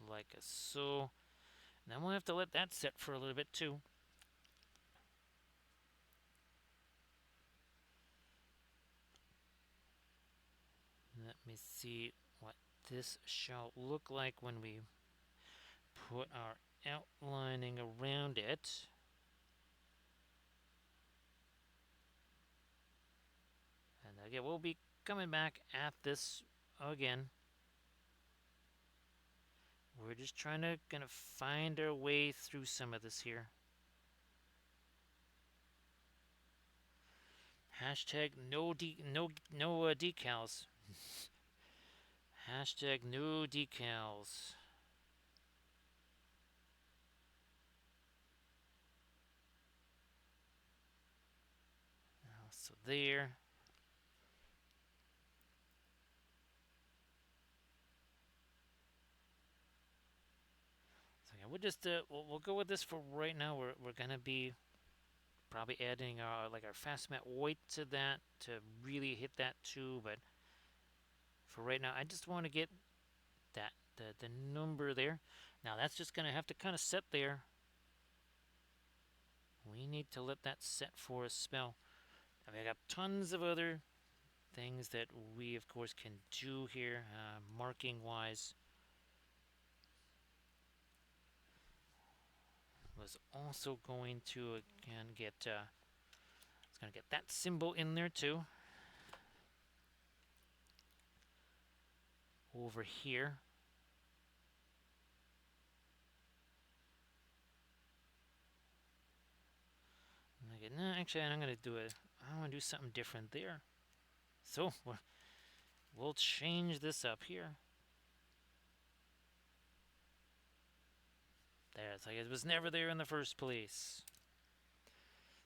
Speaker 1: Like so. And then we'll have to let that set for a little bit too. Let me see what this shall look like when we put our outlining around it. And again, we'll be coming back at this again. We're just trying to kind of find our way through some of this here. Hashtag no decals. Hashtag no decals. So there. So yeah, we'll just we'll go with this for right now. We're gonna be probably adding our like our fast matte white to that to really hit that too. But for right now, I just want to get that the number there. Now that's just gonna have to kind of set there. We need to let that set for a spell. I mean, I got tons of other things that we of course can do here, marking wise. Was also going to again get it's gonna get that symbol in there too. Over here. No, actually, I'm gonna do it. I want to do something different there. So we'll change this up here. There, it's like it was never there in the first place.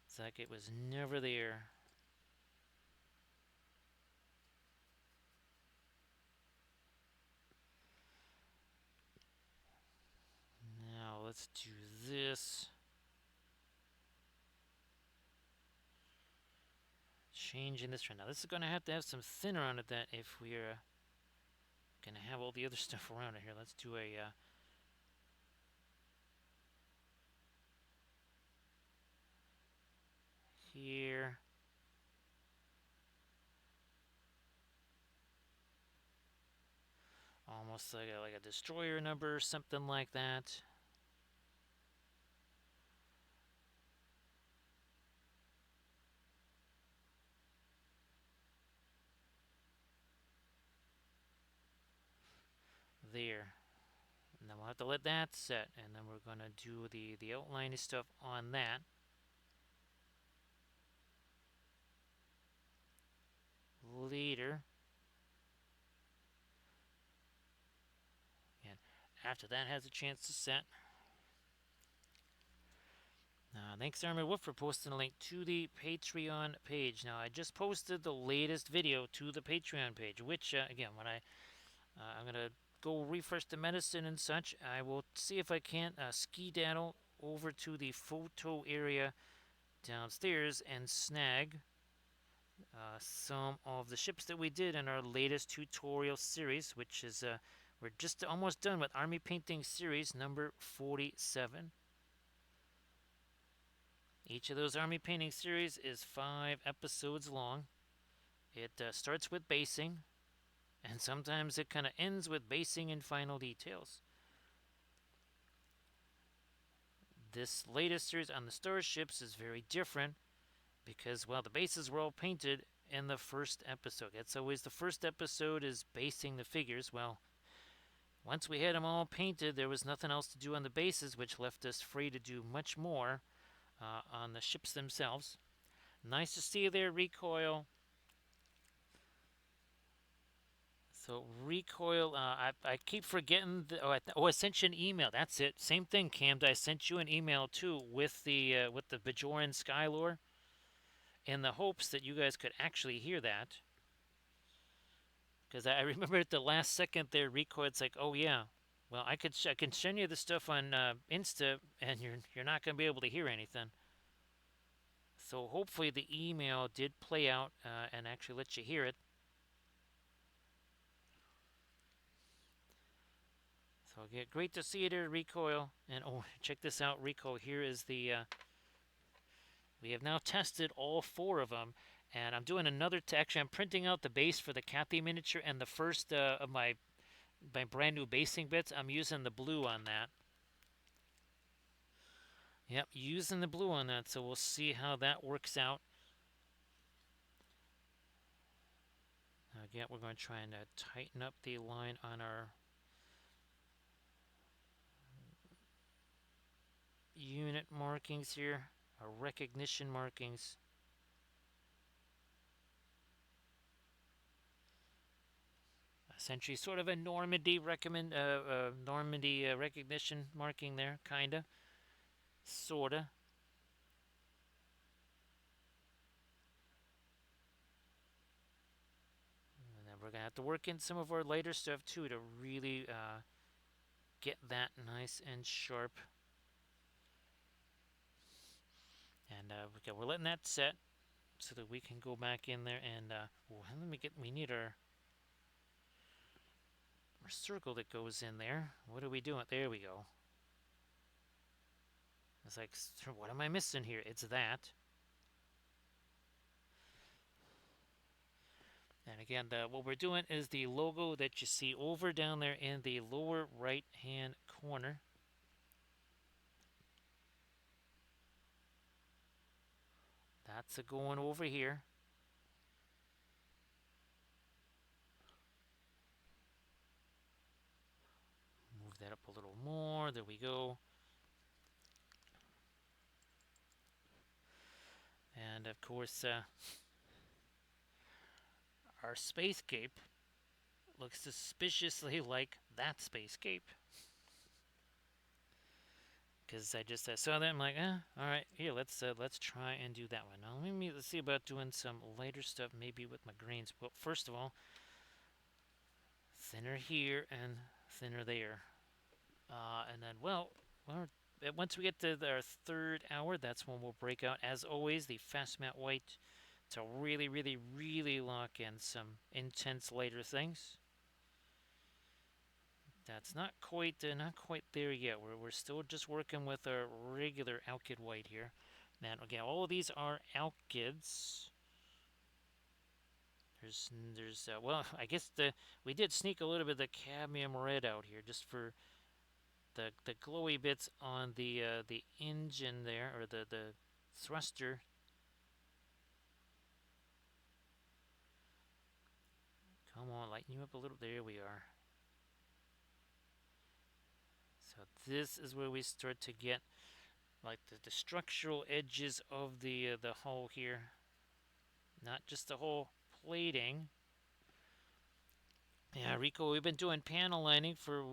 Speaker 1: It's like it was never there. Now let's do this. Changing this right now. This is going to have some thinner on it that if we're going to have all the other stuff around it here. Let's do a here. Almost like a destroyer number or something like that. There. And then we'll have to let that set. And then we're going to do the outlining stuff on that. Later. And after that has a chance to set. Thanks Armored Wolf for posting a link to the Patreon page. Now I just posted the latest video to the Patreon page, which again, when I'm gonna go refresh the medicine and such, I will see if I can't ski-daddle over to the photo area downstairs and snag some of the ships that we did in our latest tutorial series, which is we're just almost done with Army Painting Series number 47. Each of those Army Painting Series is 5 episodes long. It starts with basing, and sometimes it kind of ends with basing and final details. This latest series on the starships is very different because, well, the bases were all painted in the first episode. It's always the first episode is basing the figures. Well, once we had them all painted, there was nothing else to do on the bases, which left us free to do much more on the ships themselves. Nice to see you there, Recoil. So Recoil, I keep forgetting. I sent you an email. That's it. Same thing, Cam. I sent you an email too with the Bajoran Skylore. in the hopes that you guys could actually hear that. Because I remember at the last second there, Rico, it's like, oh yeah, well I can send you the stuff on Insta, and you're not gonna be able to hear anything. So hopefully the email did play out and actually let you hear it. So yeah, great to see you there, Recoil. And oh, check this out, Recoil. Here is the. We have now tested all 4 of them, and I'm doing another. Actually, I'm printing out the base for the Kathy miniature and the first of my brand new basing bits. I'm using the blue on that. Yep, using the blue on that. So we'll see how that works out. Again, we're going to try and tighten up the line on our unit markings here, our recognition markings. Essentially, sort of a Normandy recognition marking there, kinda, sorta. And then we're gonna have to work in some of our later stuff too to really get that nice and sharp. And okay, we're letting that set so that we can go back in there and let me get. We need our circle that goes in there. What are we doing? There we go. It's like, what am I missing here? It's that. And again, what we're doing is the logo that you see over down there in the lower right hand corner. That's going over here. Move that up a little more. There we go. And of course, our space cape looks suspiciously like that space cape. Because I just saw that, I'm like, all right, here, let's try and do that one. Now let's see about doing some lighter stuff, maybe with my greens. But first of all, thinner here and thinner there, and then once we get to our 3rd hour, that's when we'll break out. As always, the fast matte white to really, really, really lock in some intense lighter things. That's not quite there yet. We're still just working with our regular Alkyd white here. Now, again, all of these are Alkyds. There's well, I guess we did sneak a little bit of the cadmium red out here just for the glowy bits on the engine there, or the thruster. Come on, lighten you up a little. There we are. So this is where we start to get like the structural edges of the hull here, not just the whole plating. Yeah, Rico, we've been doing panel lining for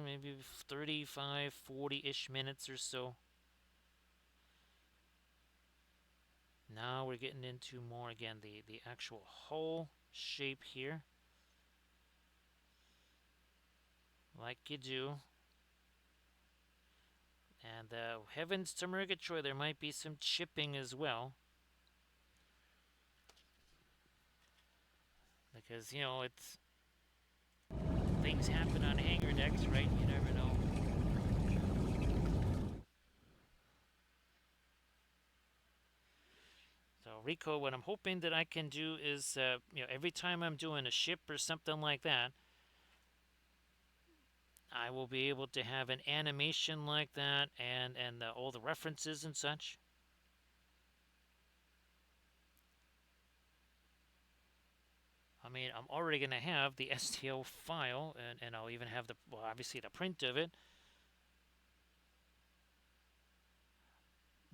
Speaker 1: maybe 35, 40-ish minutes or so. Now we're getting into more, again, the actual hull shape here. Like you do. And heavens to Murgatroyd, there might be some chipping as well. Because, you know, it's... things happen on hangar decks, right? You never know. So, Rico, what I'm hoping that I can do is, every time I'm doing a ship or something like that, I will be able to have an animation like that and all the references and such. I mean, I'm already going to have the STL file, and I'll even have obviously the print of it.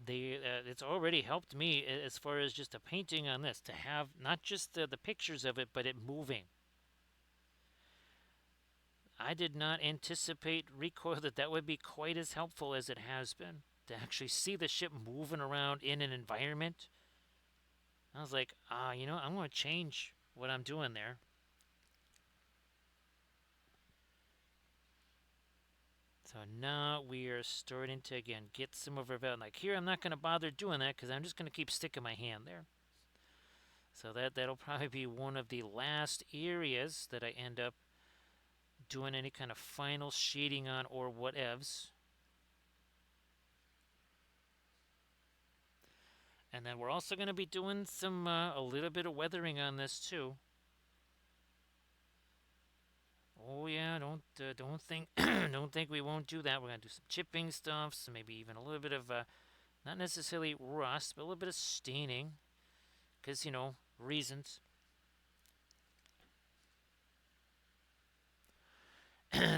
Speaker 1: It's already helped me as far as just a painting on this, to have not just the pictures of it, but it moving. I did not anticipate, Recoil, that would be quite as helpful as it has been, to actually see the ship moving around in an environment. I was like, I'm going to change what I'm doing there. So now we are starting to again get some of our valve. Like here, I'm not going to bother doing that because I'm just going to keep sticking my hand there. So that'll probably be one of the last areas that I end up doing any kind of final shading on or whatevs. And then we're also going to be doing some a little bit of weathering on this too. Oh yeah, don't think don't think we won't do that. We're gonna do some chipping stuff, so maybe even a little bit of not necessarily rust, but a little bit of staining, because reasons.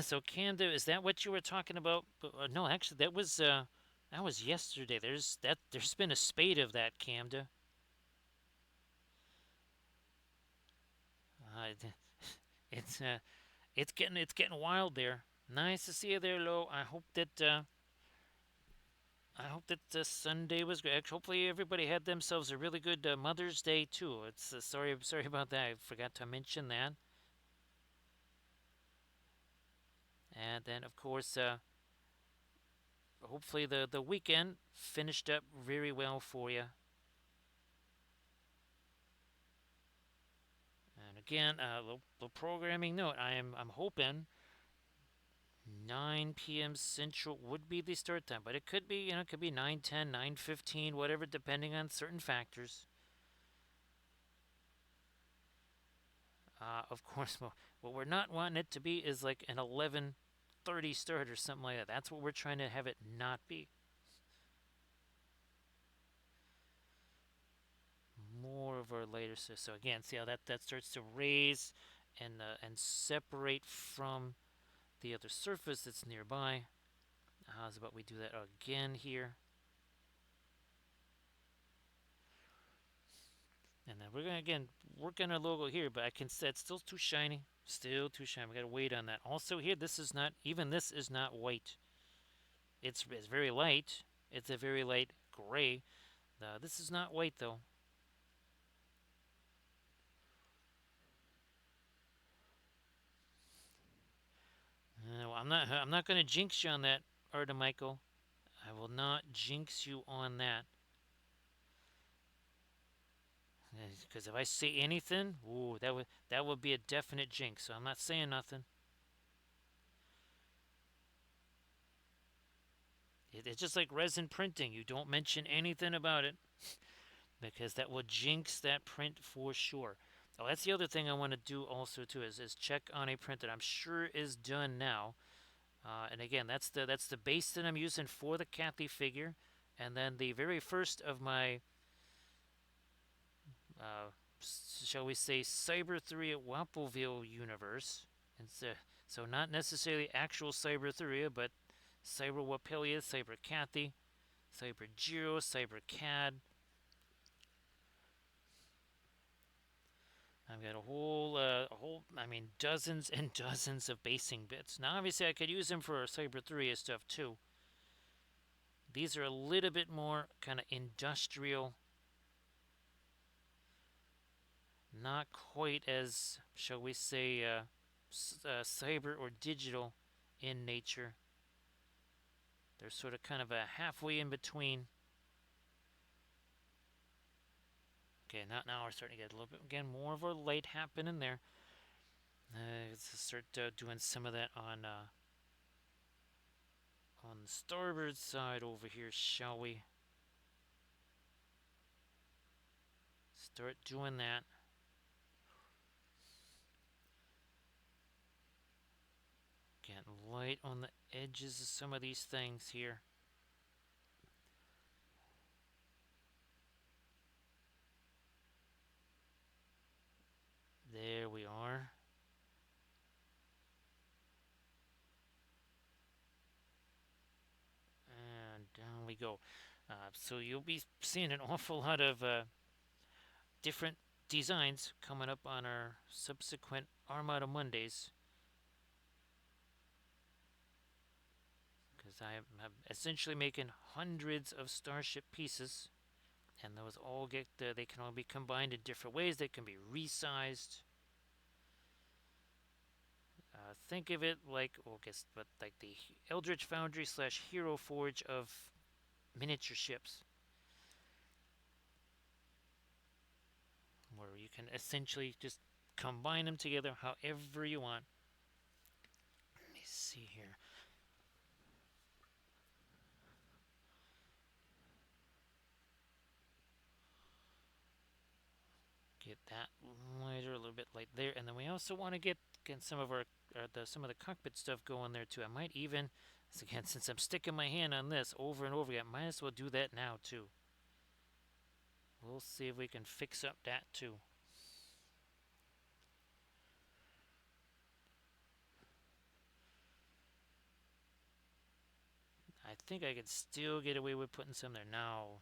Speaker 1: So Canada, is that what you were talking about? No, actually, that was yesterday. There's been a spate of that, Camda. Uh, it's it's getting wild there. Nice to see you there, Lo. I hope that Sunday was great. Hopefully, everybody had themselves a really good Mother's Day too. It's sorry about that. I forgot to mention that. And then, of course, hopefully the weekend finished up very well for you. And again, the programming note. I'm hoping 9 p.m. Central would be the start time, but it could be it could be 9:10, 9:15, whatever, depending on certain factors. Of course, what we're not wanting it to be is like an 11:30 start or something like that. That's what we're trying to have it not be. More of our later. So again, see how that starts to raise and separate from the other surface that's nearby. How's about we do that again here? And then we're gonna again work on our logo here, but I can say it's still too shiny. Still too shiny. We gotta wait on that. Also here, this is not white. It's very light. It's a very light gray. This is not white though. No, I'm not gonna jinx you on that, Arda Michael. I will not jinx you on that. Because if I say anything, ooh, that would be a definite jinx. So I'm not saying nothing. It's just like resin printing. You don't mention anything about it because that will jinx that print for sure. Oh, that's the other thing I want to do also too is check on a print that I'm sure is done now. And again, that's the base that I'm using for the Kathy figure, and then the very first of my uh, shall we say, Cyber 3 at Wappelville universe. And so not necessarily actual Cyber 3, but Cyber Wappelia, Cyber Kathy, Cyber Giro, Cyber Cad. I've got I mean, dozens and dozens of basing bits. Now, obviously, I could use them for Cyber 3 stuff too. These are a little bit more kind of industrial, not quite as, shall we say, cyber or digital in nature. They're sort of kind of a halfway in between. Okay, now we're starting to get a little bit, again, more of a light happening there. Let's start doing some of that on the starboard side over here, shall we? Start doing that. Getting light on the edges of some of these things here. There we are. And down we go. So you'll be seeing an awful lot of different designs coming up on our subsequent Armada Mondays. Because I'm essentially making hundreds of Starship pieces. and those all get they can all be combined in different ways. They can be resized. Think of it like, well, guess, but like the Eldritch Foundry slash Hero Forge of miniature ships, where you can essentially just combine them together however you want. Let me see here. Get that lighter, a little bit light there, and then we also want to get some of some of the cockpit stuff going there too. I might even, again, since I'm sticking my hand on this over and over again, might as well do that now too. We'll see if we can fix up that too. I think I could still get away with putting some there now.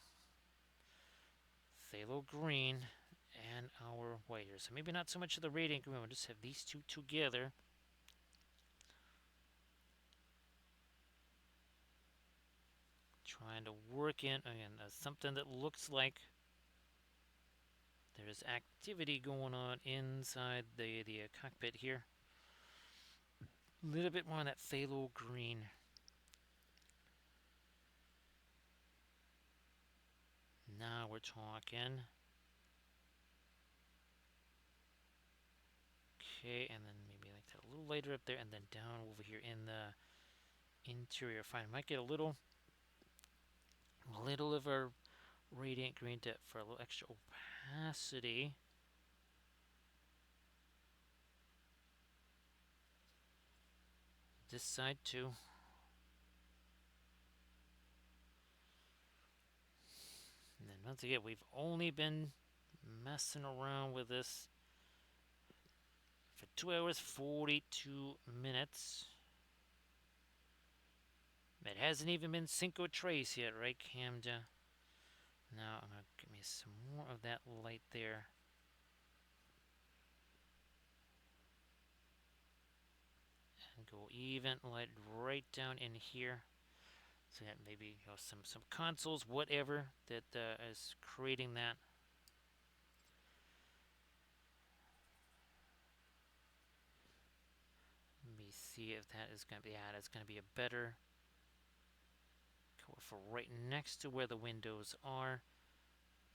Speaker 1: Phthalo green and our white here. So maybe not so much of the radiant green. We'll just have these two together. Trying to work in, again, something that looks like there's activity going on inside the cockpit here. A little bit more on that phthalo green. Now we're talking. Okay, and then maybe like that a little lighter up there, and then down over here in the interior. Fine, might get a little of our radiant green depth for a little extra opacity. This side too. And then once again, we've only been messing around with this for 2 hours 42 minutes. It hasn't even been Cinco Tres yet, right, Camda? Now I'm gonna give me some more of that light there. And go even light right down in here. So that maybe some consoles, whatever, that is creating that. Let me see if that is going to be, that's going to be a better color for right next to where the windows are.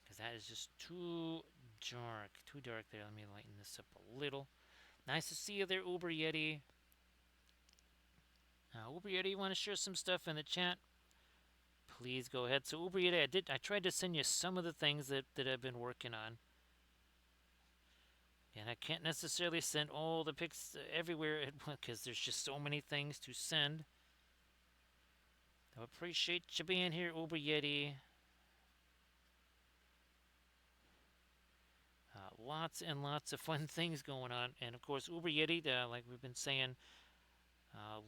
Speaker 1: Because that is just too dark there. Let me lighten this up a little. Nice to see you there, Uber Yeti. Uber Yeti, you want to share some stuff in the chat? Please go ahead. So Uber Yeti, I tried to send you some of the things that I've been working on. And I can't necessarily send all the pics everywhere because there's just so many things to send. I appreciate you being here, Uber Yeti. Lots and lots of fun things going on. And of course, Uber Yeti, like we've been saying,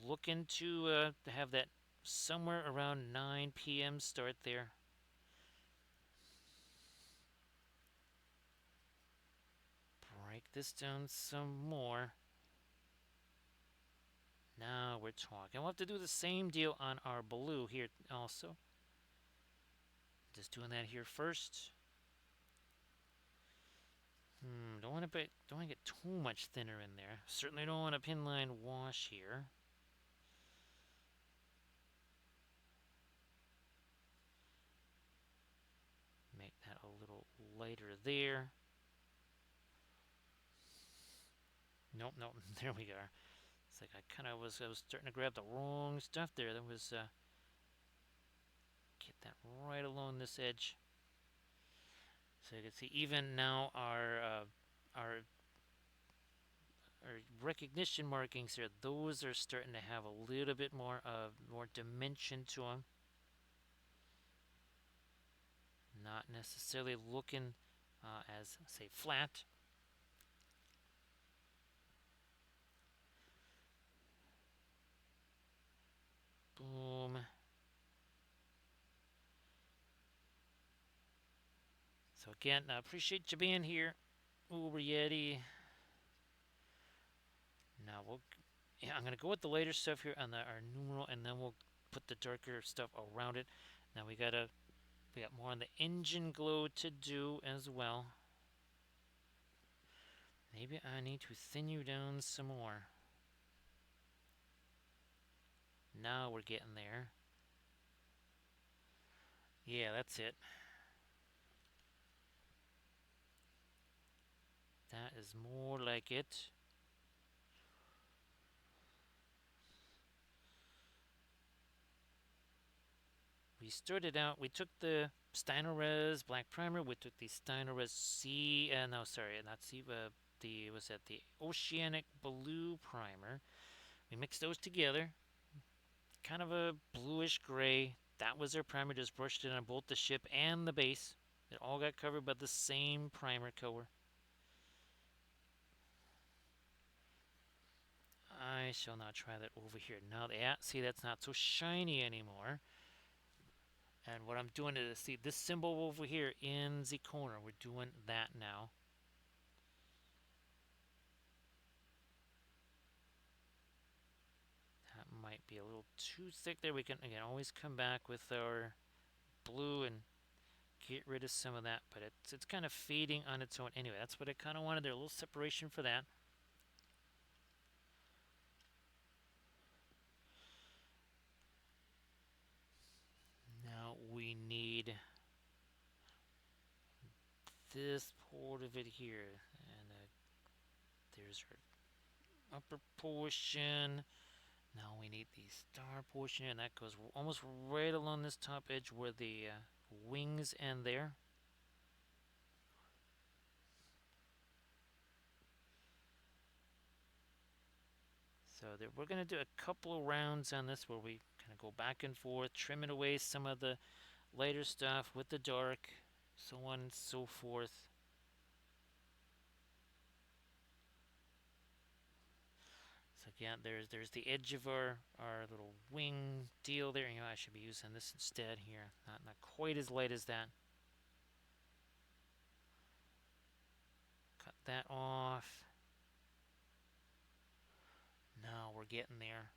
Speaker 1: looking to have that somewhere around 9 p.m. start there. Break this down some more. Now we're talking. We'll have to do the same deal on our blue here also. Just doing that here first. Don't want to get too much thinner in there. Certainly don't want a pinline wash here. Make that a little lighter there. Nope, there we go. It's like I was starting to grab the wrong stuff there. That was get that right along this edge. So you can see even now our recognition markings here, those are starting to have a little bit more dimension to them. Not necessarily looking as, say, flat. Boom. So again, I appreciate you being here, Uber Yeti. Now I'm gonna go with the later stuff here on our numeral, and then we'll put the darker stuff around it. Now we gotta We got more on the engine glow to do as well. Maybe I need to thin you down some more. Now we're getting there. Yeah, that's it. That is more like it. We started out, we took the Steinerres Black Primer, we took the Steinerres C, no, sorry, not C, the Oceanic Blue Primer. We mixed those together, kind of a bluish gray. That was our primer, just brushed it on both the ship and the base. It all got covered by the same primer color. I shall not try that over here. Now, yeah, see, that's not so shiny anymore. And what I'm doing is, see, this symbol over here in the corner, we're doing that now. That might be a little too thick there. We can, again, always come back with our blue and get rid of some of that, but it's kind of fading on its own anyway. That's what I kind of wanted there, a little separation for that. Now we need this part of it here, and there's our upper portion. Now we need the star portion, and that goes almost right along this top edge where the wings end there. So we're going to do a couple of rounds on this where we kind of go back and forth, trimming away some of the lighter stuff with the dark, so on and so forth. So again, there's the edge of our little wing deal there. You know, I should be using this instead here. Not quite as light as that. Cut that off. Now we're getting there.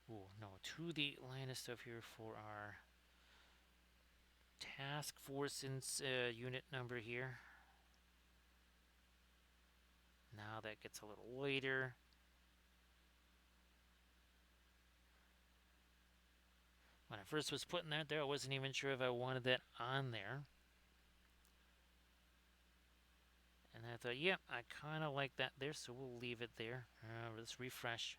Speaker 1: Ooh, no, to the line of stuff here for our task force unit number here. Now that gets a little later. When I first was putting that there, I wasn't even sure if I wanted that on there. And I thought, yep, I kind of like that there, so we'll leave it there. Let's refresh.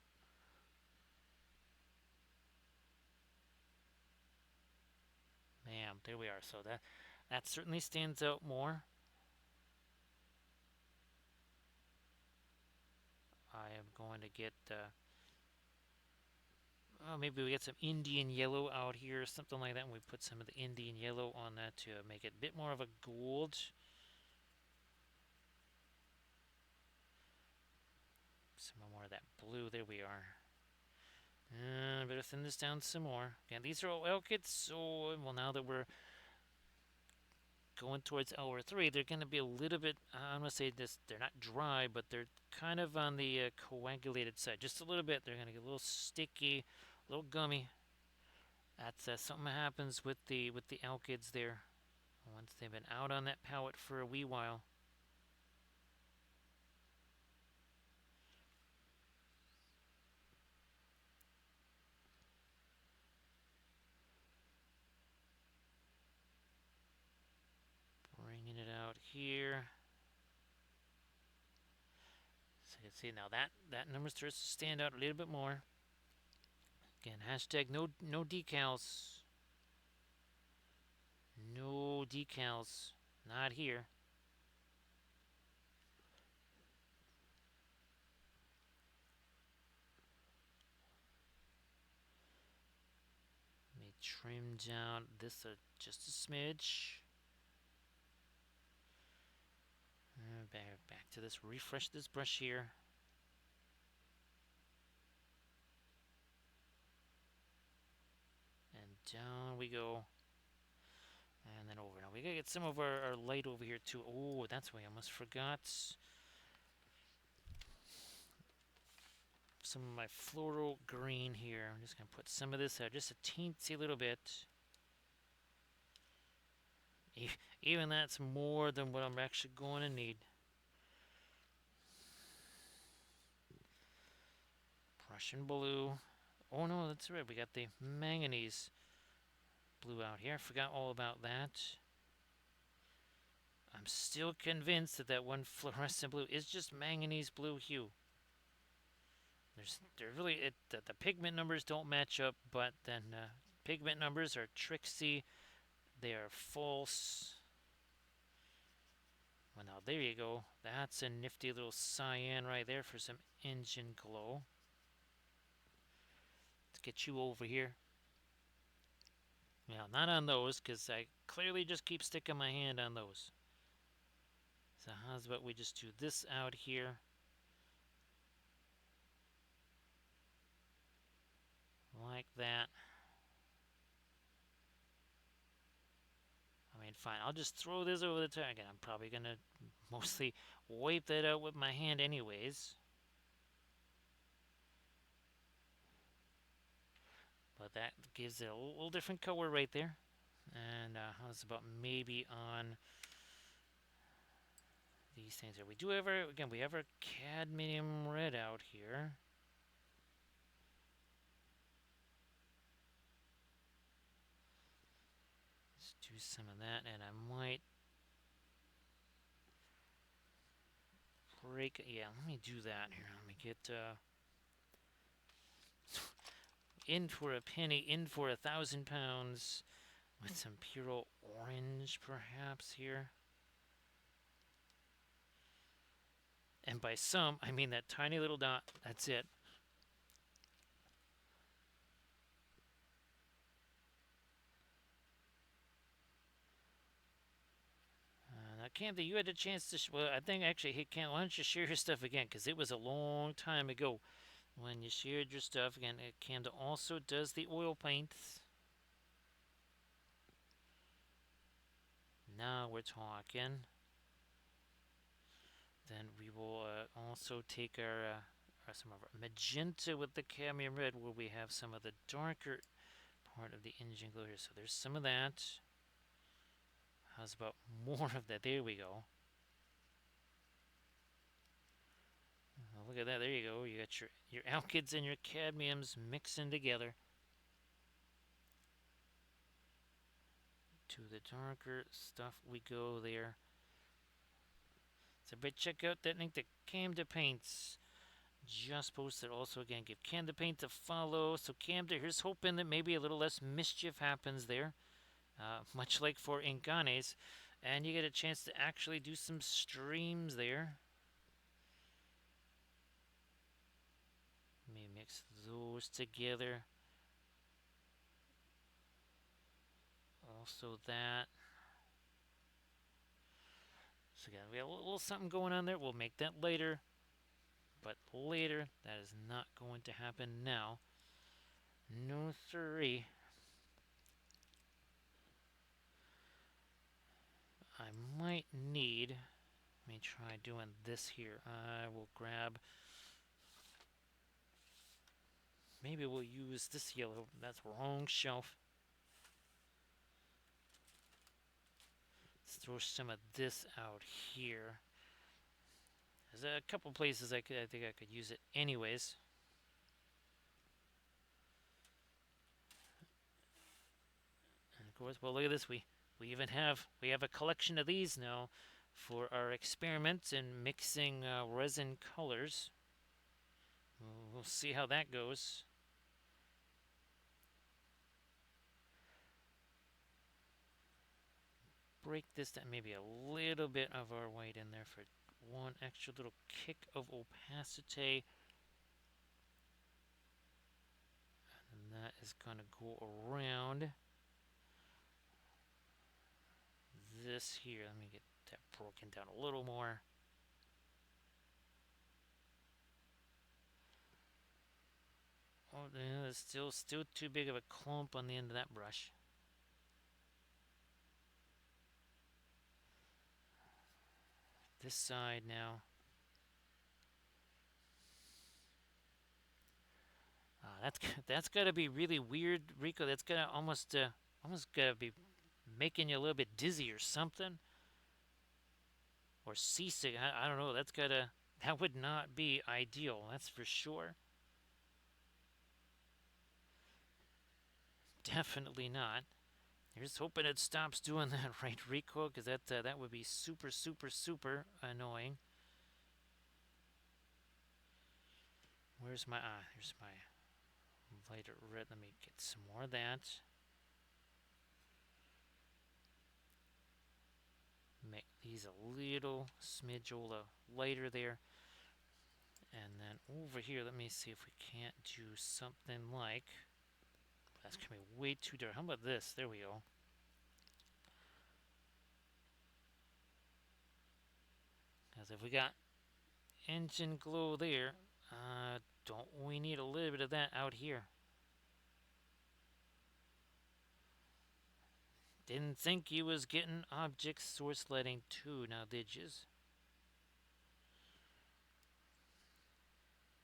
Speaker 1: Bam, there we are. So that certainly stands out more. I am going to get, maybe we get some Indian yellow out here or something like that, and we put some of the Indian yellow on that to make it a bit more of a gold. Some more of that blue. There we are. Better thin this down some more. Again, these are all oil kits, so well, now that we're going towards hour 3, they're going to be a little bit, I'm going to say this, they're not dry, but they're kind of on the coagulated side. Just a little bit. They're going to get a little sticky, a little gummy. That's something that happens with the alkyds there once they've been out on that pallet for a wee while. Bringing it out here. So you can see now that number starts to stand out a little bit more. Again, hashtag no decals. No decals. Not here. Let me trim down this just a smidge. Back to this. Refresh this brush here. And down we go. And then over. Now we gotta get some of our light over here too. Oh, that's why I almost forgot. some of my floral green here. I'm just going to put some of this out, just a teensy little bit. Even that's more than what I'm actually going to need. Prussian blue. Oh no, that's right. We got the manganese blue out here. I forgot all about that. I'm still convinced that that one fluorescent blue is just manganese blue hue. They're really the pigment numbers don't match up, but then pigment numbers are tricksy. They are false. Well, now there you go. That's a nifty little cyan right there for some engine glow. Let's get you over here. Yeah, not on those, because I clearly just keep sticking my hand on those. So how's about we just do this out here? Like that. I mean, fine. I'll just throw this over the target. I'm probably going to mostly wipe that out with my hand anyways. But that gives it a little different color right there. And how's about maybe on these things here? We do have our, again, we have our cadmium red out here. Let's do some of that, and I might break, yeah, let me do that here. Let me get, in for a penny, in for 1,000 pounds, with some pure orange perhaps here. And by some, I mean that tiny little dot. That's it. Now, Cam, you had a chance to. Well, I think actually, hey, Cam, why don't you share your stuff again? Because it was a long time ago when you shared your stuff again. Cam also does the oil paints. Now we're talking. Then we will also take our some of our magenta with the cadmium red, where we have some of the darker part of the engine glow here. So there's some of that. How's about more of that? There we go. Oh, look at that. There you go. You got your alkyds and your cadmiums mixing together. To the darker stuff we go there. So, but check out that link to Camda Paints. Just posted also again. Give Camda Paint a follow. So Camda, here's hoping that maybe a little less mischief happens there. Much like for Inganes. And you get a chance to actually do some streams there. Let me mix those together. Also that. So again, we have a little something going on there. We'll make that later. But later, that is not going to happen now. No siree. I might need, let me try doing this here. I will grab, maybe we'll use this yellow. That's wrong shelf. Let's throw some of this out here. There's a couple places I think I could use it anyways. And of course, well, look at this. We even have a collection of these now for our experiments in mixing resin colors. We'll see how that goes. Break this down, maybe a little bit of our white in there for one extra little kick of opacity. And that is going to go around this here. Let me get that broken down a little more. Oh, yeah, it's still too big of a clump on the end of that brush. This side now. that's gotta be really weird, Rico. That's gonna almost gotta be making you a little bit dizzy or something, or seasick. I don't know. That would not be ideal. That's for sure. Definitely not. You're just hoping it stops doing that, right, Rico? Because that would be super, super, super annoying. Where's my here's my lighter red. Let me get some more of that. Make these a little smidgeola lighter there. And then over here, let me see if we can't do something like. That's going to be way too dark. How about this? There we go. Because if we got engine glow there, don't we need a little bit of that out here? Didn't think you was getting object source lighting too, now did yous?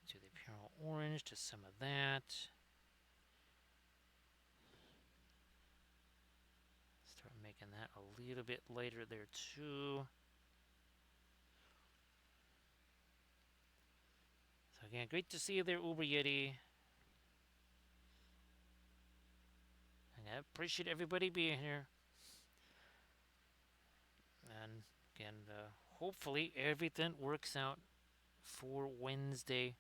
Speaker 1: Do the pure orange to some of that. Start making that a little bit lighter there too. So again, great to see you there, Uber Yeti. And I appreciate everybody being here. And again, hopefully everything works out for Wednesday.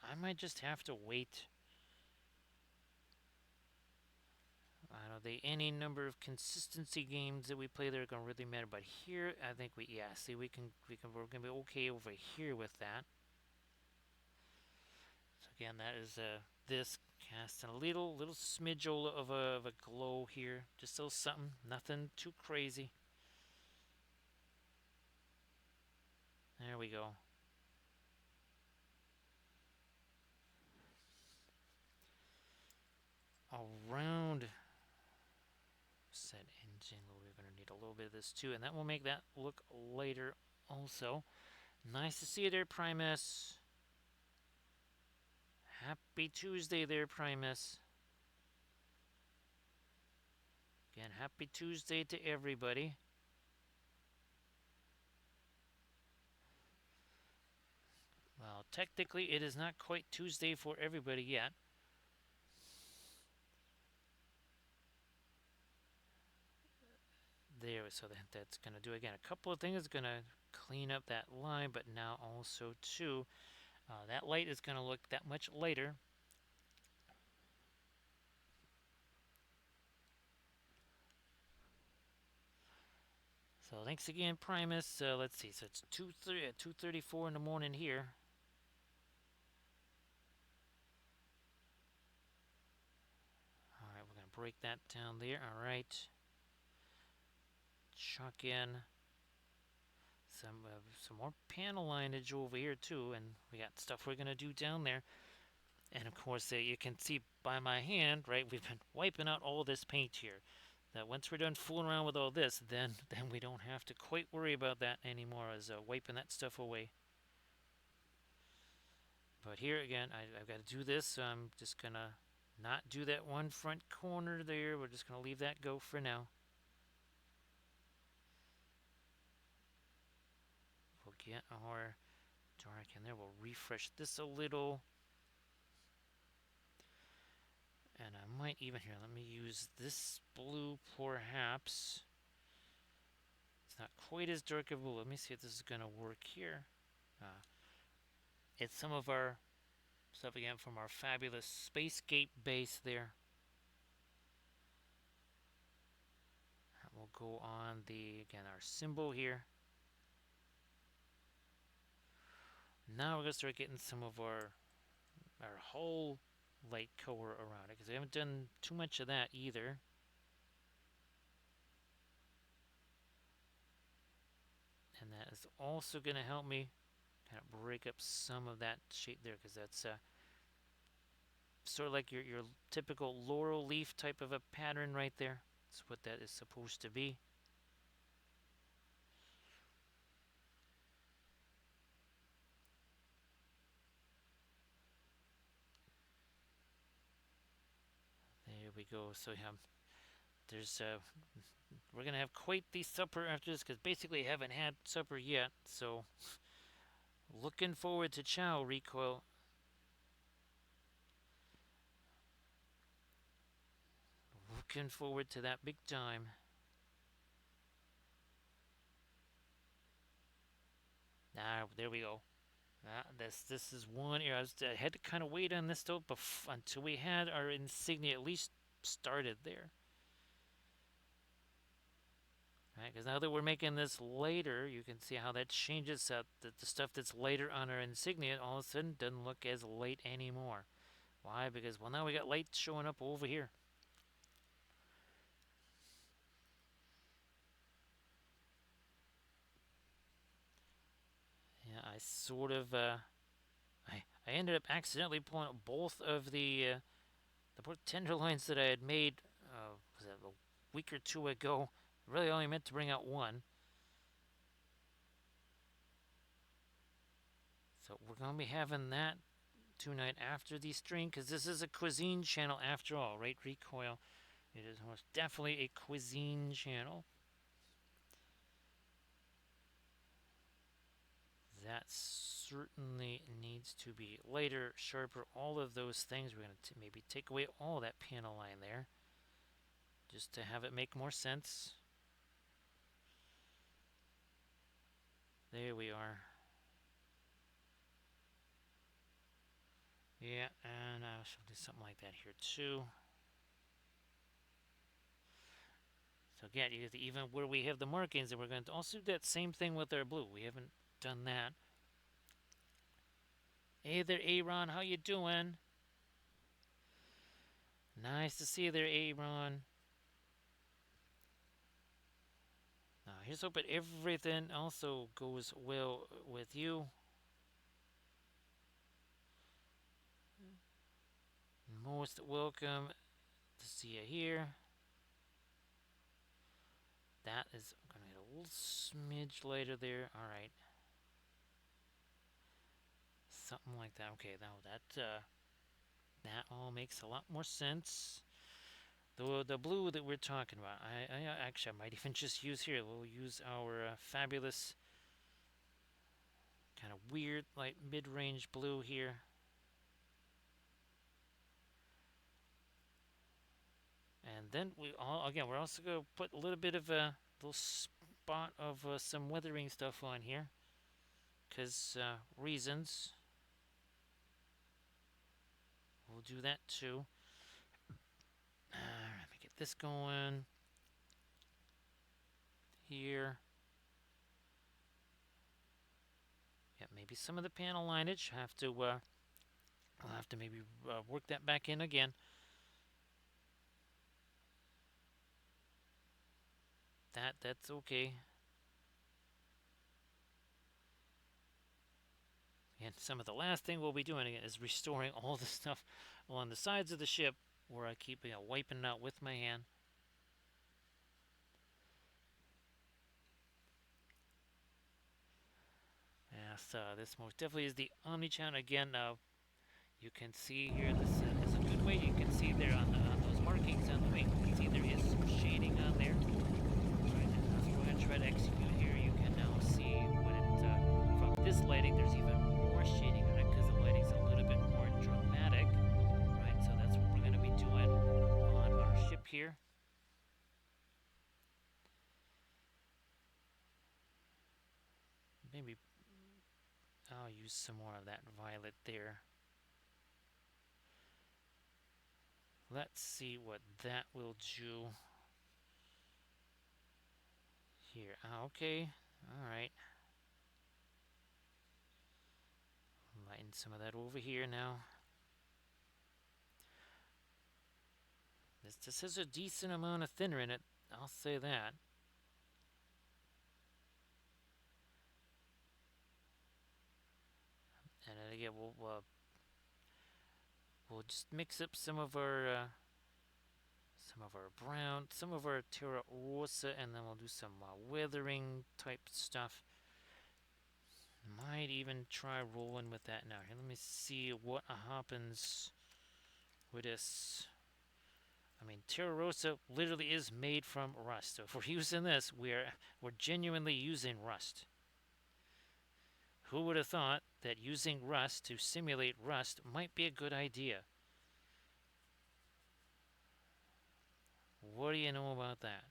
Speaker 1: I might just have to wait. I know any number of consistency games that we play that are gonna really matter, but here I think we're gonna be okay over here with that. So again, that is this casting a little smidge of a glow here, just a little something, nothing too crazy. There we go. Around set engine, we're going to need a little bit of this too, and that will make that look lighter also. Nice to see you there, Primus. Happy Tuesday there, Primus. Again, happy Tuesday to everybody. Well, technically it is not quite Tuesday for everybody yet. There, so that's going to do again a couple of things. It's going to clean up that line, but now also too, that light is going to look that much lighter. So thanks again, Primus. Let's see. So it's 2:34 in the morning here. All right, we're gonna break that down there. All right. Chuck in some more panel lineage over here too, and we got stuff we're gonna do down there. And of course, you can see by my hand, right? We've been wiping out all this paint here. That once we're done fooling around with all this, then we don't have to quite worry about that anymore, as wiping that stuff away. But here again, I've got to do this, so I'm just gonna not do that one front corner there. We're just gonna leave that go for now. We'll get our dark in there. We'll refresh this a little. And I might even, here, let me use this blue perhaps. It's not quite as dark of a blue. Let me see if this is going to work here. It's some of our stuff again from our fabulous Spacegate base there. We'll go on again, our symbol here. Now we're going to start getting some of our whole light color around it, because we haven't done too much of that either. And that is also going to help me kind of break up some of that shape there, because that's sort of like your typical laurel leaf type of a pattern right there. That's what that is supposed to be. we go. So yeah, there's we're gonna have quite the supper after this because basically I haven't had supper yet. So looking forward to chow recoil. Looking forward to that big time. Ah, there we go. This is one area. I had to kind of wait on this though, until we had our insignia at least started there. Right, because now that we're making this later, you can see how that changes up. The stuff that's later on our insignia all of a sudden doesn't look as late anymore. Why? Because, well, now we got light showing up over here. Yeah, I sort of, I ended up accidentally pulling up both of the pork tenderloins that I had made, was it a week or two ago. Really only meant to bring out one. So we're going to be having that tonight after the stream, because this is a cuisine channel after all, right, Recoil? It is most definitely a cuisine channel. That certainly needs to be lighter, sharper, all of those things. We're going to maybe take away all that panel line there, just to have it make more sense. There we are. Yeah, and I shall do something like that here too. So again, even where we have the markings, and we're going to also do that same thing with our blue. We haven't done that. Hey there, Aaron. How you doing? Nice to see you there, Aaron. Now, here's hoping everything also goes well with you. Most welcome to see you here. That is going to get a little smidge later there. All right. Something like that. Okay, now that all makes a lot more sense. The blue that we're talking about, I actually I might even just use here. We'll use our fabulous kind of weird, like mid-range blue here. And then we're also going to put a little bit of a little spot of some weathering stuff on here, because reasons. We'll do that too. Let me get this going here. Yeah, maybe some of the panel lineage I'll have to maybe work that back in again. That's okay. And some of the last thing we'll be doing again is restoring all the stuff along the sides of the ship where I keep wiping it out with my hand. Yes, this most definitely is the Omni channel again. You can see here, this is a good way. You can see there on those markings on the wing. You can see there is some shading on there. Right, and as we're going to try to execute here, you can now see when from this lighting, there's even more shading on it because the lighting's a little bit more dramatic. Right, so that's what we're going to be doing on our ship here. Maybe I'll use some more of that violet there. Let's see what that will do here. Okay, alright. Lighten some of that over here now. This has a decent amount of thinner in it, I'll say that. And then again, we'll just mix up some of our brown, some of our Terra Rosa, and then we'll do some weathering type stuff. Might even try rolling with that now. Here, let me see what happens with this. I mean, Terra Rosa literally is made from rust. So if we're using this, we're genuinely using rust. Who would have thought that using rust to simulate rust might be a good idea? What do you know about that?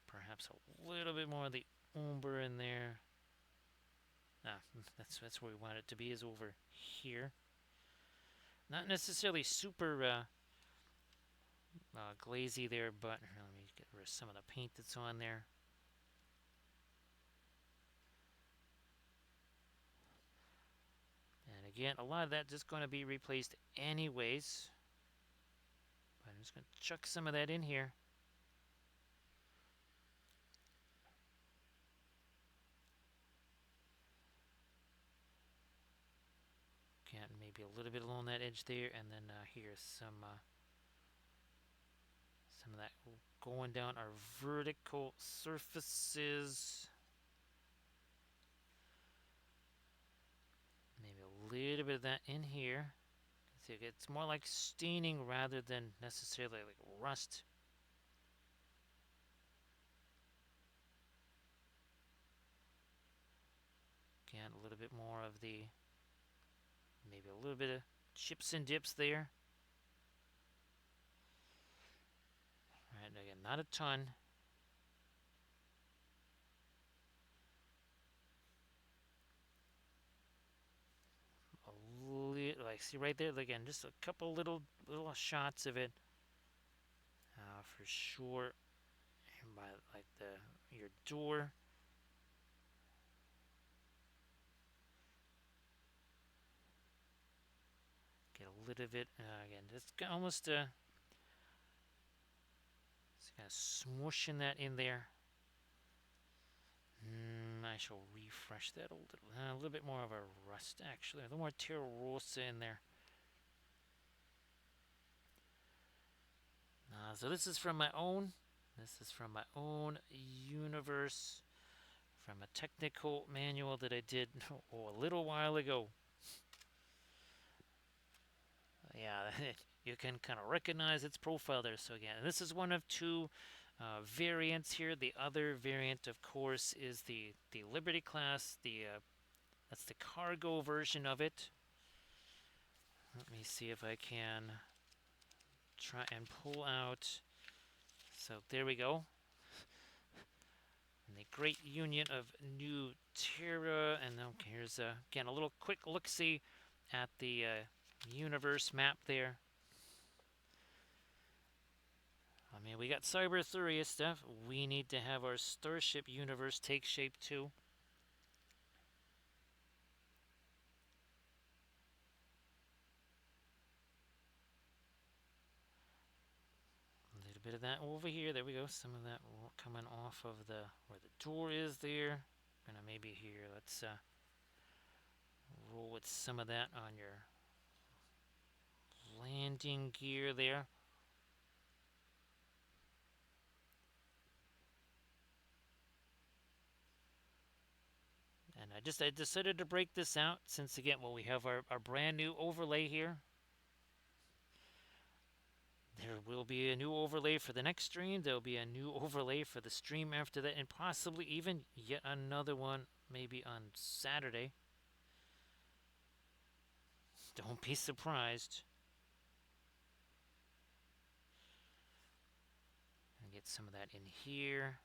Speaker 1: Perhaps a little bit more of the umber in there. Ah, that's where we want it to be, is over here. Not necessarily super glazy there, but let me get rid of some of the paint that's on there. And again, a lot of that just going to be replaced anyways. But I'm just going to chuck some of that in here. Again, maybe a little bit along that edge there, and then here's some of that going down our vertical surfaces. Maybe a little bit of that in here. See, it's more like staining rather than necessarily like rust. Again, a little bit more of the, maybe a little bit of chips and dips there. All right, again, not a ton. Like, see right there, again, just a couple little shots of it. For sure, by like your door. Get a little bit, again, just almost just kind of smooshing that in there. I shall refresh that a little bit more of a rust, actually, a little more Terra Rosa in there. So this is from my own. This is from my own universe, from a technical manual that I did a little while ago. Yeah, you can kind of recognize its profile there. So again, this is one of two variants here. The other variant, of course, is the Liberty class. That's the cargo version of it. Let me see if I can try and pull out. So there we go. And the great union of new Terra. And okay, here's again a little quick look-see at the universe map there. I mean, we got Cyberthuria stuff. We need to have our Starship universe take shape too. A little bit of that over here. There we go. Some of that coming off of where the door is there. Gonna maybe here. Let's roll with some of that on your landing gear there. And I decided to break this out since, again, well, we have our brand new overlay here. There will be a new overlay for the next stream. There will be a new overlay for the stream after that, and possibly even yet another one maybe on Saturday. Don't be surprised. And get some of that in here.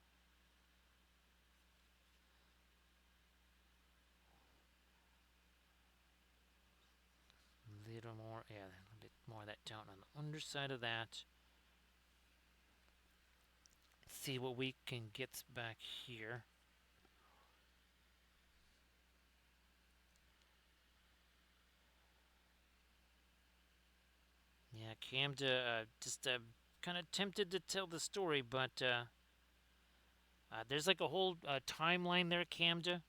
Speaker 1: A little more, yeah, a little bit more of that down on the underside of that. See what we can get back here. Yeah, Camda just kind of tempted to tell the story, but there's like a whole timeline there, Camda.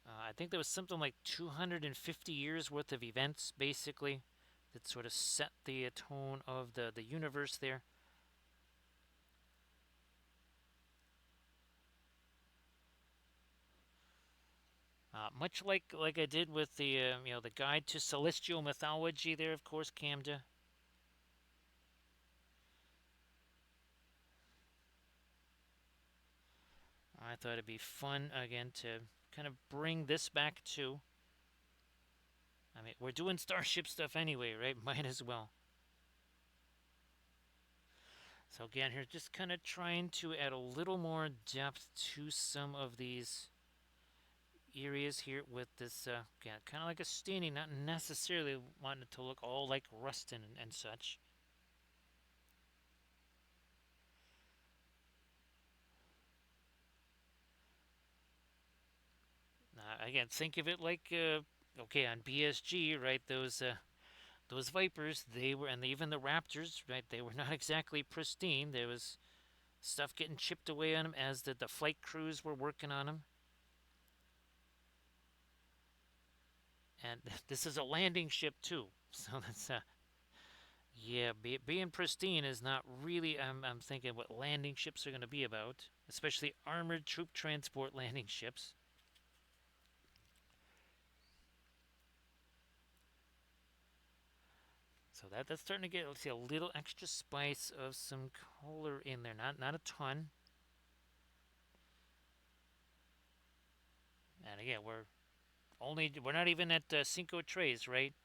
Speaker 1: I think there was something like 250 years worth of events, basically, that sort of set the tone of the universe there. Much like I did with the the guide to celestial mythology there, of course, Camda. I thought it'd be fun again to kind of bring this back too. I mean, we're doing Starship stuff anyway, right? Might as well. So again, here, just kind of trying to add a little more depth to some of these areas here with this, yeah, kind of like a staining, not necessarily wanting it to look all like rustin and such. Again, think of it like, okay, on BSG, right? Those Vipers, they were, and even the Raptors, right? They were not exactly pristine. There was stuff getting chipped away on them as the flight crews were working on them. And this is a landing ship too, so that's yeah, being pristine is not really. I'm thinking what landing ships are going to be about, especially armored troop transport landing ships. So that's starting to get, let's see, a little extra spice of some color in there. Not a ton. And again, we're not even at Cinco Tres, right?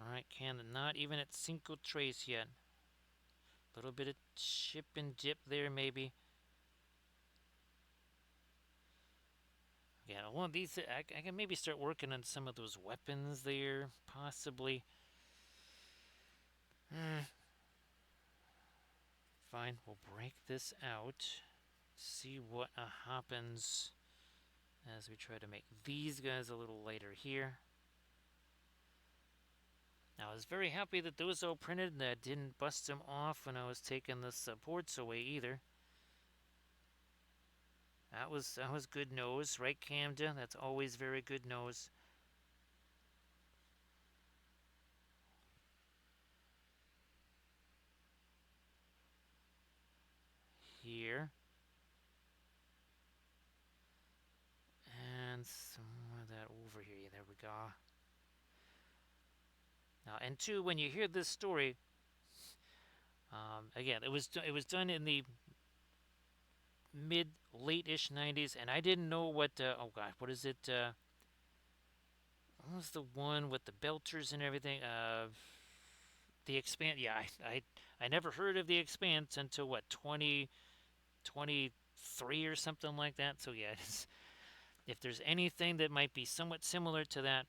Speaker 1: All right, Canada, not even at Cinco Tres yet. A little bit of chip and dip there, maybe. Yeah, one of these, I can maybe start working on some of those weapons there, possibly. Fine, we'll break this out. See what happens as we try to make these guys a little lighter here. Now, I was very happy that those all printed and that didn't bust them off when I was taking the supports away either. That was good nose, right, Camden? That's always very good nose. Here. And some of that over here. Yeah, there we go. Now, and two, when you hear this story, again, it was done in the mid late-ish 90s, and I didn't know what. Oh God, what is it? What was the one with the belters and everything? The Expanse. Yeah, I never heard of the Expanse until what 2023 or something like that. So yeah, if there's anything that might be somewhat similar to that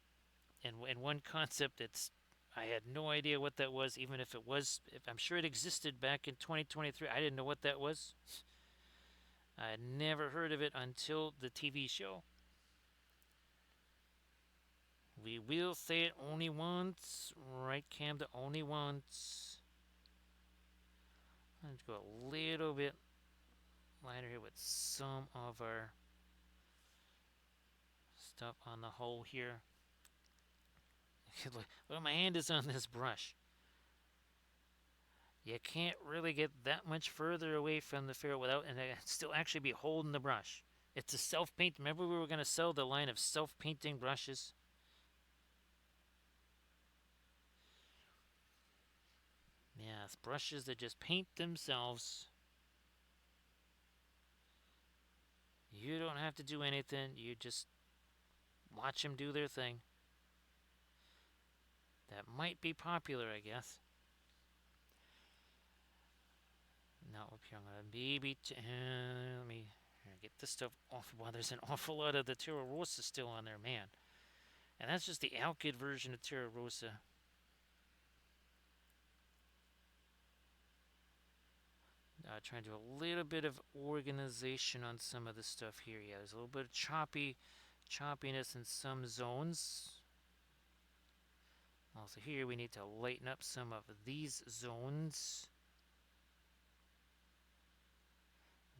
Speaker 1: in one concept, it's I had no idea what that was, even if it was. If I'm sure it existed back in 2023, I didn't know what that was. I had never heard of it until the TV show. We will say it only once, right, Cam? The only once. Let's go a little bit lighter here with some of our stuff on the hull here. Well, my hand is on this brush. You can't really get that much further away from the ferrule without, and still actually be holding the brush. It's a self-paint. Remember we were going to sell the line of self-painting brushes? Yes, brushes that just paint themselves. You don't have to do anything. You just watch them do their thing. That might be popular, I guess. Now up here, I'm going to maybe... let me get this stuff off. Wow, there's an awful lot of the Terra Rosa still on there, man. And that's just the Alkyd version of Terra Rosa. Trying to do a little bit of organization on some of the stuff here. Yeah, there's a little bit of choppiness in some zones. Also here we need to lighten up some of these zones,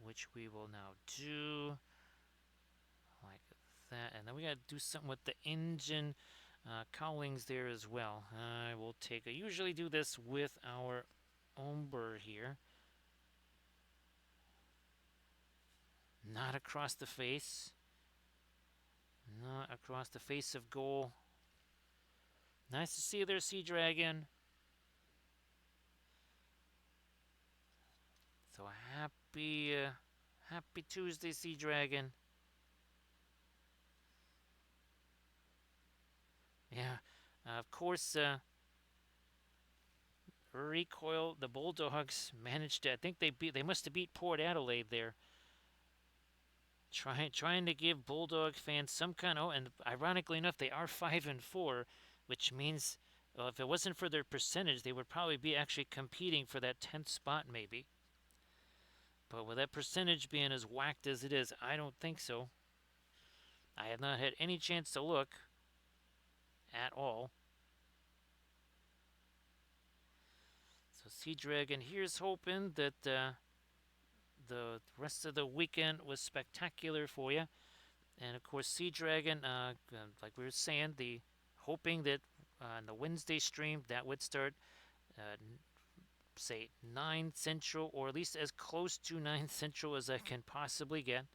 Speaker 1: which we will now do like that. And then we got to do something with the engine cowlings there as well. I will take, I usually do this with our umber here. Not across the face. Not across the face of goal. Nice to see you there, Sea Dragon. So happy Tuesday, Sea Dragon. Yeah, of course. Recoil. The Bulldogs managed to. I think they must have beat Port Adelaide there. Trying to give Bulldog fans some kind of. And ironically enough, they are 5-4, which means if it wasn't for their percentage, they would probably be actually competing for that 10th spot maybe. But with that percentage being as whacked as it is, I don't think so. I have not had any chance to look at all. So Sea Dragon here's hoping that the rest of the weekend was spectacular for you. And of course, Sea Dragon, like we were saying, the hoping that on the Wednesday stream that would start, say 9 Central, or at least as close to 9 Central as I can possibly get.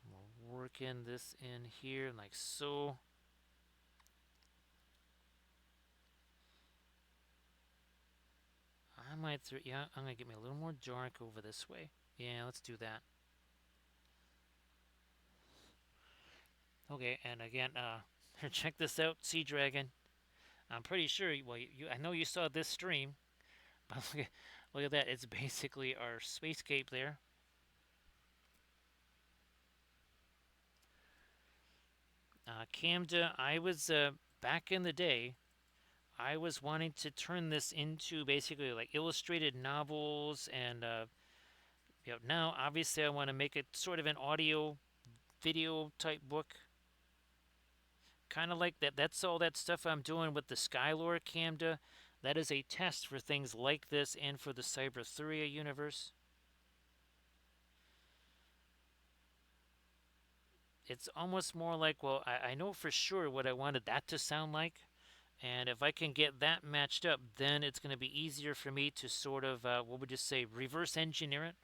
Speaker 1: We're working this in here like so. I might, yeah, I'm gonna get me a little more dark over this way. Yeah, let's do that. Okay, and again, check this out, Sea Dragon. I'm pretty sure. Well, I know you saw this stream, but look at that. It's basically our spacescape there. Camda, I was back in the day. I was wanting to turn this into basically like illustrated novels, and now obviously I want to make it sort of an audio, video type book. Kind of like that. That's all that stuff I'm doing with the Skylore Camda. That is a test for things like this and for the Cyberthuria universe. It's almost more like, well, I know for sure what I wanted that to sound like. And if I can get that matched up, then it's going to be easier for me to sort of, what would you say, reverse engineer it.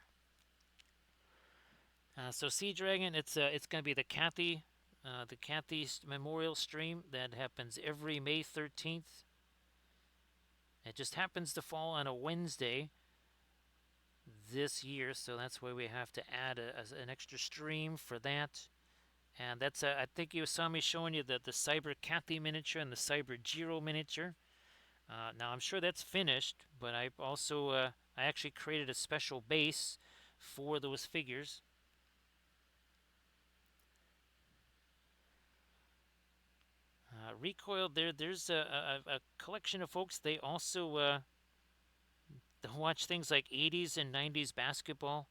Speaker 1: So Sea Dragon, it's going to be the Kathy Memorial Stream that happens every May 13th. It just happens to fall on a Wednesday this year, so that's why we have to add an extra stream for that. And that's I think you saw me showing you the Cyber Kathy miniature and the Cyber Jiro miniature. Now I'm sure that's finished, but I also I actually created a special base for those figures. Recoil, there's a collection of folks. They also they watch things like 80s and 90s basketball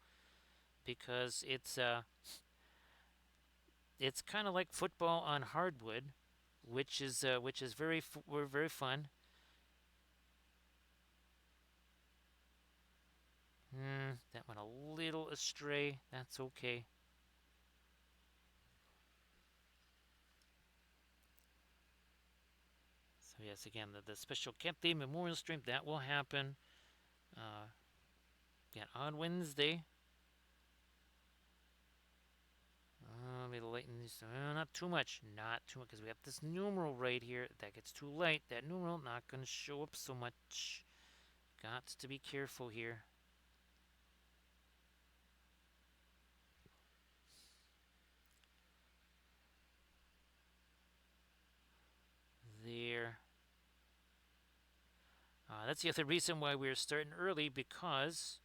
Speaker 1: because it's kind of like football on hardwood, which is very fun. That went a little astray. That's okay. So yes, again, the special Camp Day Memorial Stream that will happen. Again on Wednesday. Maybe lighten this. Not too much. Not too much, because we have this numeral right here. That gets too light. That numeral not going to show up so much. Got to be careful here. There. That's the other reason why we're starting early, because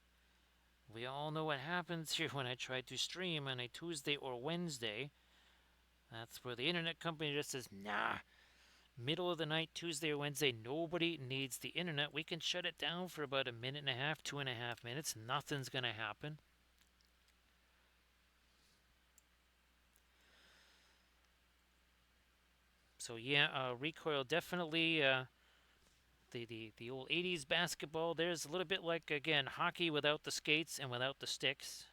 Speaker 1: we all know what happens here when I try to stream on a Tuesday or Wednesday. That's where the internet company just says, nah, middle of the night, Tuesday or Wednesday, nobody needs the internet. We can shut it down for about a minute and a half, 2.5 minutes. Nothing's going to happen. So yeah, Recoil definitely the old 80s basketball. There's a little bit like, again, hockey without the skates and without the sticks.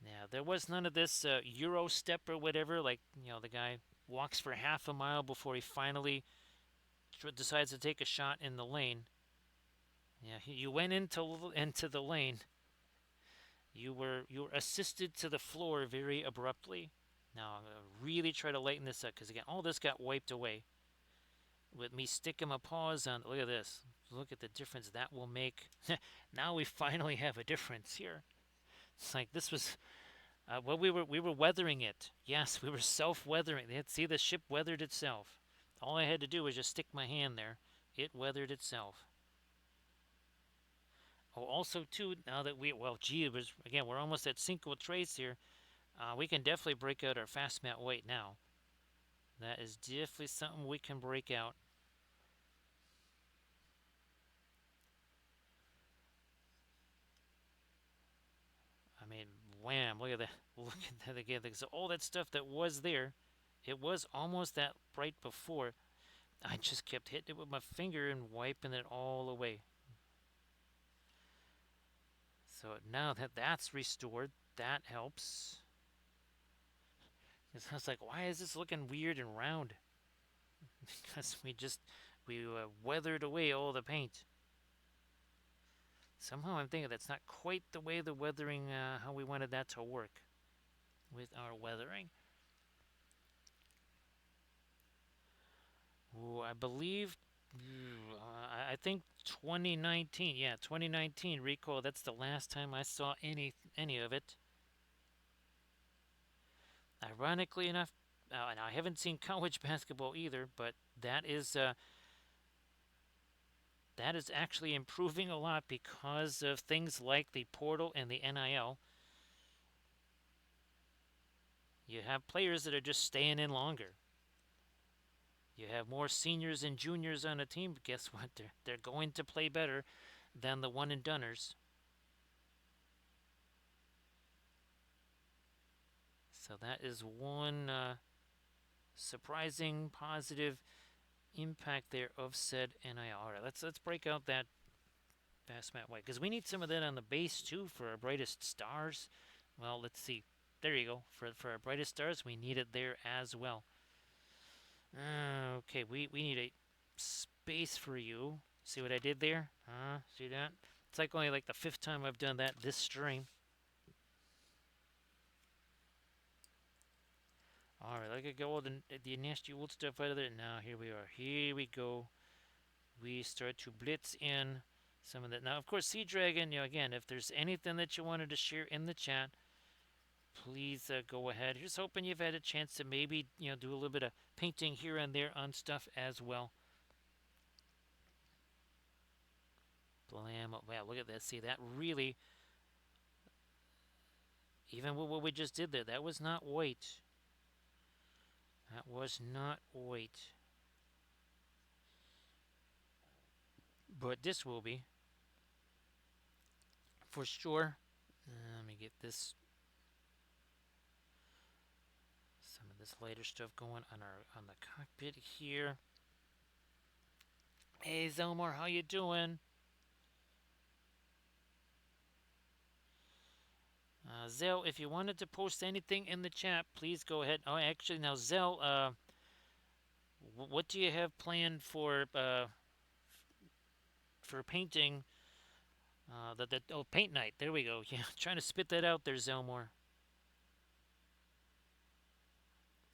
Speaker 1: Yeah, there was none of this Euro step or whatever, like, the guy walks for half a mile before he finally decides to take a shot in the lane. Yeah, you went into the lane. You were assisted to the floor very abruptly. Now I'm going to really try to lighten this up because, again, all this got wiped away with me sticking my paws on. Look at this. Look at the difference that will make. Now we finally have a difference here. It's like this was. Well, we were weathering it. Yes, we were self-weathering. See, the ship weathered itself. All I had to do was just stick my hand there. It weathered itself. Oh, also too, now that gee, it was again. We're almost at Cinco Tres here. We can definitely break out our fast mat weight now. That is definitely something we can break out. I mean, wham! Look at that! Look at that again. So all that stuff that was there, it was almost that bright before. I just kept hitting it with my finger and wiping it all away. So now that that's restored, that helps. Because I was like, why is this looking weird and round? Because we weathered away all the paint. Somehow I'm thinking that's not quite the way the weathering, how we wanted that to work with our weathering. Ooh, I believe, I think 2019. Yeah, 2019 recall. That's the last time I saw any of it. Ironically enough, and I haven't seen college basketball either, but that is actually improving a lot because of things like the portal and the NIL. You have players that are just staying in longer. You have more seniors and juniors on a team, but guess what? They're going to play better than the one and doneers. So that is one surprising positive impact there of said NIL. All right, let's break out that fast mat white because we need some of that on the base too for our brightest stars. Well, let's see. There you go. For our brightest stars, we need it there as well. Okay, we need a space for you. See what I did there? See that? It's like only like the fifth time I've done that this stream. All right, let me go all the nasty old stuff out of there. Now here we are. Here we go. We start to blitz in some of that. Now, of course, Sea Dragon. Again, if there's anything that you wanted to share in the chat, please go ahead. Just hoping you've had a chance to maybe do a little bit of painting here and there on stuff as well. Blam! Wow, look at that. See that really. Even what we just did there, that was not white. That was not white. But this will be. For sure. Let me get this. Some of this lighter stuff going on the cockpit here. Hey Zelmar, how you doing? Zell, if you wanted to post anything in the chat, please go ahead. Oh, actually, now Zell, what do you have planned for painting? Paint night. There we go. Yeah, trying to spit that out there, Zelmore.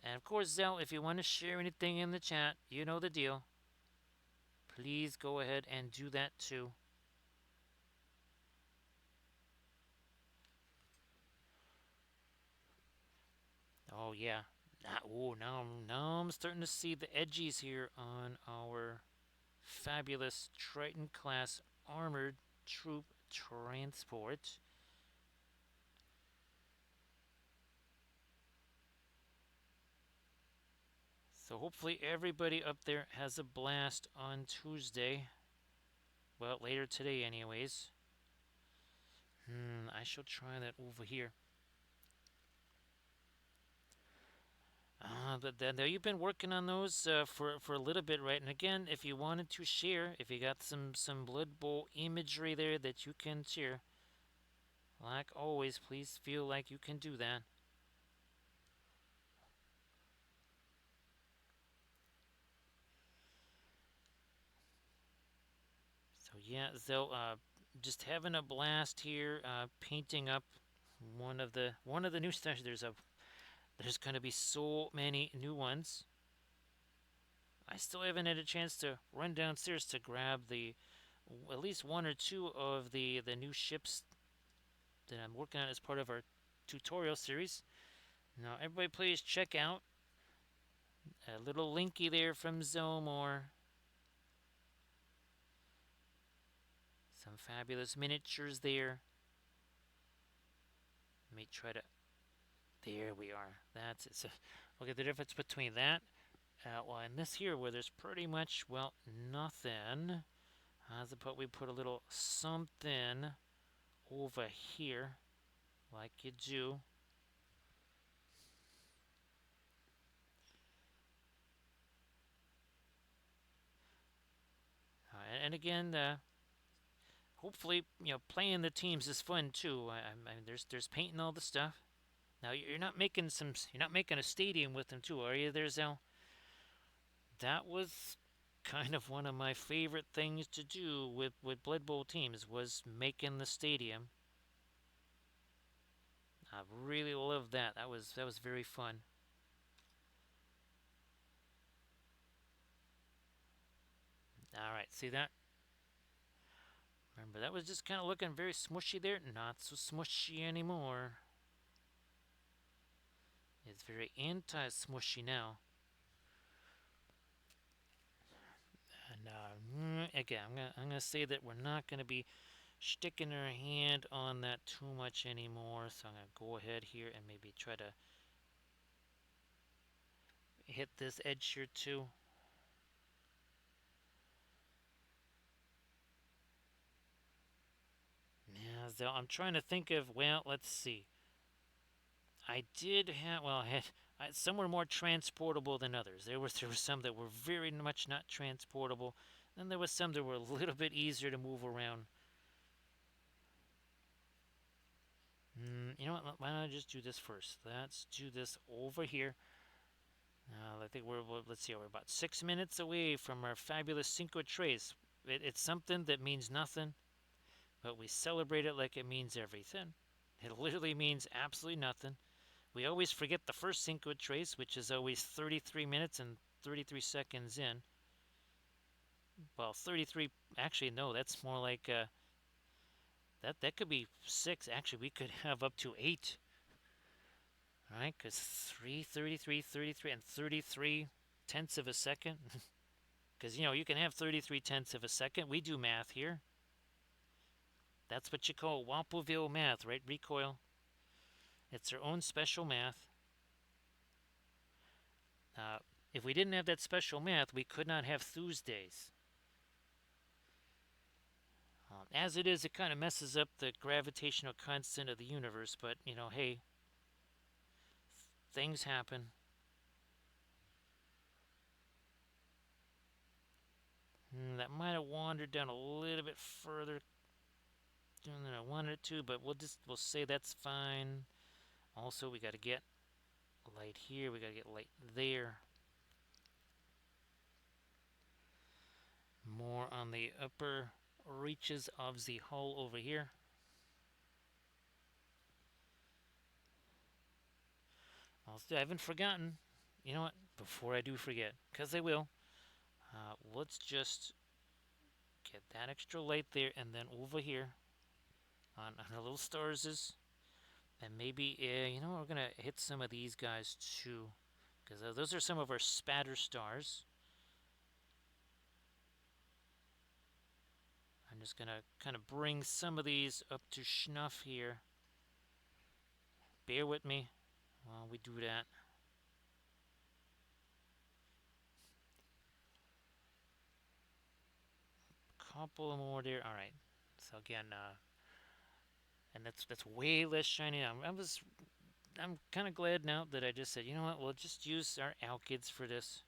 Speaker 1: And of course, Zell, if you want to share anything in the chat, you know the deal. Please go ahead and do that too. Oh yeah. Now I'm starting to see the edges here on our fabulous Triton class armored troop transport. So hopefully everybody up there has a blast on Tuesday. Well, later today anyways. I shall try that over here. But then you've been working on those for a little bit, right? And again, if you wanted to share, if you got some Blood Bowl imagery there that you can share, like always, please feel like you can do that. So yeah, so just having a blast here, painting up one of the new stars. There's going to be so many new ones. I still haven't had a chance to run downstairs to grab the at least one or two of the new ships that I'm working on as part of our tutorial series. Now, everybody, please check out a little linky there from Zomor. Some fabulous miniatures there. Let me try to. There we are. That's it. So, look at the difference between that. Well, and this here, where there's pretty much, well, nothing. How's about we put a little something over here, like you do. And again, hopefully, playing the teams is fun too. There's painting all the stuff. Now you're not making a stadium with them too, are you? There, Zell. That was kind of one of my favorite things to do with Blood Bowl teams was making the stadium. I really loved that. That was very fun. All right, see that? Remember, that was just kind of looking very smushy there. Not so smushy anymore. It's very anti-smushy now. And again, I'm gonna say that we're not gonna be sticking our hand on that too much anymore. So I'm gonna go ahead here and maybe try to hit this edge here too. Yeah, so I'm trying to think of. Well, let's see. I did have. Well, some were more transportable than others. There were some that were very much not transportable. Then there was some that were a little bit easier to move around. You know what? Why don't I just do this first? Let's do this over here. I think let's see, we're about 6 minutes away from our fabulous Cinco Tres. It's something that means nothing, but we celebrate it like it means everything. It literally means absolutely nothing. We always forget the first Cinco Tres, which is always 33 minutes and 33 seconds in. Well, 33, actually, no, that's more like, that could be 6. Actually, we could have up to 8. Right? Because 3, 33, 33, and 33 tenths of a second. Because, you can have 33 tenths of a second. We do math here. That's what you call Wappelville math, right, Recoil? It's their own special math. If we didn't have that special math, we could not have Tuesdays. As it is, it kind of messes up the gravitational constant of the universe, but, hey, things happen. That might have wandered down a little bit further than I wanted it to, but we'll say that's fine. Also, we got to get light here. We got to get light there. More on the upper reaches of the hull over here. Also, I haven't forgotten. You know what? Before I do forget, because I will, let's just get that extra light there, and then over here on our little stars, and maybe, we're going to hit some of these guys too, because those are some of our spatter stars. I'm just going to kind of bring some of these up to snuff here. Bear with me while we do that. Couple more there. All right. So again, and that's way less shiny. I'm kind of glad now that I just said, you know what? We'll just use our alkids for this.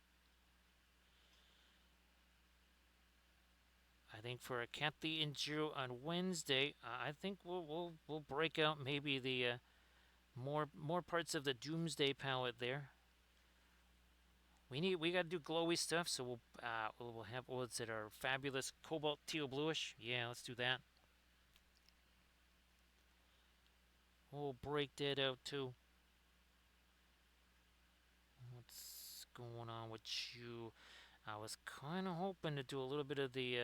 Speaker 1: I think for a Kathy and Jiro on Wednesday, I think we'll break out maybe the more parts of the Doomsday palette there. We got to do glowy stuff, so we'll have, what's it, our fabulous cobalt teal bluish. Yeah, let's do that. We'll break that out too. going on with you. I was kind of hoping to do a little bit of the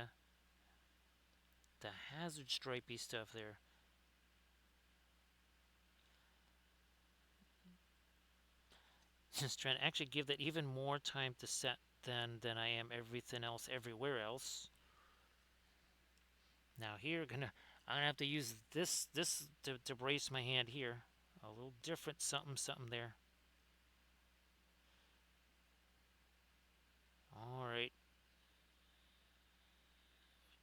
Speaker 1: hazard stripey stuff there. Just trying to actually give that even more time to set than I am everything else everywhere else. Now here, I'm gonna have to use this to brace my hand here. A little different something there. All right,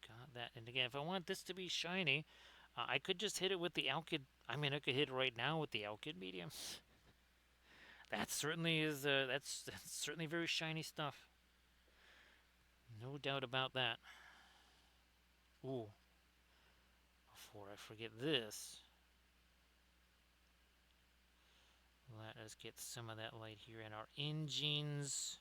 Speaker 1: got that. And again, if I want this to be shiny, I could just hit it with the alkyd. I mean, I could hit it right now with the alkyd medium. That certainly is. That's certainly very shiny stuff. No doubt about that. Ooh, before I forget this, let us get some of that light here in our engines.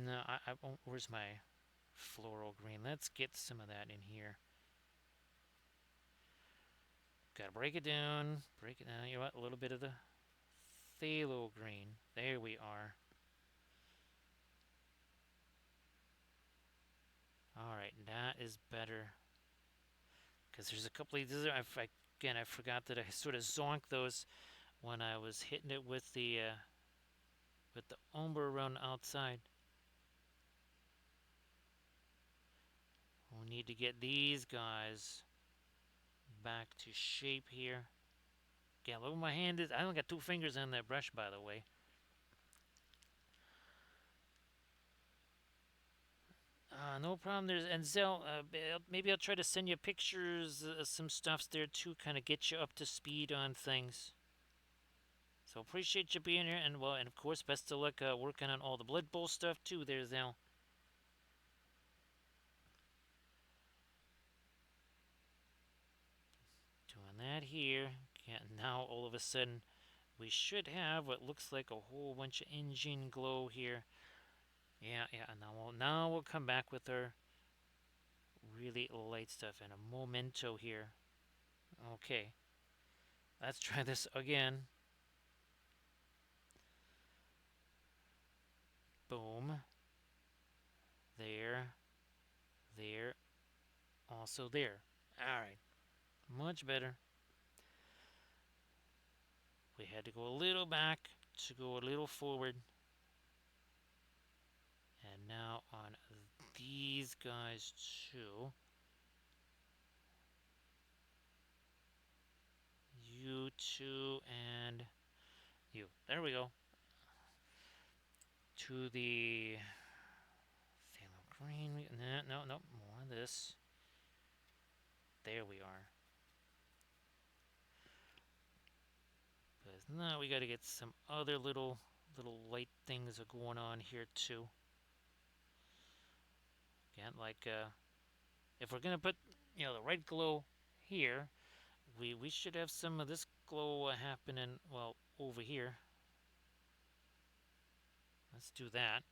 Speaker 1: No, I won't. Where's my floral green? Let's get some of that in here. Gotta break it down. Break it down. You know what? A little bit of the phthalo green. There we are. Alright, that is better. Because there's a couple of these. Again, I forgot that I sort of zonked those when I was hitting it with the umber around outside. We'll need to get these guys back to shape here. Yeah, look where my hand is. I only got 2 fingers on that brush, by the way. No problem. And Zell, maybe I'll try to send you pictures, some stuffs there too, kind of get you up to speed on things. So appreciate you being here, and well, and of course, best of luck working on all the Blood Bowl stuff too. There, Zell. Doing that here. Yeah, now all of a sudden, we should have what looks like a whole bunch of engine glow here. Yeah. Now we'll come back with our really light stuff and a memento here. Okay, let's try this again. Boom. There. Also there. Alright. Much better. We had to go a little back to go a little forward. And now on these guys too. You two and you. There we go. To the phthalo green. No. More of this. There we are. Because now we got to get some other little light things going on here too. Again, like if we're gonna put the red glow here, we should have some of this glow happening over here. Let's do that.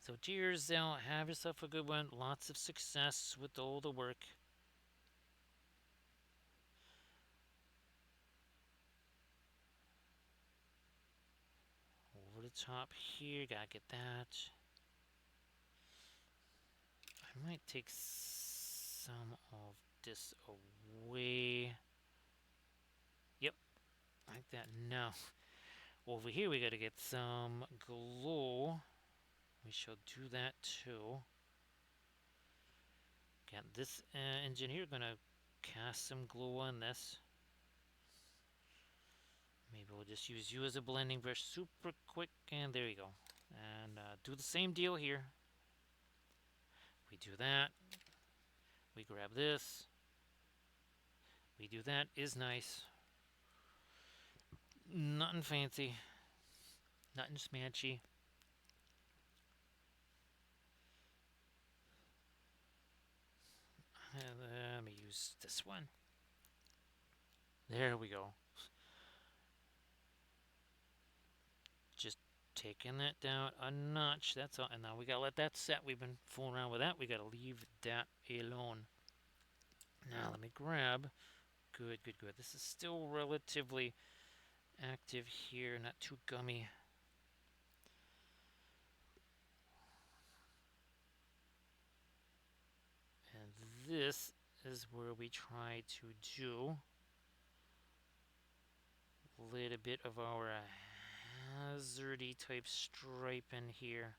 Speaker 1: So cheers, Zell. Have yourself a good one. Lots of success with all the work. Over the top here. Gotta get that. I might take some of this away. Yep. Like that. Now, over here we gotta get some glow. We shall do that too. Got this engine here. Gonna cast some glow on this. Maybe we'll just use you as a blending brush super quick, and there you go. And do the same deal here. We do that. We grab this. We do that. Is nice. Nothing fancy. Nothing smanchy. Let me use this one. There we go. Just taking that down a notch. That's all. And now we gotta let that set. We've been fooling around with that. We gotta leave that alone. Now let me grab Good, good, good. This is still relatively active here, not too gummy. And this is where we try to do a little bit of our hazardy type stripe in here.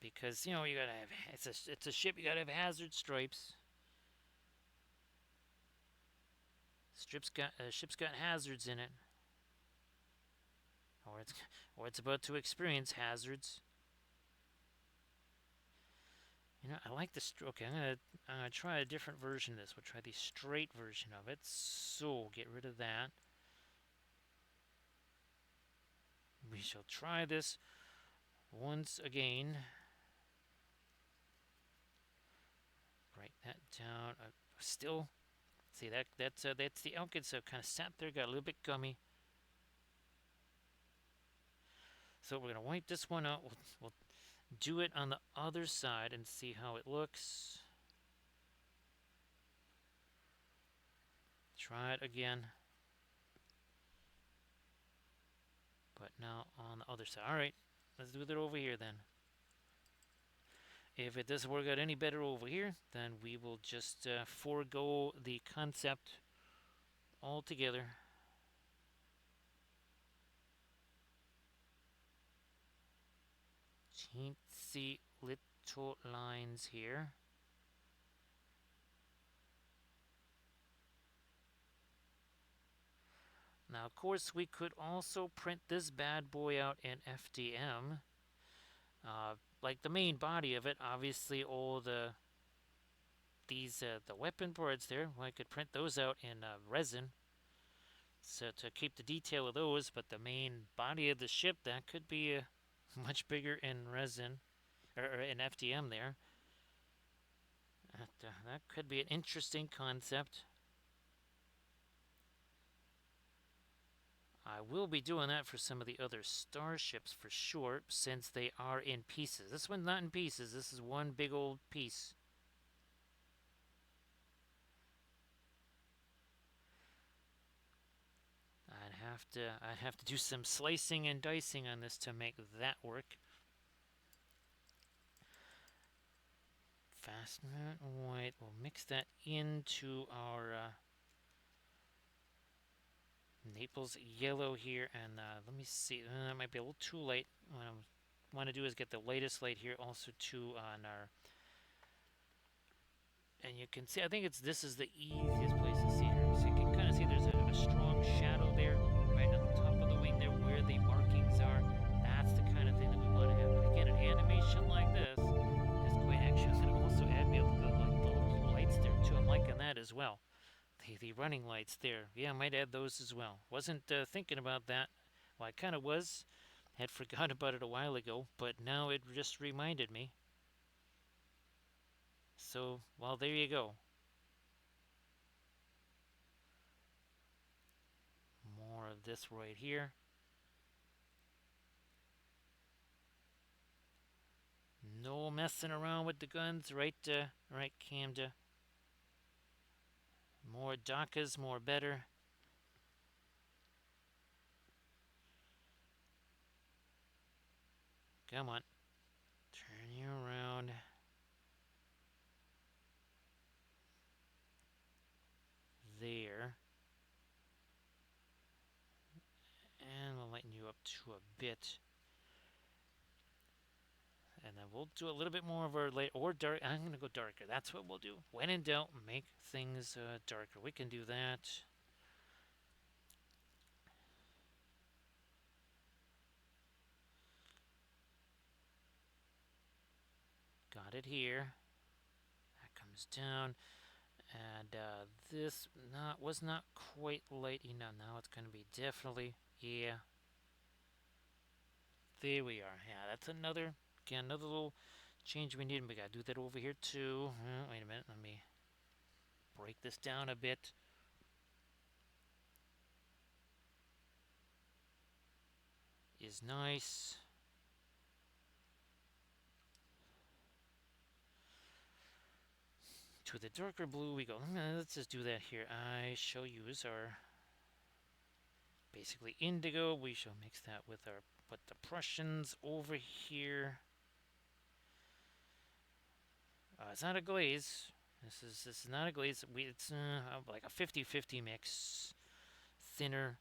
Speaker 1: Because, you know, you gotta have, it's a ship, you gotta have hazard stripes. Ship's got hazards in it. Or it's about to experience hazards. You know, I like this. Okay, I'm gonna try a different version of this. We'll try the straight version of it. So get rid of that. We shall try this once again. Write that down. Still, see that's the outfit. So kind of sat there, got a little bit gummy. So we're gonna wipe this one out. We'll do it on the other side and see how it looks. Try it again. But now on the other side. Alright, let's do that over here then. If it doesn't work out any better over here, then we will just forego the concept altogether. Teensy little lines here. Now, of course, we could also print this bad boy out in FDM. Like the main body of it, obviously all the weapon parts there, well, I could print those out in resin. So to keep the detail of those, but the main body of the ship, that could be much bigger in resin, or in FDM there. That could be an interesting concept. I will be doing that for some of the other starships for sure, since they are in pieces. This one's not in pieces, this is one big old piece. I'd have to do some slicing and dicing on this to make that work. Fastener white, we'll mix that into our Naples yellow here, and let me see, that might be a little too light. What I want to do is get the lightest light here also too on our, and you can see, I think this is the easiest place to see here. So you can kind of see there's a strong shadow there, right on the top of the wing there where the markings are. That's the kind of thing that we want to have. But again, an animation like this is quite actually, I'm going to also add the little lights there too. I'm liking that as well. The running lights there. Yeah, I might add those as well. Wasn't thinking about that. Well, I kind of was. Had forgot about it a while ago, but now it just reminded me. So, well, there you go. More of this right here. No messing around with the guns, right, right, Camda? More DACAs, more better. Come on. Turn you around. There. And we'll lighten you up to a bit. And then we'll do a little bit more of our light or dark. I'm going to go darker. That's what we'll do. When in doubt, make things darker. We can do that. Got it here. That comes down. And this was not quite light enough. Now it's going to be definitely, yeah. There we are. Yeah, that's another little change we need. We got to do that over here too. Wait a minute. Let me break this down a bit. Is nice. to the darker blue we go. Let's just do that here. I shall use our basically indigo. We shall mix that with our the Prussians over here. It's not a glaze. This is not a glaze. It's like a 50-50 mix. Thinner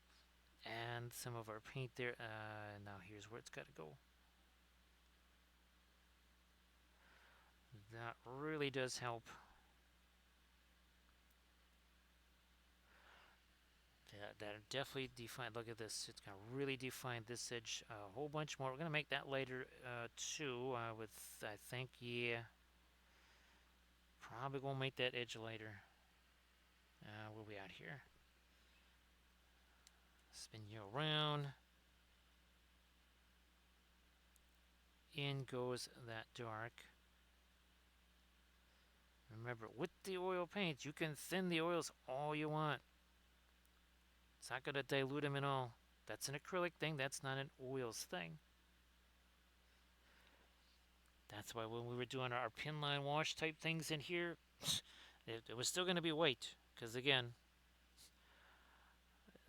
Speaker 1: and some of our paint there. Now here's where it's got to go. That really does help. That definitely defined. Look at this. It's gonna really define this edge a whole bunch more. We're gonna make that lighter too. With I think yeah, probably gonna make that edge lighter. Where we at here? Spin you around. In goes that dark. Remember, with the oil paints, you can thin the oils all you want. It's not going to dilute them at all. That's an acrylic thing. That's not an oils thing. That's why when we were doing our pin line wash type things in here, it was still going to be white. Because again,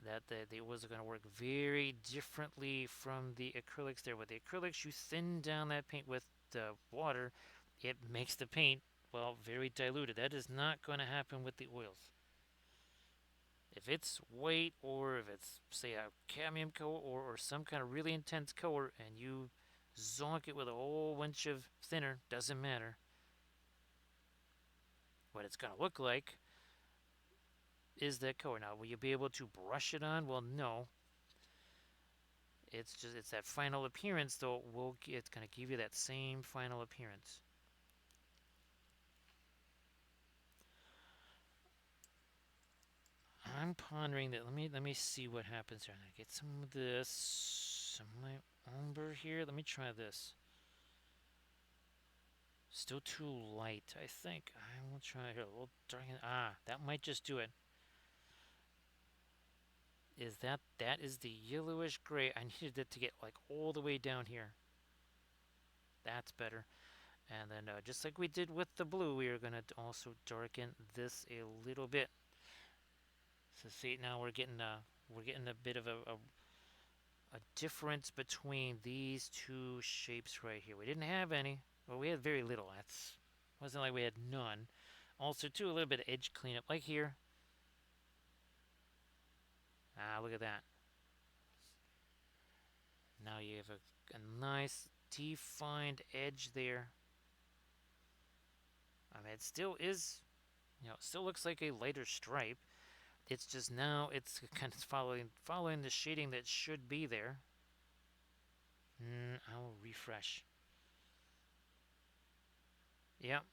Speaker 1: that the oils are going to work very differently from the acrylics there. With the acrylics, you thin down that paint with the water. It makes the paint, well, very diluted. That is not going to happen with the oils. If it's white or if it's, say, a cadmium color or some kind of really intense color and you zonk it with a whole bunch of thinner, doesn't matter. What it's going to look like is that color. Now, will you be able to brush it on? Well, no. It's that final appearance, though. It's going to give you that same final appearance. I'm pondering that. Let me see what happens here. I'm gonna get some of this, some of my umber here. Let me try this. Still too light, I think. I will try here. A little darken. That might just do it. That is the yellowish gray? I needed it to get like all the way down here. That's better. And then just like we did with the blue, we are gonna also darken this a little bit. So see, now we're getting a bit of a difference between these two shapes right here. We didn't have any. Well, we had very little. That's wasn't like we had none. Also, too, a little bit of edge cleanup, like here. Look at that. Now you have a nice defined edge there. I mean, it still is, it still looks like a lighter stripe. It's just now it's kind of following the shading that should be there. I'll refresh. Yep.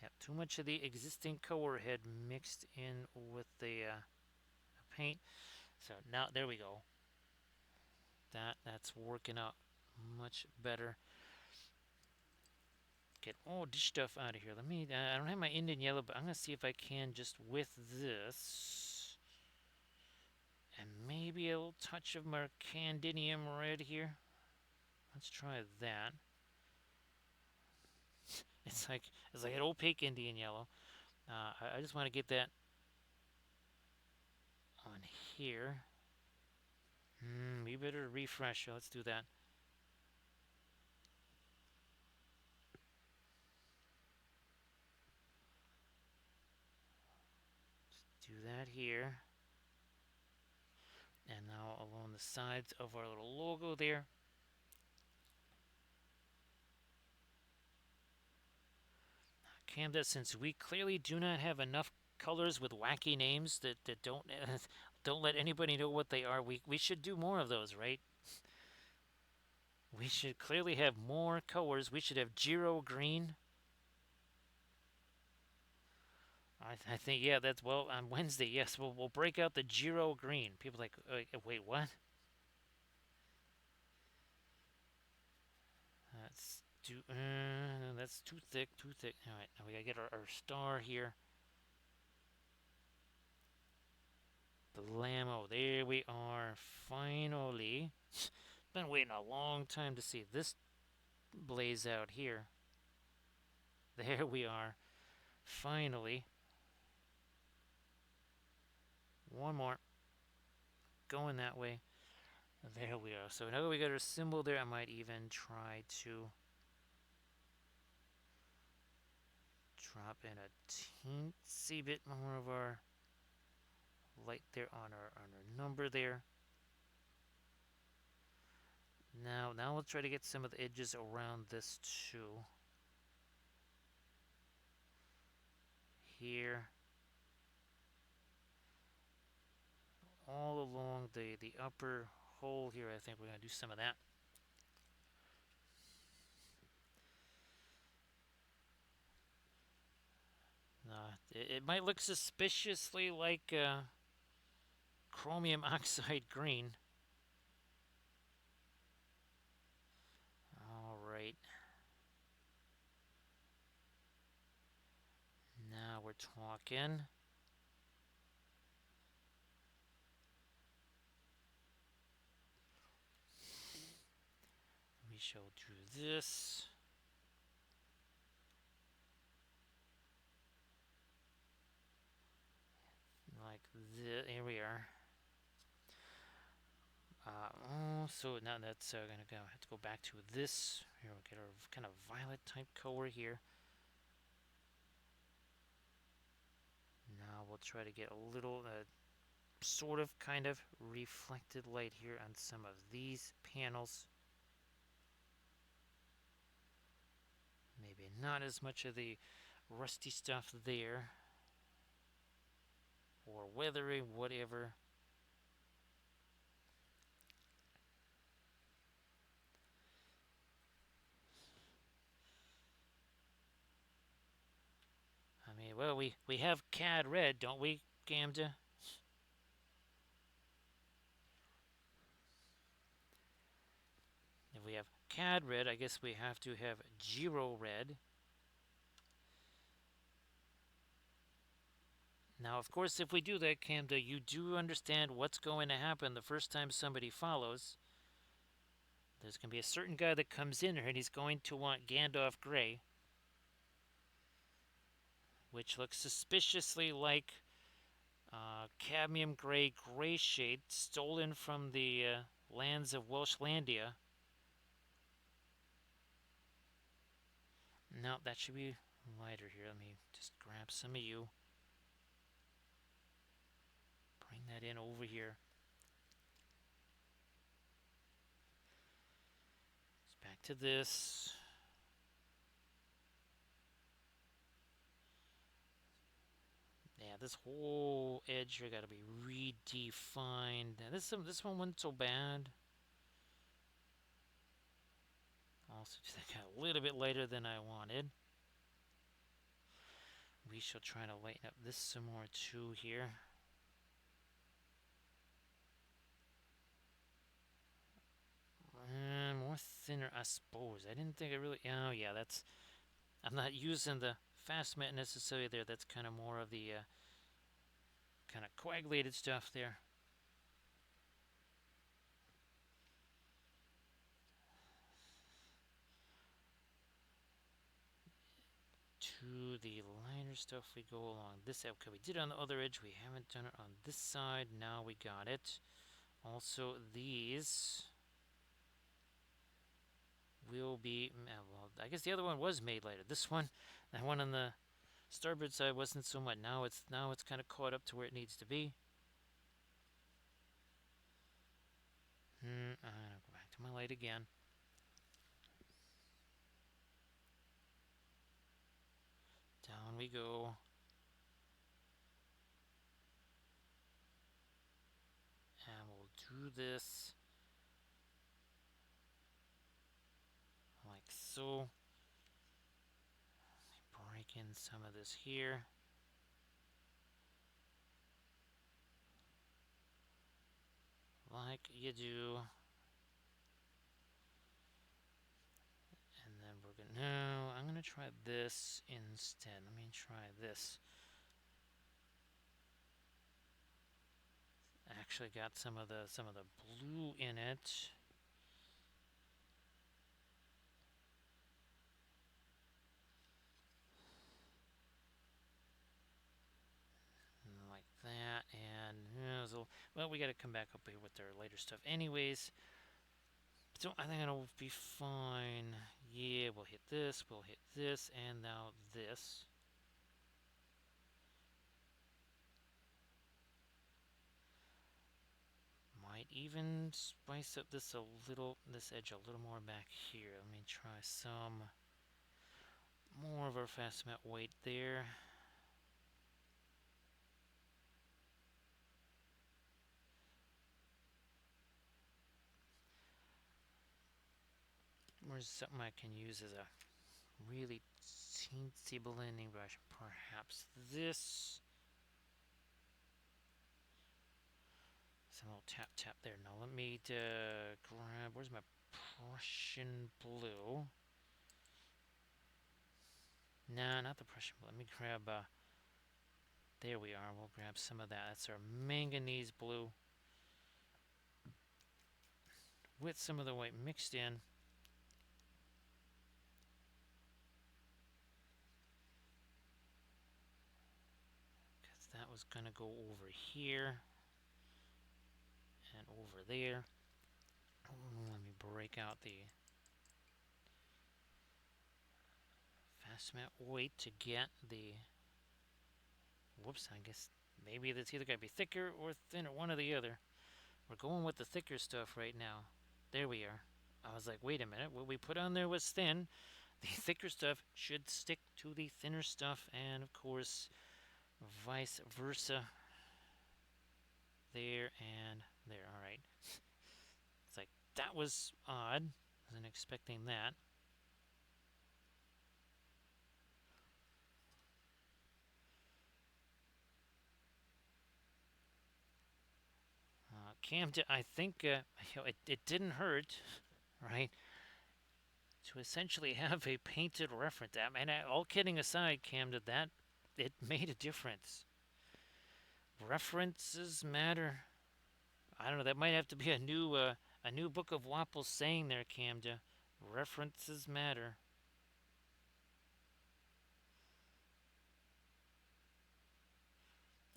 Speaker 1: Yep, too much of the existing color had mixed in with the paint. So now, there we go. That's working out much better. Get all this stuff out of here. Let me, I don't have my Indian yellow, but I'm going to see if I can just with this. And maybe a little touch of Mercandinium red here. Let's try that. It's like an opaque Indian yellow. I just want to get that on here. We better refresh. Let's do that. Let's do that here. And now along the sides of our little logo there. Canvas, since we clearly do not have enough colors with wacky names that don't don't let anybody know what they are, we should do more of those, right? We should clearly have more colors. We should have Giro green. I think, yeah, that's, well, on Wednesday, yes, we'll break out the Giro green. People like, wait, what? That's too thick, too thick. All right, now we gotta get our star here. The Lamo, there we are, finally. Been waiting a long time to see this blaze out here. There we are. Finally. One more. Going that way. There we are. So now that we got our symbol there, I might even try to drop in a teensy bit more of our light there on our number there. Now let's try to get some of the edges around this too. Here. All along the upper hole here, I think we're going to do some of that. It might look suspiciously like chromium oxide green. All right. Now we're talking. We shall do this. Like this. Here we are. So now that's gonna have to go back to this. Here we'll get our kind of violet type color here. Now we'll try to get a little sort of kind of reflected light here on some of these panels. Maybe not as much of the rusty stuff there, or weathery, whatever. I mean, well, we have CAD red, don't we, Gamda? If we have CAD red, I guess we have to have Giro red. Now, of course, if we do that, Gamda, you do understand what's going to happen the first time somebody follows. There's going to be a certain guy that comes in here, and he's going to want Gandalf Grey, which looks suspiciously like cadmium gray shade stolen from the lands of Welshlandia. No, that should be lighter here. Let me just grab some of you. Bring that in over here. Let's back to this. Yeah, this whole edge here got to be redefined. Now, this one wasn't so bad. Also, just got a little bit lighter than I wanted. We shall try to lighten up this some more too here. More thinner, I suppose. I didn't think it really. Oh yeah, that's. I'm not using the fast matte necessarily there. That's kind of more of the kind of coagulated stuff there. To the lighter stuff, we go along this edge. Okay, we did it on the other edge. We haven't done it on this side. Now we got it. Also, these will be. Well, I guess the other one was made later. This one, that one on the starboard side wasn't so much. Now it's kind of caught up to where it needs to be. I'll go back to my light again. Down we go. And we'll do this like so. Break in some of this here. Like you do. And then we're gonna. No, I'm gonna try this instead. Let me try this. Actually got some of the blue in it. So, well, we got to come back up here with our later stuff anyways. So I think it'll be fine. Yeah, we'll hit this, and now this. Might even spice up this edge a little more back here. Let me try some more of our fast mat weight there. Where's something I can use as a really teensy blending brush? Perhaps this. Some little tap tap there. Now let me grab, where's my Prussian blue? Nah, not the Prussian blue. Let me grab, there we are. We'll grab some of that. That's our manganese blue with some of the white mixed in. Because that was going to go over here and over there. Let me break out the fast mat weight to get the, whoops, I guess maybe that's either going to be thicker or thinner, one or the other. We're going with the thicker stuff right now. There we are. I was like, wait a minute, what we put on there was thin. The thicker stuff should stick to the thinner stuff, and of course, vice versa. There and there. All right. It's like, that was odd. Wasn't expecting that. Camden, I think it didn't hurt, right? To essentially have a painted reference. And all kidding aside, Camden, that it made a difference. References matter. I don't know. That might have to be a new book of Wappel saying there, Camden. References matter.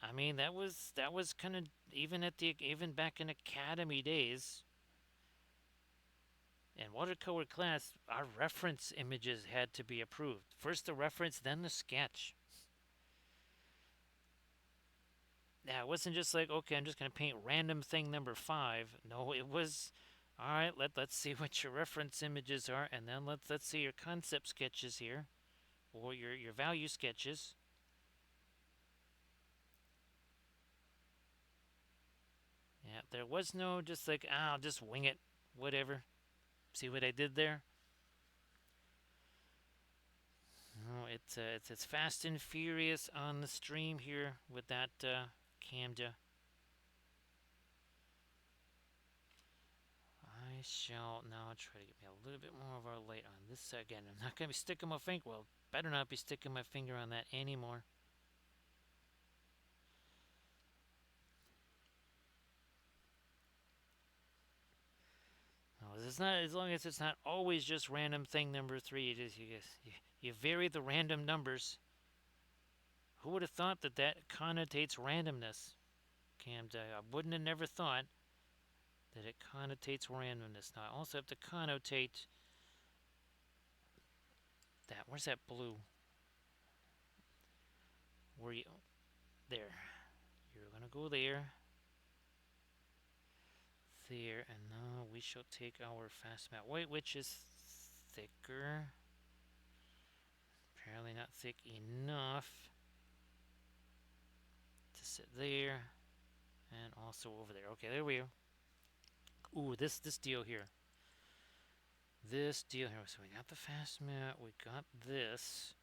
Speaker 1: I mean, that was kind of even back in academy days. In watercolor class, our reference images had to be approved. First the reference, then the sketch. Yeah, it wasn't just like, okay, I'm just going to paint random thing number 5. No, it was, all right, let's see what your reference images are, and then let's see your concept sketches here, or your value sketches. Yeah, there was no just like, I'll just wing it, whatever. See what I did there? No, it's fast and furious on the stream here with that Camda. I shall now try to get me a little bit more of our light on this again. I'm not going to be sticking my finger. Well, better not be sticking my finger on that anymore. No, it's not, as long as it's not always just random thing number 3. You vary the random numbers. Who would have thought that connotates randomness? Camda, I wouldn't have never thought that it connotates randomness. Now I also have to connotate that. Where's that blue? Where you? There. You're gonna go there. There, and now we shall take our fast mat weight, which is thicker. Apparently not thick enough to sit there, and also over there. Okay, there we go. Ooh, this deal here. This deal here. So we got the fast mat. We got this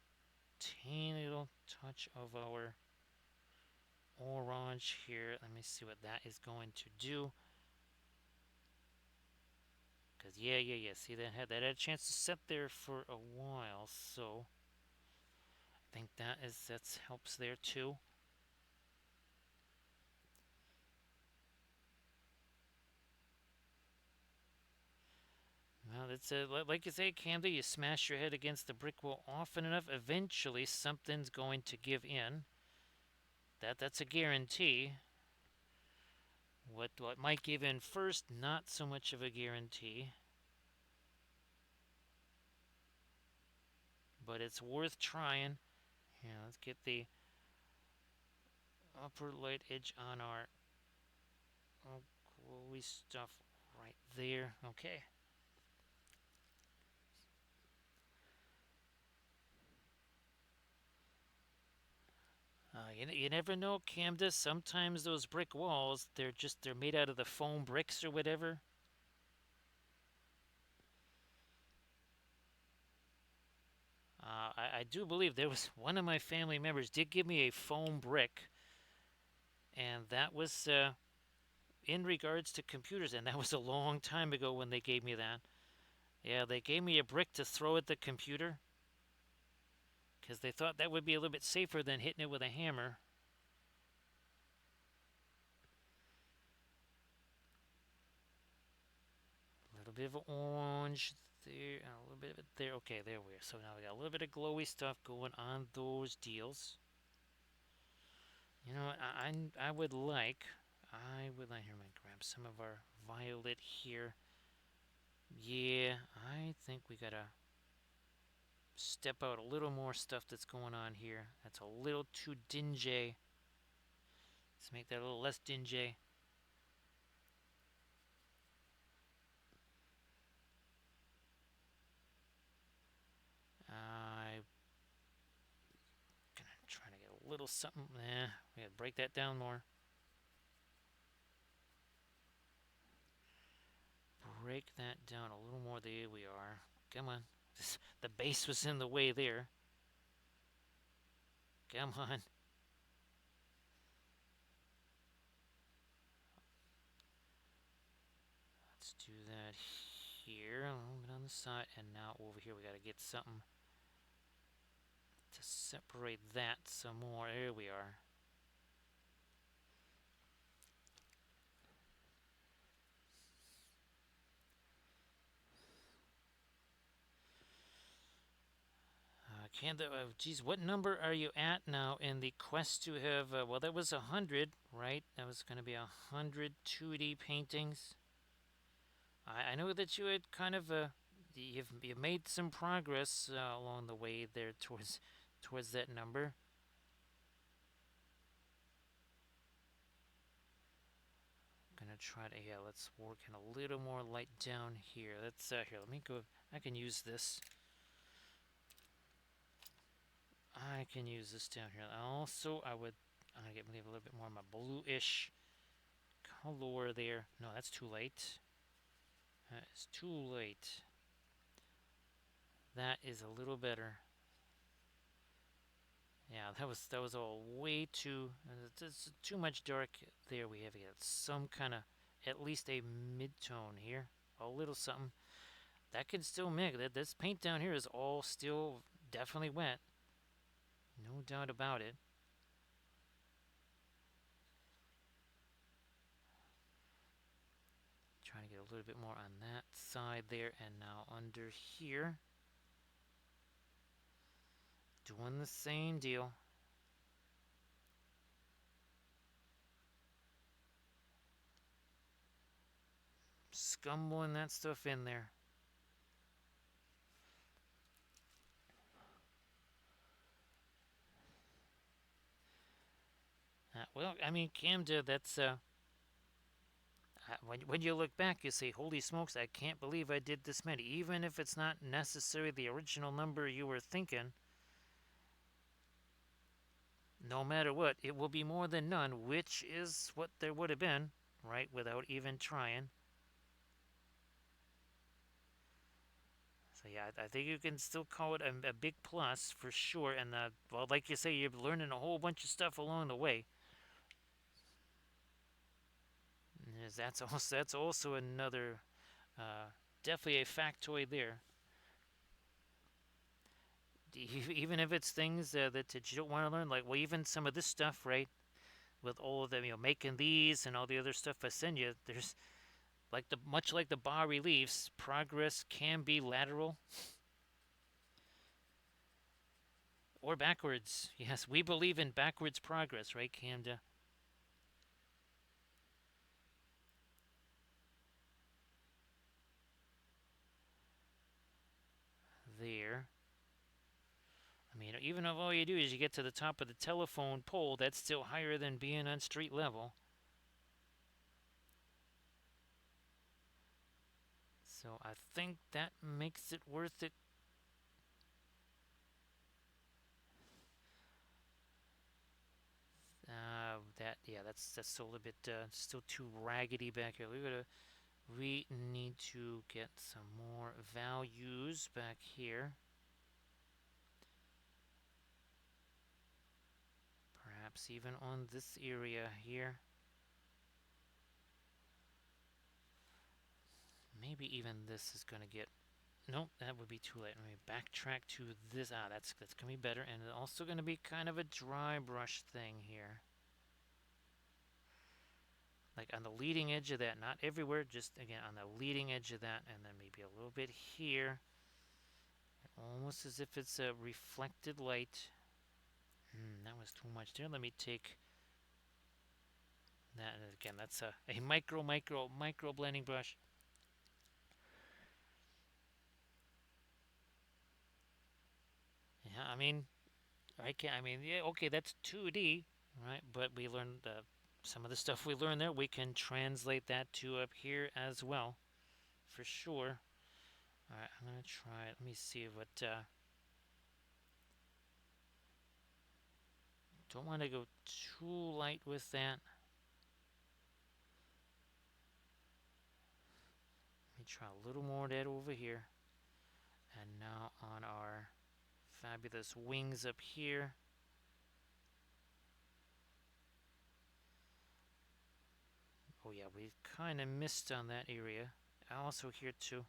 Speaker 1: teeny little touch of our orange here. Let me see what that is going to do. Because, yeah. See, that had a chance to sit there for a while. So, I think that helps there too. Well, it's like you say, Camden, you smash your head against the brick wall often enough, eventually something's going to give in. That's a guarantee. What might give in first, not so much of a guarantee. But it's worth trying. Yeah, let's get the upper light edge on our glowy stuff right there. Okay. You never know, Camda. Sometimes those brick walls, they're made out of the foam bricks or whatever. I do believe there was one of my family members did give me a foam brick, and that was in regards to computers, and that was a long time ago when they gave me that. Yeah, they gave me a brick to throw at the computer because they thought that would be a little bit safer than hitting it with a hammer. A little bit of orange there, and a little bit of it there. Okay, there we are. So now we got a little bit of glowy stuff going on those deals. You know what? I would like. Here, I'm gonna grab some of our violet here. Yeah, I think we gotta step out a little more stuff that's going on here. That's a little too dingy. Let's make that a little less dingy. I'm gonna try to get a little something. We gotta break that down more. Break that down a little more. There we are. Come on. The base was in the way there. Come on. Let's do that here. A little bit on the side. And now over here we got to get something to separate that some more. There we are. Geez, what number are you at now in the quest to have? Well, that was 100, right? That was going to be 100 2D paintings. I know that you had kind of you've made some progress along the way there towards that number. Gonna try to let's work in a little more light down here. Let's here. Let me go. I can use this. I can use this down here. Also, I'm gonna get maybe a little bit more of my bluish color there. No, that's too late. That is too late. That is a little better. Yeah, that was all way too. It's too much dark. There we have it. Some kind of at least a mid-tone here. A little something that can still mix. This paint down here is all still definitely wet. No doubt about it. Trying to get a little bit more on that side there, and now under here. Doing the same deal. Scumbling that stuff in there. Well, I mean, Camda, that's when you look back, you say, "Holy smokes! I can't believe I did this many." Even if it's not necessarily the original number you were thinking, no matter what, it will be more than none, which is what there would have been, right? Without even trying. So yeah, I think you can still call it a big plus for sure. And well, like you say, you're learning a whole bunch of stuff along the way. Yes, that's also another definitely a factoid there. Even if it's things that you don't want to learn, like well, even some of this stuff, right? With all of them, making these and all the other stuff I send you, there's much like the bas reliefs, progress can be lateral or backwards. Yes, we believe in backwards progress, right, Camda? even if all you do is you get to the top of the telephone pole, that's still higher than being on street level. So I think that makes it worth it. That's still a little bit still too raggedy back here. We need to get some more values back here. Perhaps even on this area here. Maybe even this is gonna get. Nope, that would be too late. Let me backtrack to this. That's gonna be better, and it's also gonna be kind of a dry brush thing here. Like on the leading edge of that, not everywhere, just again on the leading edge of that, and then maybe a little bit here. Almost as if it's a reflected light. That was too much there. Let me take that, and again, that's a micro blending brush. Yeah, I mean, yeah, okay, that's 2D, right? But we learned some of the stuff we learned there. We can translate that to up here as well, for sure. All right, I'm gonna try it. Let me see what. Don't want to go too light with that. Let me try a little more of that over here. And now on our fabulous wings up here. Oh yeah, we kind of missed on that area. Also here too.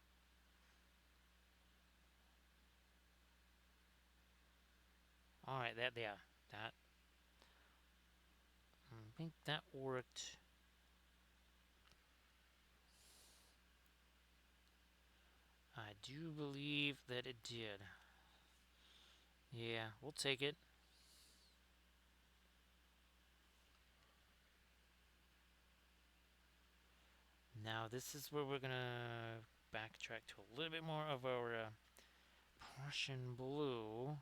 Speaker 1: All right, that I think that worked. I do believe that it did. Yeah, we'll take it. Now this is where we're gonna backtrack to a little bit more of our Prussian blue,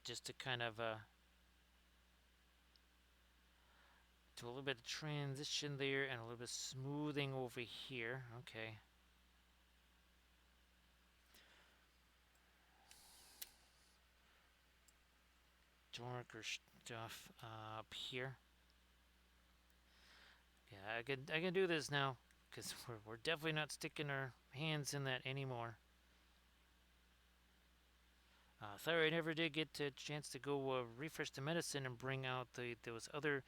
Speaker 1: just to kind of do a little bit of transition there and a little bit of smoothing over here. Okay. Darker stuff up here. Yeah, I can do this now because we're definitely not sticking our hands in that anymore. Sorry, I never did get a chance to go refresh the medicine and bring out those other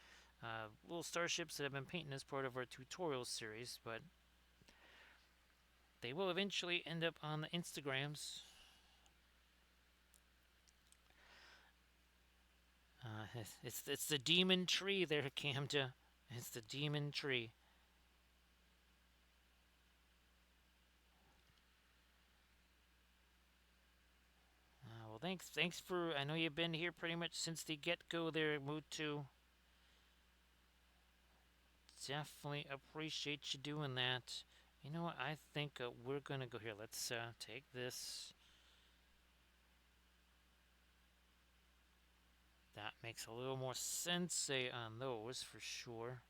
Speaker 1: little starships that I've been painting as part of our tutorial series, but they will eventually end up on the Instagrams. It's the demon tree there, Camta. It's the demon tree. Well, thanks for. I know you've been here pretty much since the get-go there, Mutu. Definitely appreciate you doing that. You know what? I think we're gonna go here. Let's take this. That makes a little more sense on those for sure.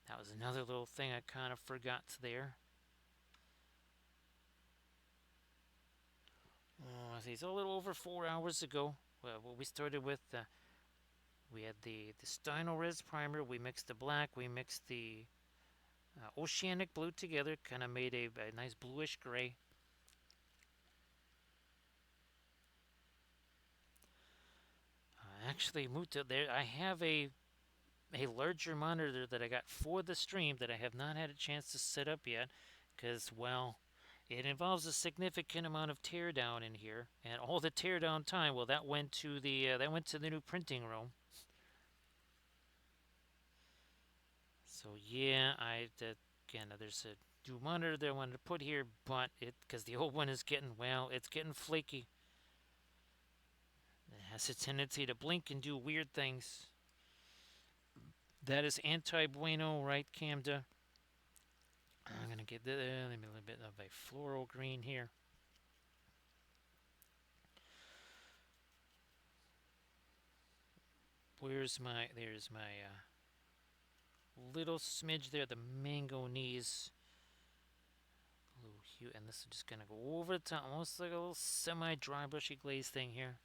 Speaker 1: That was another little thing I kind of forgot there. Oh, it's a little over 4 hours ago. Well, what we started with, we had the Steinolres primer. We mixed the black. We mixed the oceanic blue together. Kind of made a nice bluish gray. Actually, Muta, there I have a larger monitor that I got for the stream that I have not had a chance to set up yet, because well, it involves a significant amount of teardown in here, and all the teardown time, well, that went to the new printing room. So yeah, again, there's a new monitor that I wanted to put here, but because the old one is it's getting flaky. It has a tendency to blink and do weird things. That is anti-bueno, right, Camda? I'm gonna get maybe a little bit of a floral green here. Where's my? There's my little smidge there, the manganese blue hue, and this is just gonna go over the top, almost like a little semi-dry brushy glaze thing here.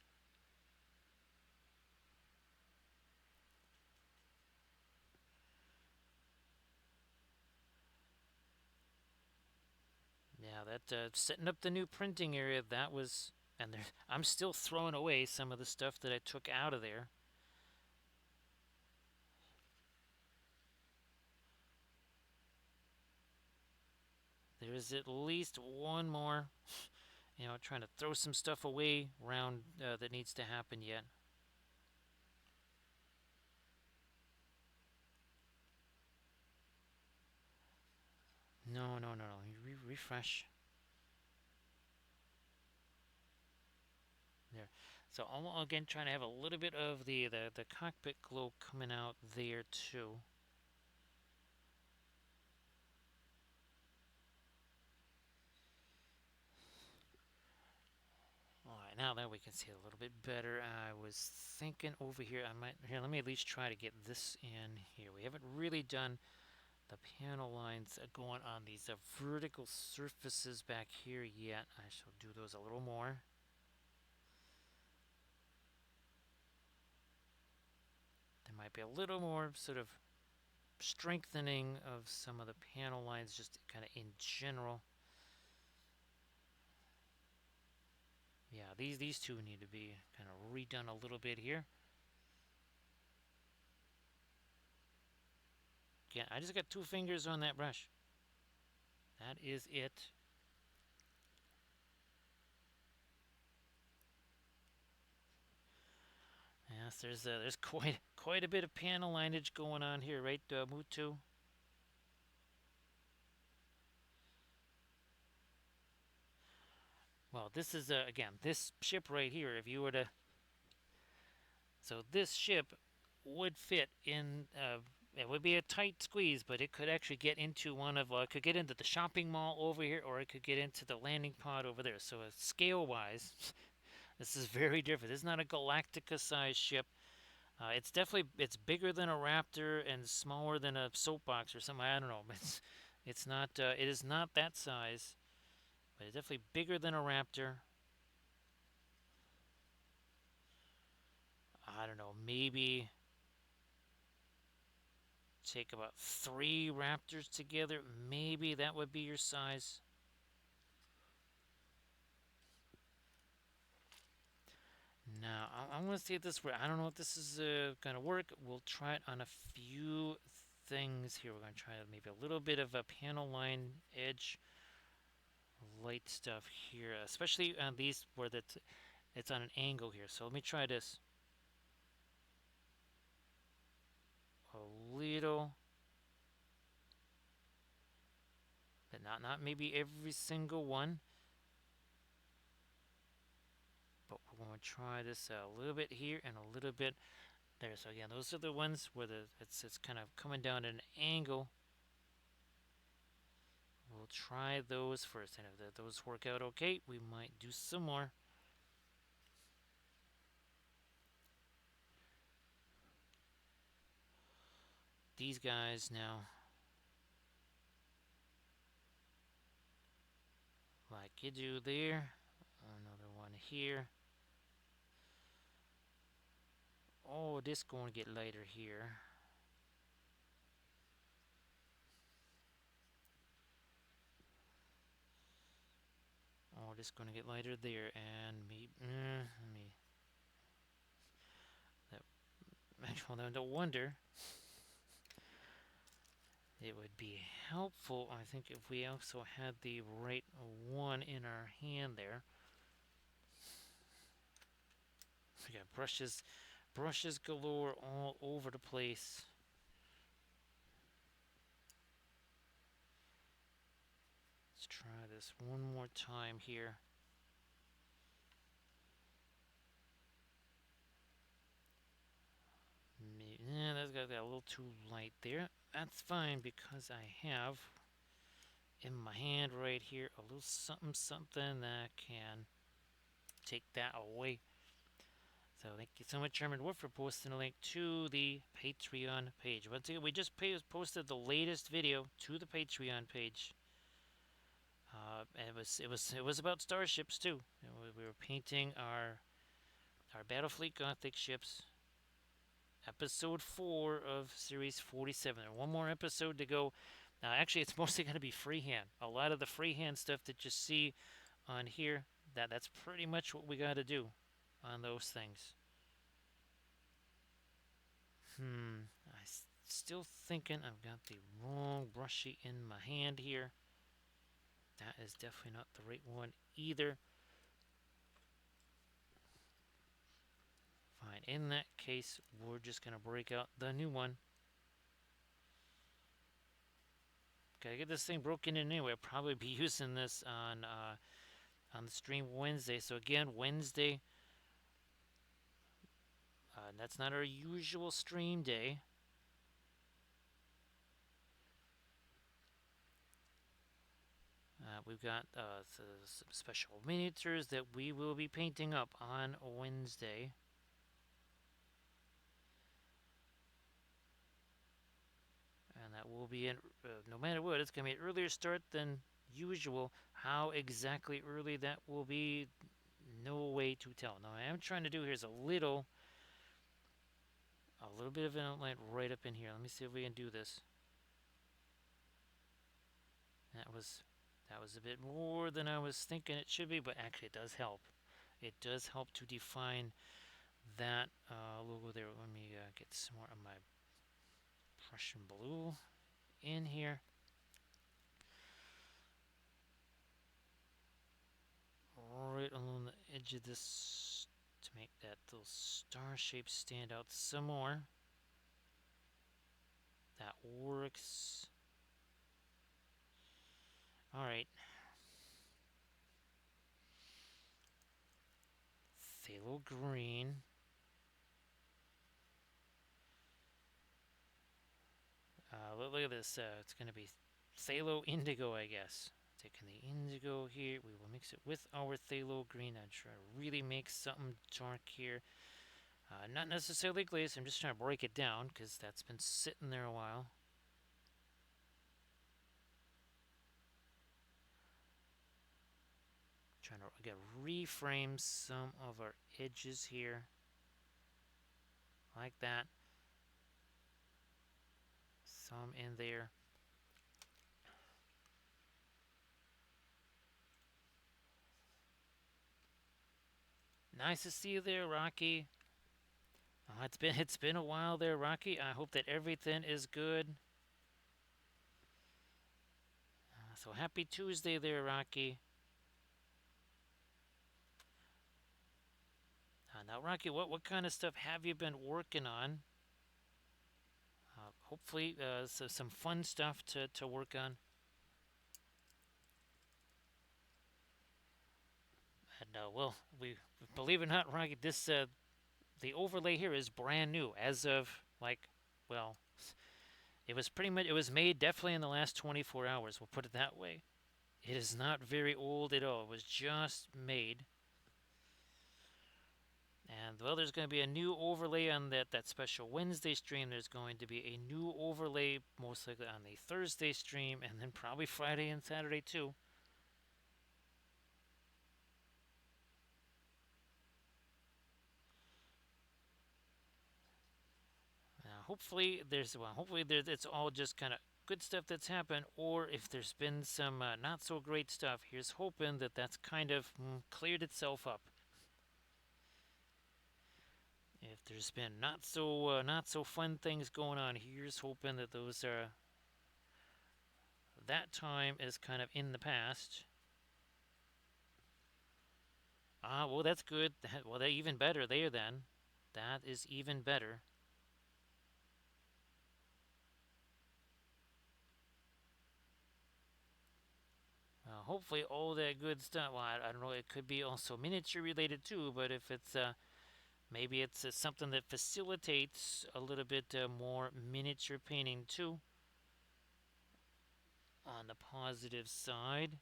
Speaker 1: Yeah, that setting up the new printing area, that was, and there, I'm still throwing away some of the stuff that I took out of there. There's at least one more, trying to throw some stuff away around that needs to happen yet. No, no, no, no. You refresh. There. So I'm again trying to have a little bit of the cockpit glow coming out there too. Alright, now that we can see a little bit better, I was thinking over here, let me at least try to get this in here. We haven't really done the panel lines going on these vertical surfaces back here yet. I shall do those a little more. There might be a little more sort of strengthening of some of the panel lines just kind of in general. Yeah, these two need to be kind of redone a little bit here. Again, I just got 2 fingers on that brush. That is it. Yes, there's quite a bit of panel lineage going on here, right, Mutu? Well, this is again this ship right here. If you were to, so this ship would fit in. It would be a tight squeeze, but it could actually get into one of. It could get into the shopping mall over here, or it could get into the landing pod over there. So, scale-wise, this is very different. This is not a Galactica-sized ship. It's bigger than a Raptor and smaller than a soapbox or something. I don't know. It's not. It is not that size, but it's definitely bigger than a Raptor. I don't know. Maybe take about 3 Raptors together. Maybe that would be your size. Now, I'm going to see if this works. I don't know if this is going to work. We'll try it on a few things here. We're going to try maybe a little bit of a panel line edge light stuff here, especially on these where it's on an angle here. So let me try this. A little, but not maybe every single one. But we're going to try this a little bit here and a little bit there. So again, those are the ones where it's kind of coming down at an angle. We'll try those first, and if those work out okay, we might do some more. These guys now, like you do there, another one here. Oh, this going to get lighter here. Oh, this going to get lighter there, and maybe that. No wonder. It would be helpful, I think, if we also had the right one in our hand there. We got brushes galore all over the place. Let's try this one more time here. Maybe, that's got a little too light there. That's fine because I have in my hand right here. A little something, something that can take that away. So thank you so much, Herman Wolf, for posting a link to the Patreon page. Once again, we just posted the latest video to the Patreon page. And it was about starships too. We were painting our Battlefleet Gothic ships. Episode 4 of Series 47. There's one more episode to go. Actually, it's mostly going to be freehand. A lot of the freehand stuff that you see on here, that's pretty much what we got to do on those things. I still thinking I've got the wrong brushy in my hand here. That is definitely not the right one either. Fine. In that case, we're just going to break out the new one. Gotta get this thing broken in anyway. I'll probably be using this on the stream Wednesday. So again, Wednesday, that's not our usual stream day. We've got some special miniatures that we will be painting up on Wednesday. And that will be, no matter what, it's going to be an earlier start than usual. How exactly early that will be, no way to tell. Now, I am trying to do here is a little bit of an outline right up in here. Let me see if we can do this. That was a bit more than I was thinking it should be, but actually it does help. It does help to define that logo there. Let me get some more of my Prussian blue in here. Right along the edge of this to make that little star shape stand out some more. That works. Alright. Phthalo green. Look at this. It's going to be phthalo indigo, I guess. Taking the indigo here, we will mix it with our phthalo green. I'm trying to really make something dark here. Not necessarily glazed. I'm just trying to break it down because that's been sitting there a while. Trying to again reframe some of our edges here, like that. Some in there. Nice to see you there, Rocky. It's been a while there, Rocky. I hope that everything is good. So happy Tuesday there, Rocky. Now, Rocky, what kind of stuff have you been working on? Hopefully, so some fun stuff to work on. And well, we believe it or not, Rocky, this the overlay here is brand new as of well, it was made definitely in the last 24 hours. We'll put it that way. It is not very old at all. It was just made. And well, there's going to be a new overlay on that special Wednesday stream. There's going to be a new overlay most likely on the Thursday stream, and then probably Friday and Saturday too. Hopefully it's all just kind of good stuff that's happened, or if there's been some not so great stuff, here's hoping that that's kind of cleared itself up. If there's been not so fun things going on, here's hoping that those that time is kind of in the past. Well, that's good. Well, that's even better there then. That is even better. Hopefully all that good stuff. Well, I don't know. It could be also miniature related too. But if it's maybe it's something that facilitates a little bit more miniature painting too. on the positive side.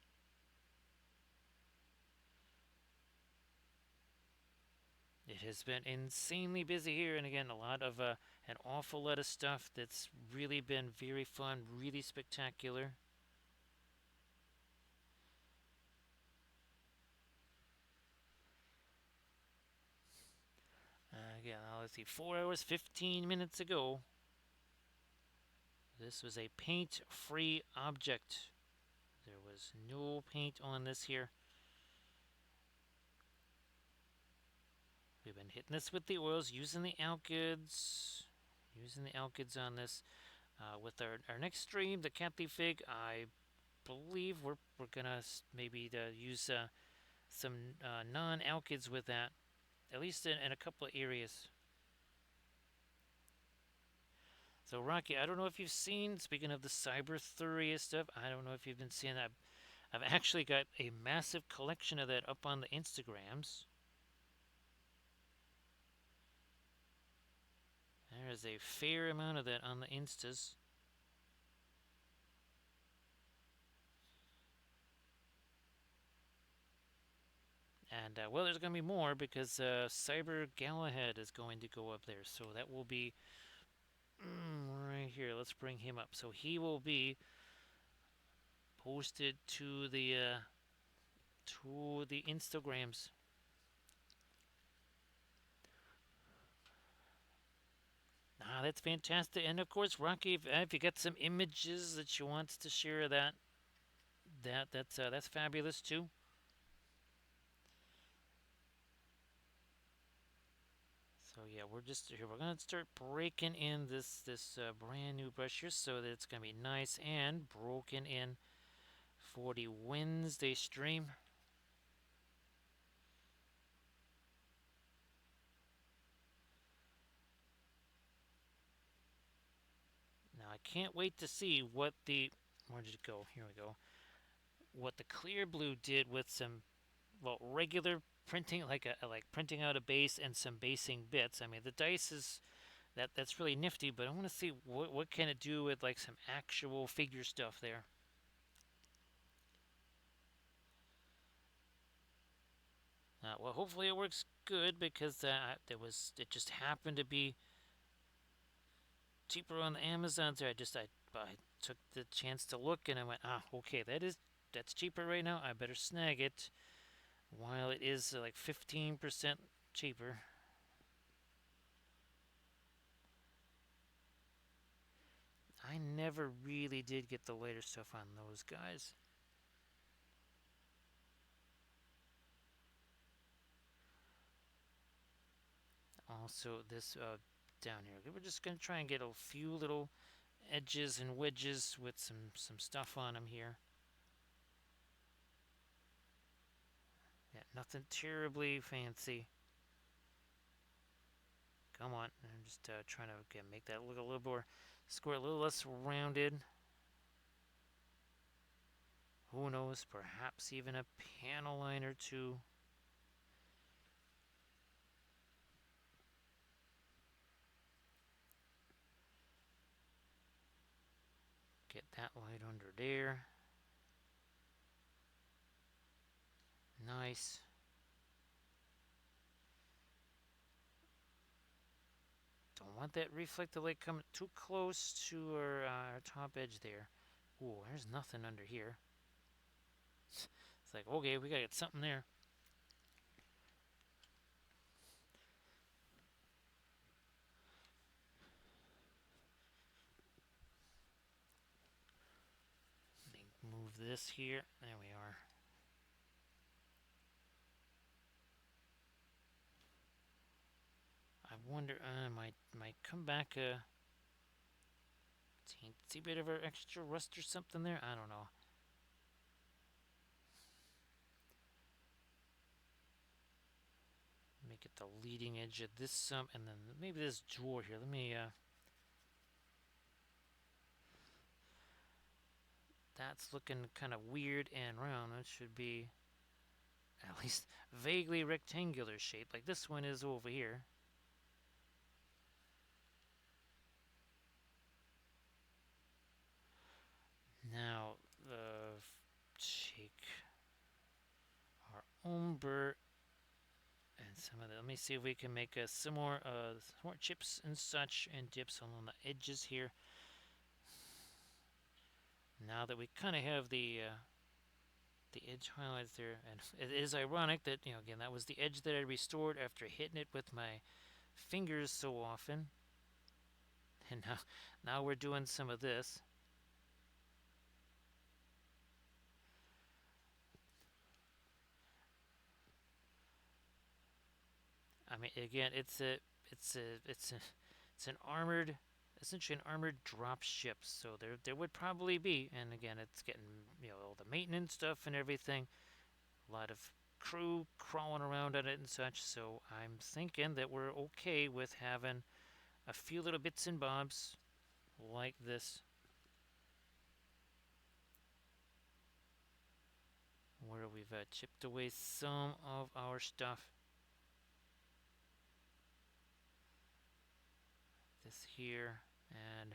Speaker 1: It has been insanely busy here, and again, an awful lot of stuff that's really been very fun, really spectacular. Again, let's see, 4 hours, 15 minutes ago, this was a paint-free object. There was no paint on this here. We've been hitting this with the oils, using the alkyds, on this. With our next stream, the Cat Thief Fig, I believe we're gonna maybe use some non-alkyds with that, at least in a couple of areas. So Rocky, I don't know if you've seen, speaking of the Cyberthuria stuff, I don't know if you've been seeing that. I've actually got a massive collection of that up on the Instagrams. There is a fair amount of that on the Instas. And, well, there's going to be more because Cyber Galahad is going to go up there. So that will be right here. Let's bring him up. So he will be posted to the Instagrams. Ah, that's fantastic. And of course, Rocky, if you got some images that you want to share, that's fabulous too. So yeah, we're just here. We're gonna start breaking in this brand new brush here, so that it's gonna be nice and broken in for the Wednesday stream. Now I can't wait to see what the where did it go? Here we go. What the clear blue did with some regular printing, like printing out a base and some basing bits. I mean, the dice is that's really nifty, but I want to see what can it do with like some actual figure stuff there. Well, hopefully it works good because it just happened to be cheaper on the Amazon. So I took the chance to look and I went, okay, that's cheaper right now. I better snag it while it is like 15% cheaper. I never really did get the later stuff on those guys. Also, this down here, we're just gonna try and get a few little edges and wedges with some stuff on them here. Yeah, nothing terribly fancy. Come on, I'm just trying to make that look a little more square, a little less rounded. Who knows? Perhaps even a panel line or two. Get that light under there. Nice. Don't want that reflected light coming too close to our top edge there. Ooh, there's nothing under here. It's like, okay, we gotta get something there. Move this here. There we are. I wonder, might come back a teensy bit of our extra rust or something there. I don't know. Make it the leading edge of this and then maybe this drawer here. Let me that's looking kind of weird and round. That should be at least vaguely rectangular shape, like this one is over here. Now, umber and some of the. Let me see if we can make some more chips and such and dips along the edges here. Now that we kind of have the edge highlights there, and it is ironic that again that was the edge that I restored after hitting it with my fingers so often, and now we're doing some of this. I mean, again, it's an armored, essentially an armored drop ship. So there would probably be, and again, it's getting all the maintenance stuff and everything. A lot of crew crawling around on it and such. So I'm thinking that we're okay with having a few little bits and bobs like this, where we've chipped away some of our stuff. This here, and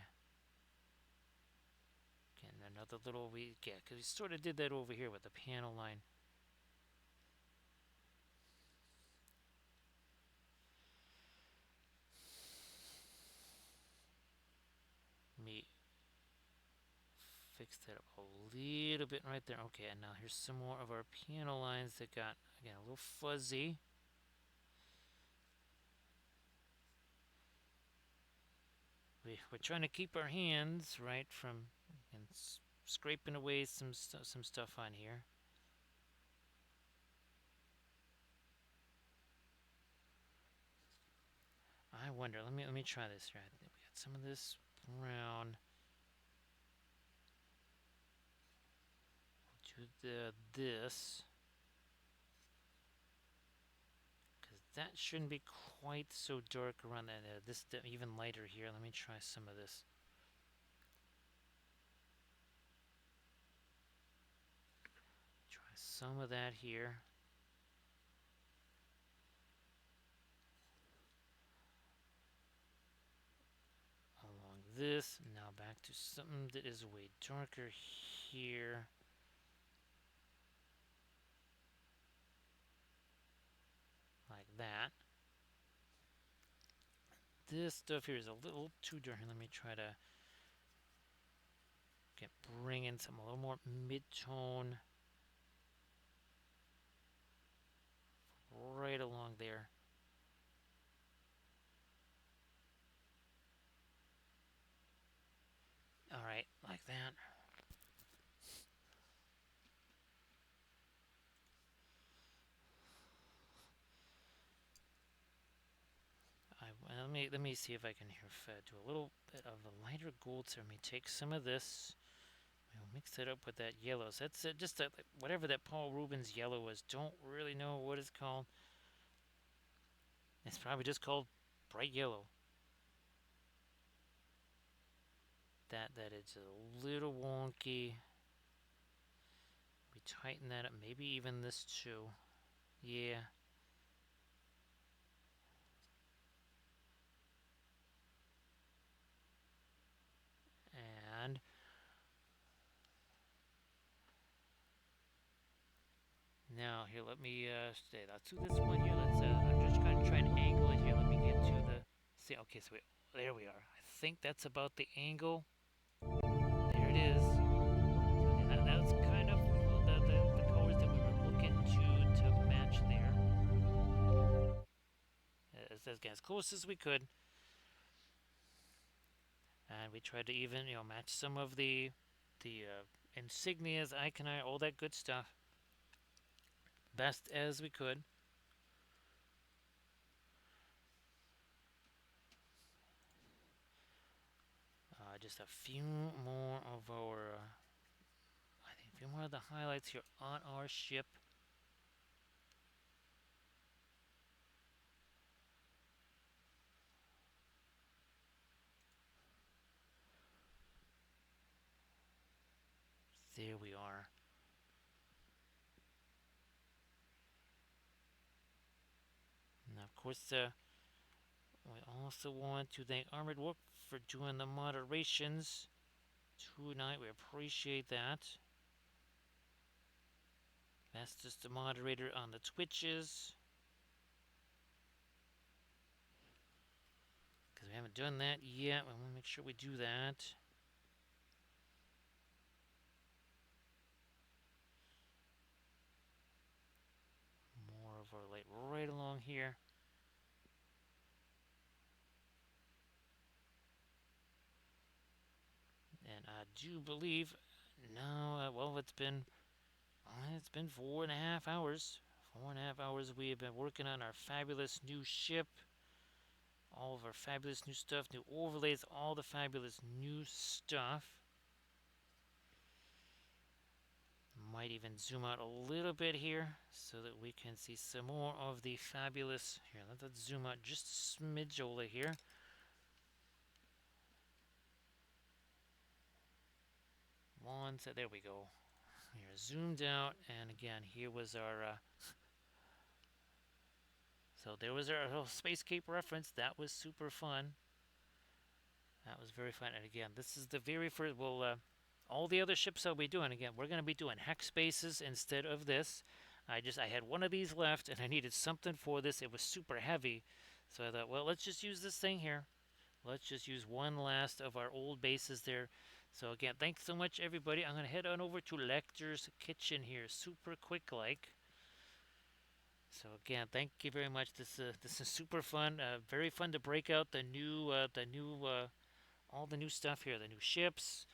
Speaker 1: again another little because we sort of did that over here with the panel line. Let me fix that up a little bit right there. Okay, and now here's some more of our panel lines that got again a little fuzzy. We're trying to keep our hands right from scraping away some stuff on here. I wonder. Let me try this here. We got some of this brown. We'll do this because that shouldn't be quite so dark around that. This even lighter here. Let me try some of this. Try some of that here. Along this. Now back to something that is way darker here. Like that. This stuff here is a little too dark. Let me try to bring in some a little more mid-tone right along there. All right, like that. Let me see if I can here do a little bit of a lighter gold. So let me take some of this. We'll mix it up with that yellow. So that's just whatever that Paul Rubens yellow was. Don't really know what it's called. It's probably just called bright yellow. That is a little wonky. We tighten that up. Maybe even this too. Yeah. And now here, let me let's do this one here. I'm just going to try and angle it here. Let me get to the. See, okay, so there we are. I think that's about the angle. There it is. So that's kind of the colors that we were looking to match there. As close as we could. And we tried to even, match some of the insignias, icon, all that good stuff. Best as we could. Just a few more of our, I think a few more of the highlights here on our ship. There we are. Now, of course, we also want to thank Armored Warp for doing the moderations tonight. We appreciate that. Fastest moderator on the Twitches. Because we haven't done that yet. We want to make sure we do that. More of our light right along here. And I do believe, no, well, it's been 4.5 hours. 4.5 hours we have been working on our fabulous new ship. All of our fabulous new stuff, new overlays, all the fabulous new stuff. Might even zoom out a little bit here so that we can see some more of the fabulous. Here, let's zoom out just a smidge over here. One, so there we go. Here, zoomed out, and again, here was our. So there was our little Space Cape reference. That was super fun. That was very fun. And again, this is the very first. Well, all the other ships I'll be doing. Again, we're going to be doing hex bases instead of this. I had one of these left, and I needed something for this. It was super heavy, so I thought, well, let's just use this thing here. Let's just use one last of our old bases there. So again, thanks so much, everybody. I'm going to head on over to Lecter's Kitchen here, super quick like. So again, thank you very much. This is super fun. Very fun to break out the new all the new stuff here, the new ships,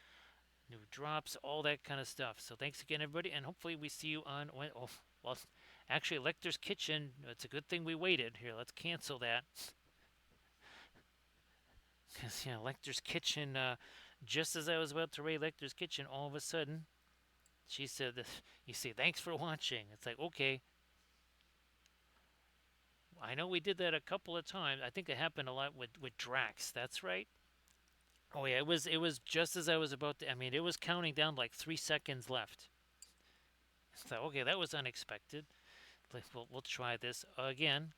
Speaker 1: new drops, all that kind of stuff. So thanks again, everybody, and hopefully we see you on. Oh, well, actually, Lecter's Kitchen. It's a good thing we waited. Here, let's cancel that. Because yeah, Lecter's Kitchen. Just as I was about to raid Lecter's Kitchen, all of a sudden, she said, "You see, thanks for watching." It's like, okay. I know we did that a couple of times. I think it happened a lot with Drax. That's right. Oh yeah, it was just as I was about to. I mean, it was counting down like 3 seconds left. So okay, that was unexpected. We'll try this again.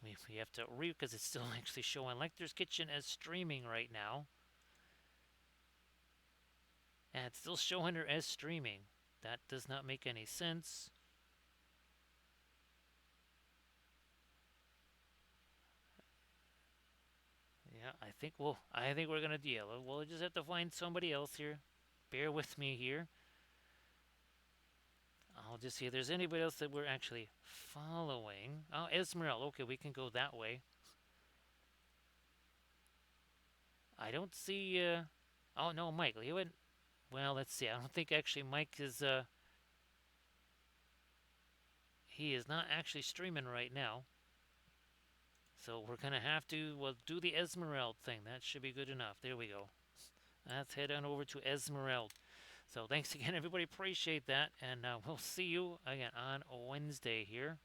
Speaker 1: We have to because it's still actually showing Lecter's Kitchen as streaming right now. And it's still showing her as streaming. That does not make any sense. Yeah, I think we're gonna deal. We'll just have to find somebody else here. Bear with me here. I'll just see if there's anybody else that we're actually following. Oh, Esmeralda. Okay, we can go that way. I don't see. Oh no, Mike. He went. Well, let's see. I don't think actually Mike is. He is not actually streaming right now. So we're gonna have to. Well, do the Esmeralda thing. That should be good enough. There we go. Let's head on over to Esmeralda. So thanks again, everybody. Appreciate that, and we'll see you again on Wednesday here.